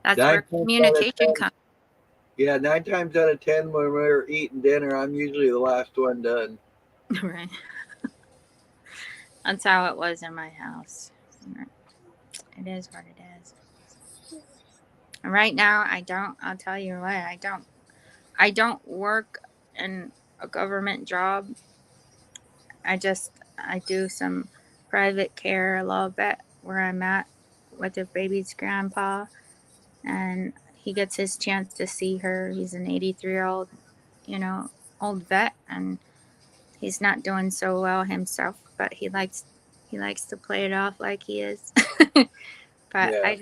That's where communication comes. Yeah, 9 times out of 10 when we're eating dinner, I'm usually the last one done. Right. That's how it was in my house. It is what it is. And right now, I'll tell you what, I don't work in a government job. I do some private care a little bit where I'm at with the baby's grandpa, and he gets his chance to see her. He's an 83-year-old, old vet, and he's not doing so well himself, but he likes to play it off like he is. But yeah.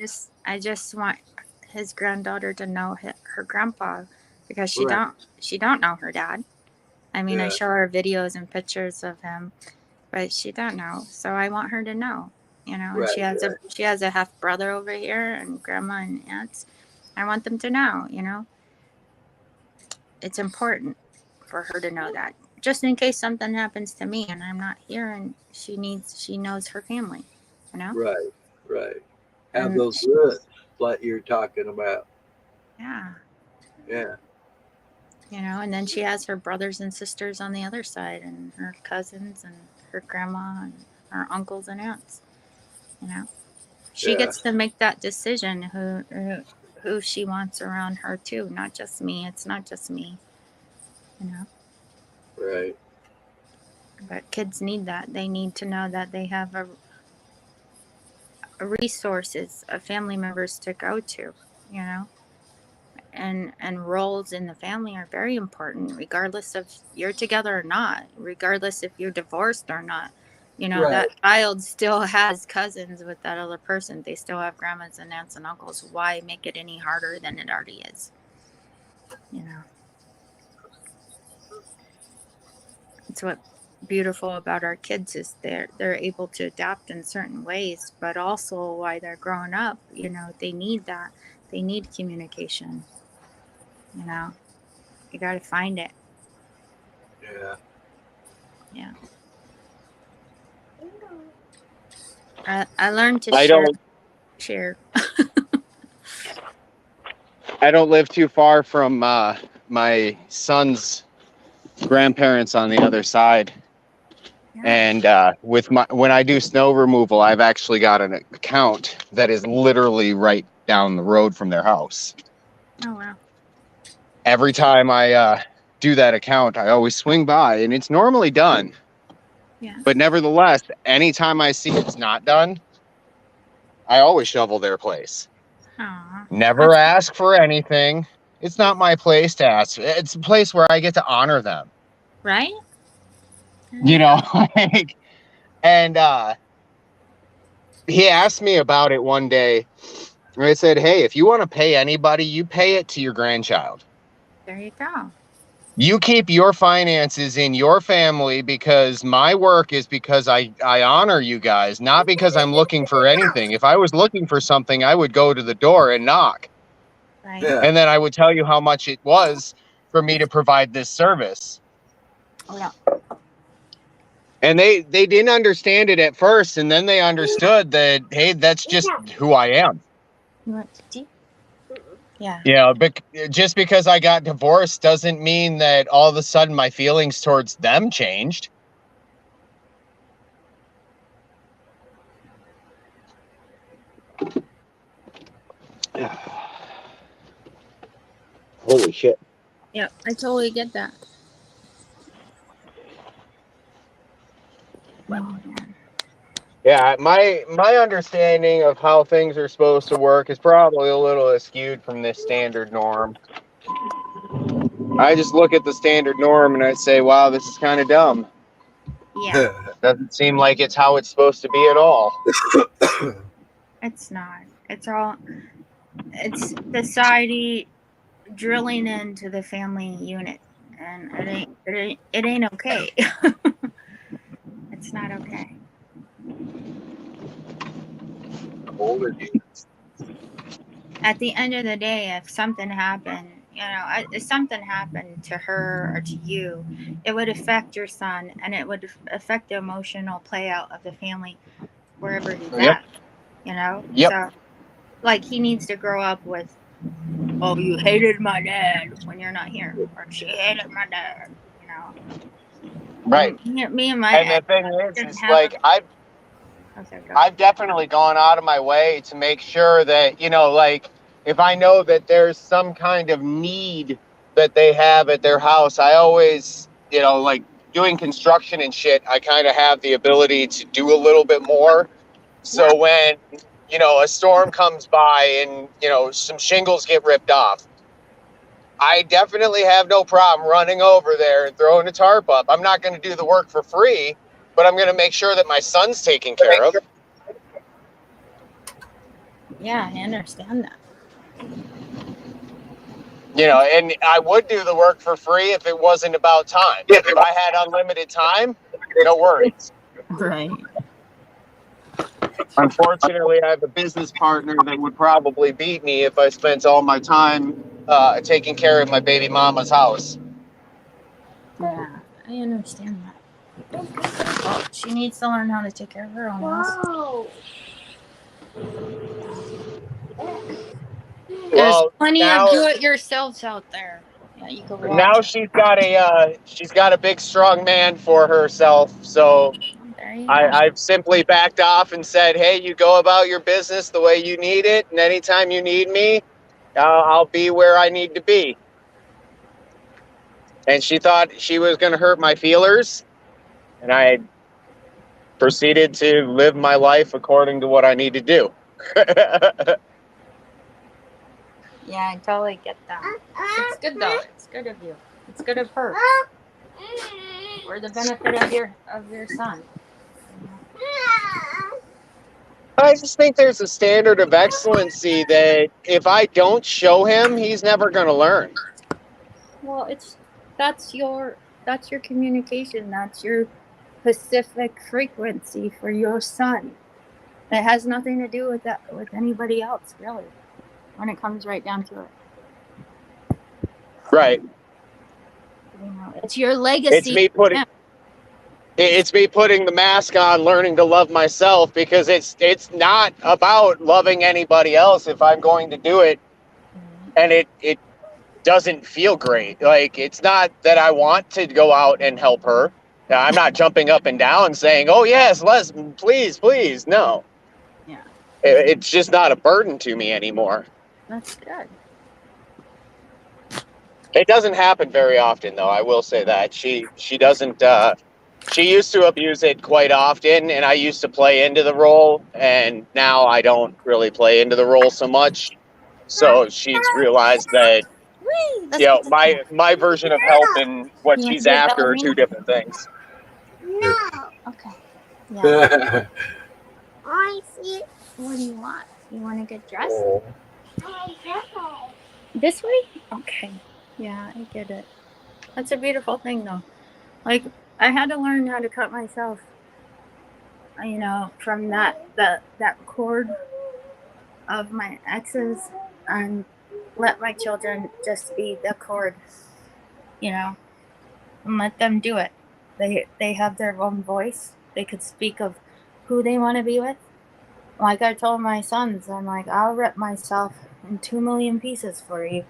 I just want his granddaughter to know her grandpa, because she don't know her dad. I mean, I show her videos and pictures of him, but she don't know. So I want her to know, And she has a half brother over here, and grandma and aunts. I want them to know, It's important for her to know that, just in case something happens to me and I'm not here, and she knows her family, Right. Have those roots like you're talking about. Yeah. Yeah. And then she has her brothers and sisters on the other side, and her cousins, and her grandma, and her uncles and aunts. She gets to make that decision who she wants around her too, not just me. It's not just me, Right. But kids need that. They need to know that they have a resources of family members to go to, and roles in the family are very important, regardless if you're together or not, regardless if you're divorced or not. That child still has cousins with that other person. They still have grandmas and aunts and uncles. Why make it any harder than it already is? It's what beautiful about our kids is they're able to adapt in certain ways, but also while they're growing up, they need that. They need communication. You got to find it. Yeah. I learned to share. I don't live too far from my son's grandparents on the other side. Yeah. And when I do snow removal, I've actually got an account that is literally right down the road from their house. Oh, wow. Every time I do that account, I always swing by, and it's normally done. Yeah. But nevertheless, anytime I see it's not done, I always shovel their place. Aww. Never ask for anything. It's not my place to ask. It's a place where I get to honor them. Right? And he asked me about it one day. And I said, hey, if you want to pay anybody, you pay it to your grandchild. There you go. You keep your finances in your family, because my work is because I honor you guys, not because I'm looking for anything. If I was looking for something, I would go to the door and knock. Right. Yeah. And then I would tell you how much it was. for me to provide this service. Oh, yeah. And they didn't understand it at first, and then they understood that, hey, that's just who I am. You want tea? Yeah. Yeah, but just because I got divorced doesn't mean that all of a sudden my feelings towards them changed. Holy shit. Yeah, I totally get that. Oh, man. Yeah, my understanding of how things are supposed to work is probably a little askewed from this standard norm. I just look at the standard norm and I say, wow, this is kind of dumb. Yeah, Doesn't seem like it's how it's supposed to be at all. it's not. It's society drilling into the family unit, and it ain't okay. It's not okay. At the end of the day, if something happened, if something happened to her or to you, it would affect your son, and it would affect the emotional play out of the family wherever he's at. Yep. So, like, he needs to grow up with, oh, you hated my dad when you're not here, or she hated my dad. Right. Me and my And the ex thing didn't is have like a- I've definitely gone out of my way to make sure that, like, if I know that there's some kind of need that they have at their house, I always, like doing construction and shit, I kind of have the ability to do a little bit more. So when, a storm comes by and, some shingles get ripped off, I definitely have no problem running over there and throwing a tarp up. I'm not going to do the work for free, but I'm going to make sure that my son's taken care of. Yeah, I understand that. And I would do the work for free if it wasn't about time. If I had unlimited time, no worries. Right. Unfortunately, I have a business partner that would probably beat me if I spent all my time taking care of my baby mama's house. Yeah, I understand that. Well, she needs to learn how to take care of her own house. There's plenty of do-it-yourselves out there. Yeah, you can watch. Now she's got a big strong man for herself. So I've simply backed off and said, hey, you go about your business the way you need it, and anytime you need me, I'll be where I need to be. And she thought she was going to hurt my feelers, and I proceeded to live my life according to what I need to do. Yeah, I totally get that. It's good though. It's good of you. It's good of her. For the benefit of your son. I just think there's a standard of excellency that if I don't show him, he's never going to learn. Well, that's your communication. That's your specific frequency for your son. It has nothing to do with anybody else, really, when it comes right down to it. Right. It's your legacy. It's me putting the mask on, learning to love myself, because it's not about loving anybody else if I'm going to do it and it doesn't feel great. Like, it's not that I want to go out and help her. I'm not jumping up and down saying, oh yes, Les, please. No. Yeah. It's just not a burden to me anymore. That's good. It doesn't happen very often, though. I will say that she doesn't. She used to abuse it quite often, and I used to play into the role, and now I don't really play into the role so much. So she's realized that, my version of help and what she's after are two different things. No. Okay. Yeah. I see. What do you want? You want to get dressed? This way? Okay. Yeah, I get it. That's a beautiful thing, though. Like, I had to learn how to cut myself, from that cord of my exes, and let my children just be the cord you know, and let them do it. They have their own voice. They could speak of who they want to be with. Like I told my sons, I'm like, I'll rip myself in 2 million pieces for you,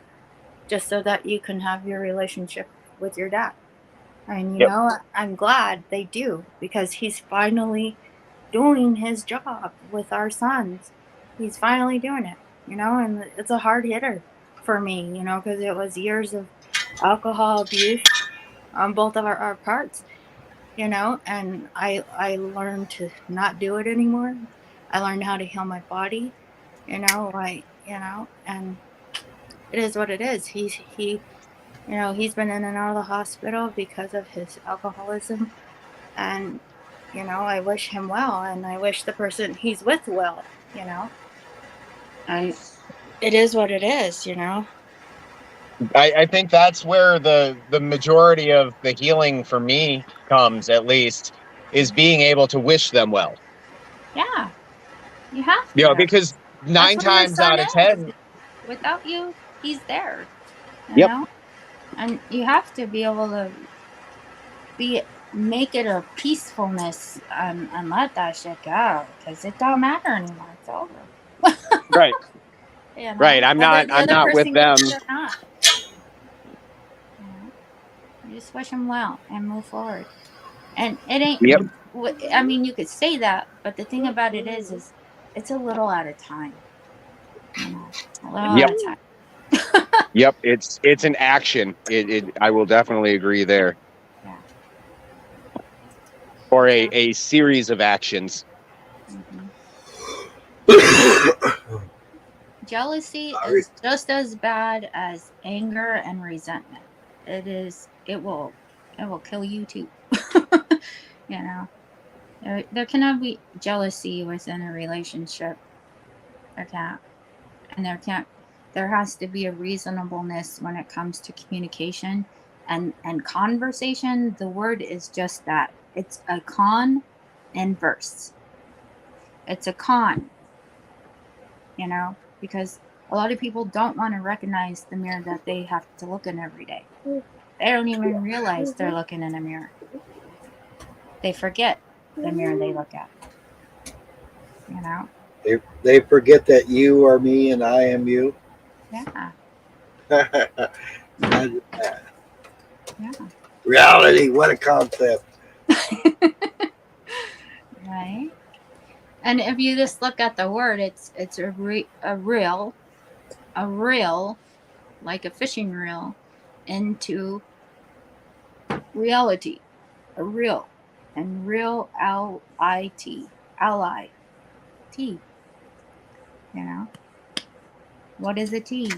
just so that you can have your relationship with your dad. And Yep. I'm glad they do, because he's finally doing his job with our sons. He's finally doing it, and it's a hard hitter for me, because it was years of alcohol abuse on both of our parts, and I learned to not do it anymore. I learned how to heal my body, and it is what it is. He's been in and out of the hospital because of his alcoholism, and I wish him well, and I wish the person he's with well, and it is what it is. I think that's where the majority of the healing for me comes, at least, is being able to wish them well. Yeah, you have to. Because That's 9 what your times son out of is. 10, Without you, he's there. You yep, know, and you have to be able to make it a peacefulness, and let that shit go, because it don't matter anymore. It's over. right, right. Whether the I'm other not with person gets them. it or not. You just wish them well and move forward. And it ain't. Yep, I mean, you could say that, but the thing about it is it's a little at a time. A little yep, at a time. yep. It's an action. I will definitely agree there. Yeah. Or a series of actions. Jealousy is just as bad as anger and resentment. It will kill you too. There cannot be jealousy within a relationship. There can't. And there has to be a reasonableness when it comes to communication and conversation. The word is just that. It's a con inverse. It's a con, because a lot of people don't want to recognize the mirror that they have to look in every day. They don't even realize they're looking in a mirror. They forget the mirror they look at. They forget that you are me and I am you. Yeah. Imagine that. Yeah. Reality, what a concept. Right. And if you just look at the word, it's a reel, like a fishing reel, into reality, a reel, and real L-I-T, ally, T. What is a T?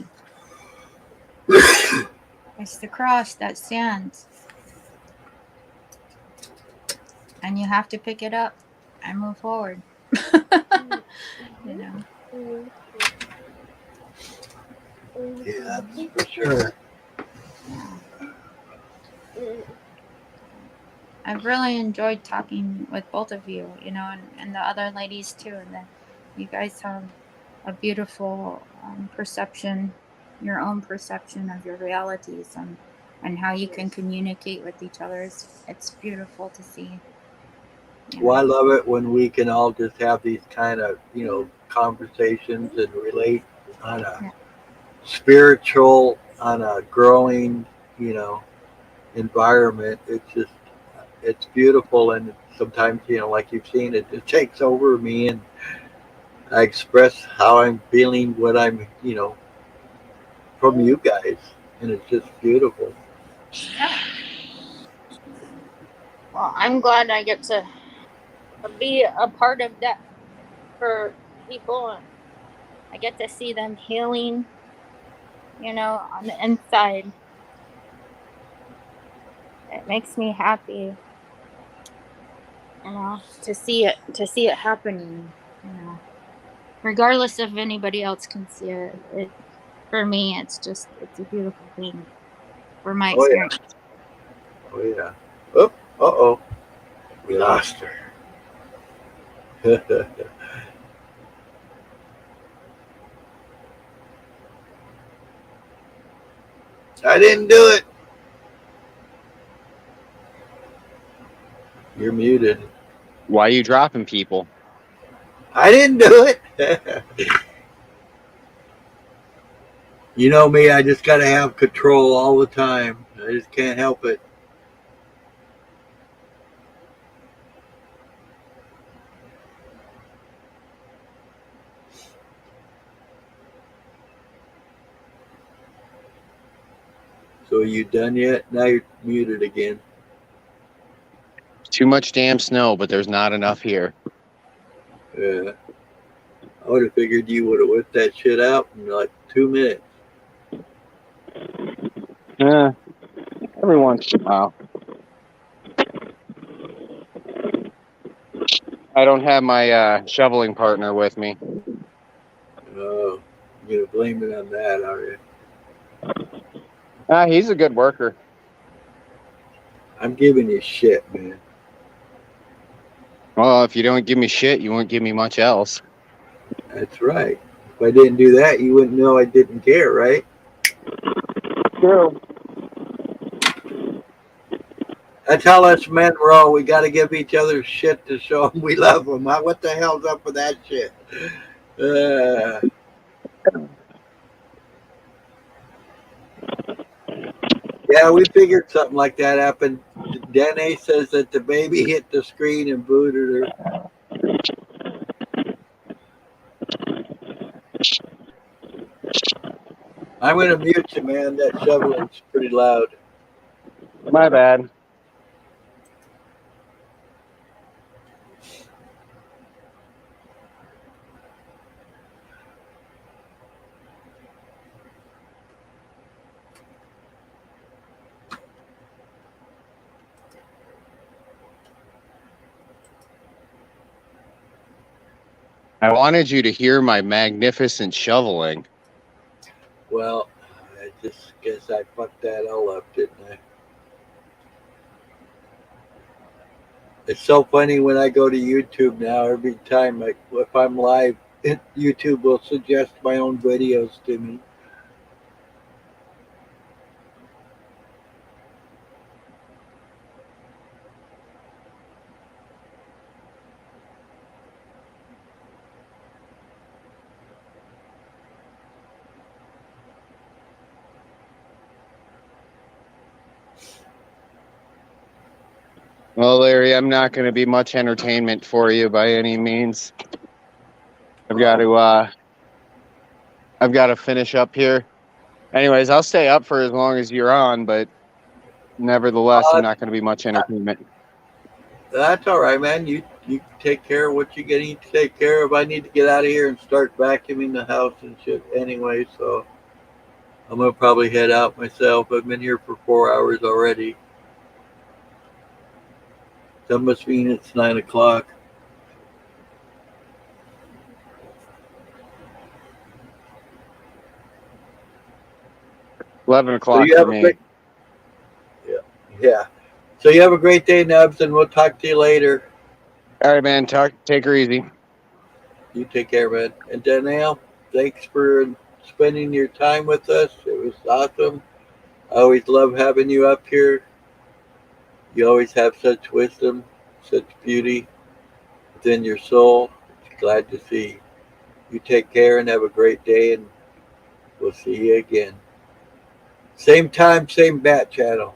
It's the cross that stands, and you have to pick it up and move forward. Yeah, for sure. I've really enjoyed talking with both of you, and the other ladies too. And then you guys have a beautiful perception, your own perception of your realities, and how you can communicate with each other. It's beautiful to see. Well, I love it when we can all just have these kind of, conversations and relate on a spiritual, on a growing, environment. It's beautiful. And sometimes, like you've seen, it takes over me, and I express how I'm feeling, what I'm, from you guys. And it's just beautiful. Yeah. Well, I'm glad I get to be a part of that for people, and I get to see them healing, on the inside. It makes me happy, to see it happening, regardless if anybody else can see it. For me, it's a beautiful thing for my experience. Oh yeah. Oh, uh-oh. We lost her. I didn't do it. You're muted. Why are you dropping people? I didn't do it. You know me, I just got to have control all the time. I just can't help it. So are you done yet? Now you're muted again. Too much damn snow, but there's not enough here. Yeah. I would have figured you would have whipped that shit out in like 2 minutes. Yeah. Every once in a while. I don't have my shoveling partner with me. Oh, you're going to blame it on that, are you? He's a good worker. I'm giving you shit, man. Well, if you don't give me shit, you won't give me much else. That's right. If I didn't do that, you wouldn't know I didn't care, right? True. That's how us men roll. We got to give each other shit to show them we love them. What the hell's up with that shit? Yeah, we figured something like that happened. Danae says that the baby hit the screen and booted her. I'm going to mute you, man. That shoveling's pretty loud. My bad. I wanted you to hear my magnificent shoveling. Well, I just guess I fucked that all up, didn't I? It's so funny when I go to YouTube now, every time, like if I'm live, YouTube will suggest my own videos to me. Well, Larry, I'm not going to be much entertainment for you by any means. I've got to finish up here. Anyways, I'll stay up for as long as you're on, but nevertheless, I'm not going to be much entertainment. That's all right, man. You take care of what you need to take care of. I need to get out of here and start vacuuming the house and shit anyway, so I'm going to probably head out myself. I've been here for 4 hours already. That must mean it's 9 o'clock. $11 o'clock for me. Yeah. So you have a great day, Nubs, and we'll talk to you later. All right, man. Take her easy. You take care, man. And Danielle, thanks for spending your time with us. It was awesome. I always love having you up here. You always have such wisdom, such beauty within your soul. It's glad to see. You take care and have a great day, and we'll see you again. Same time, same bat channel.